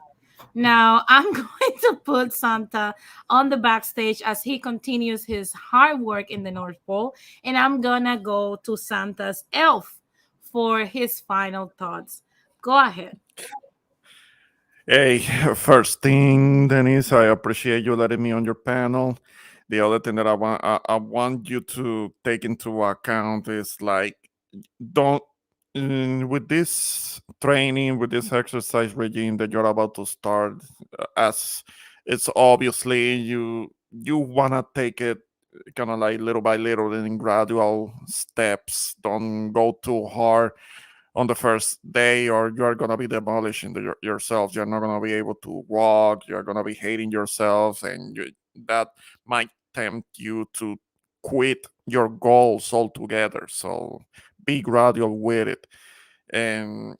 Now, I'm going to put Santa on the backstage as he continues his hard work in the North Pole, and I'm gonna go to Santa's elf for his final thoughts. Go ahead. Hey, first thing, Dennis, I appreciate you letting me on your panel. The other thing that I want you to take into account is like, don't with this training, with this exercise regime that you're about to start, as it's obviously you wanna take it kind of like little by little and in gradual steps. Don't go too hard on the first day, or you're gonna be demolishing yourself. You're not gonna be able to walk. You're gonna be hating yourself, and that might tempt you to quit your goals altogether. So be gradual with it, and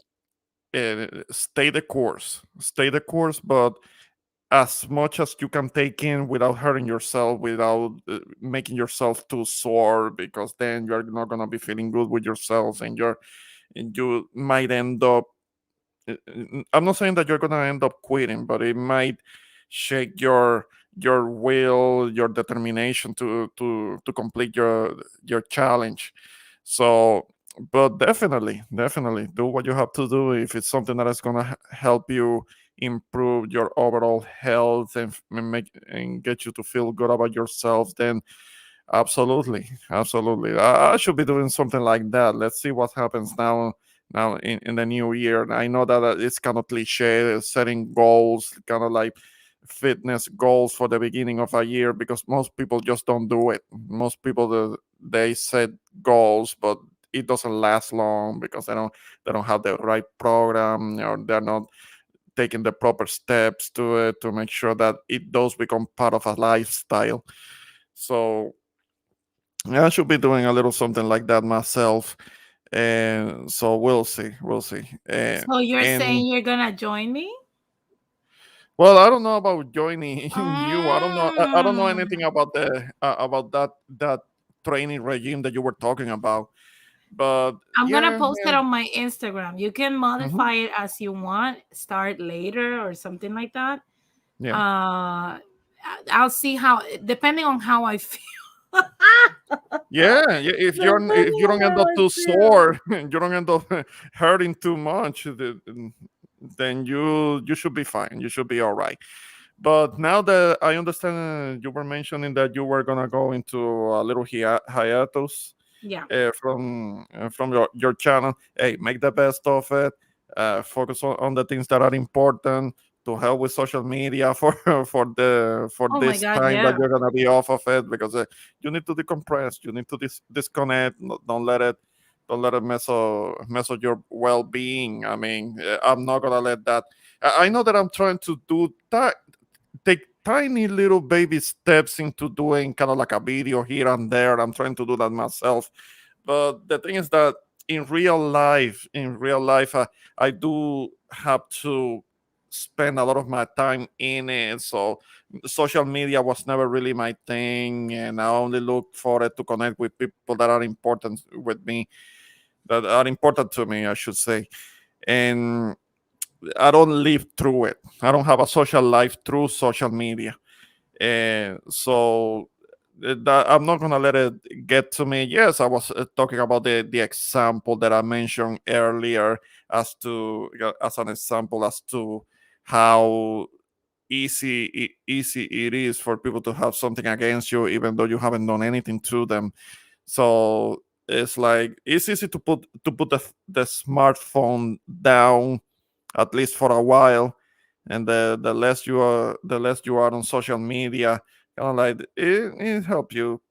stay the course. Stay the course, but as much as you can take in without hurting yourself, without making yourself too sore, because then you're not gonna be feeling good with yourself, and you might end up, I'm not saying that you're gonna end up quitting, but it might shake your will, your determination to complete your challenge. So, but definitely do what you have to do. If it's something that is gonna help you improve your overall health and make and get you to feel good about yourself, then absolutely. I should be doing something like that. Let's see what happens now in the new year. I know that it's kind of cliche, setting goals, kind of like fitness goals for the beginning of a year, because most people just don't do it. Most people they set goals, but it doesn't last long because they don't have the right program, or they're not taking the proper steps to it to make sure that it does become part of a lifestyle. So yeah, I should be doing a little something like that myself, and so we'll see. So you're And saying you're gonna join me? well, I don't know about joining you. I don't know. I don't know Mm. anything about the about that training regime that you were talking about. But I'm gonna yeah, post it yeah. on my Instagram. You can Hmm. modify it as you want, start later or something like that. Yeah. I'll see how, depending on how I feel. Yeah, yeah. If Depending you on don't end how up I too feel. sore, you don't end up hurting too much, then you should be fine. You should be all right. But now that I understand, you were mentioning that you were gonna go into a little hiatus Yeah. from your channel. Hey, make the best of it. Focus on the things that are important to help with social media for for Oh my this God. time that Yeah. you're gonna be off of it, because you need to decompress. You need to disconnect. Don't let it mess up your well-being. I mean, I'm not gonna let that. I know that I'm trying to do that, take tiny little baby steps into doing kind of like a video here and there. I'm trying to do that myself. But the thing is that in real life, I do have to spend a lot of my time in it. So social media was never really my thing, and I only look for it to connect with people that are important with me, that are important to me, I should say. And I don't live through it. I don't have a social life through social media. And so that I'm not gonna let it get to me. Yes, I was talking about the example that I mentioned earlier as an example as to how easy it is for people to have something against you even though you haven't done anything to them. So it's like it's easy to put the smartphone down, at least for a while, and the less you are on social media, kind of like it help you,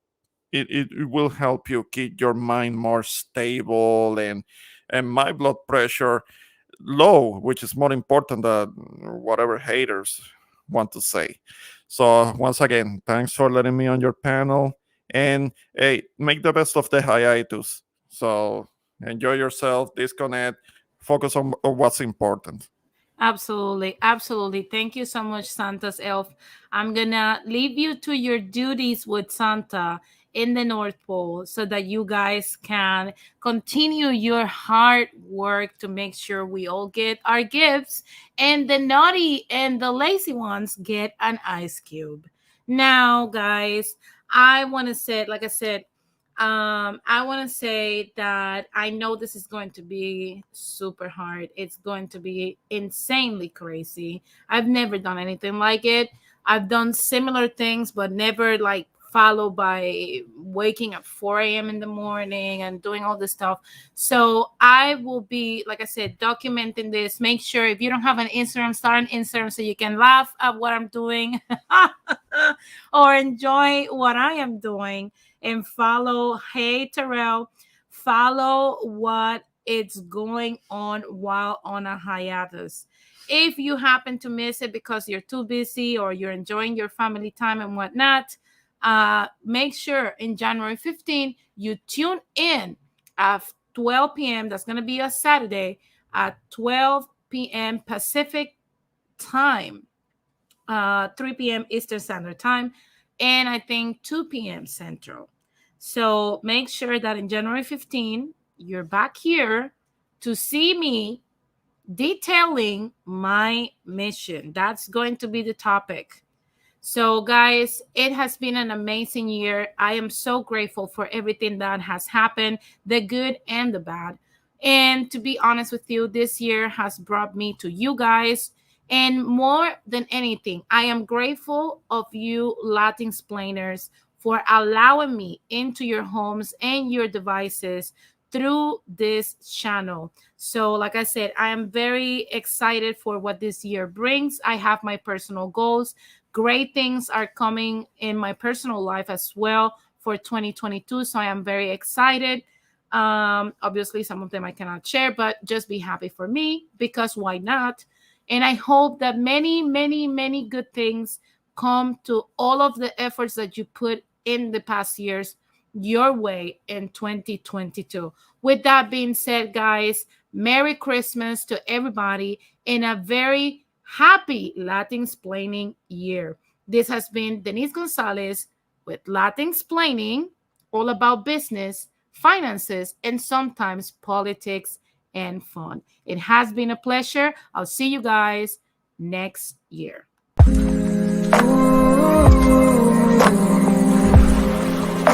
it will help you keep your mind more stable and my blood pressure low, which is more important than whatever haters want to say. So once again, thanks for letting me on your panel, and hey, make the best of the hiatus. So enjoy yourself, disconnect, focus on what's important. Absolutely, absolutely. Thank you so much, Santa's elf. I'm gonna leave you to your duties with Santa in the North Pole so that you guys can continue your hard work to make sure we all get our gifts and the naughty and the lazy ones get an ice cube. Now, guys, I want to say, like I said, I want to say that I know this is going to be super hard. It's going to be insanely crazy. I've never done anything like it. I've done similar things, but never like followed by waking up 4 a.m. in the morning and doing all this stuff. So I will be, like I said, documenting this. Make sure if you don't have an Instagram, start an Instagram so you can laugh at what I'm doing or enjoy what I am doing. And follow, hey Terrell, follow what it's going on while on a hiatus. If you happen to miss it because you're too busy or you're enjoying your family time and whatnot, make sure in January 15th you tune in at 12 p.m. That's going to be a Saturday at 12 p.m. Pacific time, 3 p.m. Eastern Standard Time, and I think 2 p.m. Central. So make sure that in January 15, you're back here to see me detailing my mission. That's going to be the topic. So, guys, it has been an amazing year. I am so grateful for everything that has happened, the good and the bad. And to be honest with you, this year has brought me to you guys. And more than anything, I am grateful of you Latin explainers for allowing me into your homes and your devices through this channel. So, like I said, I am very excited for what this year brings. I have my personal goals. Great things are coming in my personal life as well for 2022. So I am very excited. Obviously, some of them I cannot share, but just be happy for me because why not? And I hope that many, many, many good things come to all of the efforts that you put in the past years your way in 2022. With that being said, guys, Merry Christmas to everybody and a very happy Latin explaining year. This has been Denise Gonzalez with Latin explaining, all about business, finances, and sometimes politics and fun. It has been a pleasure. I'll see you guys next year.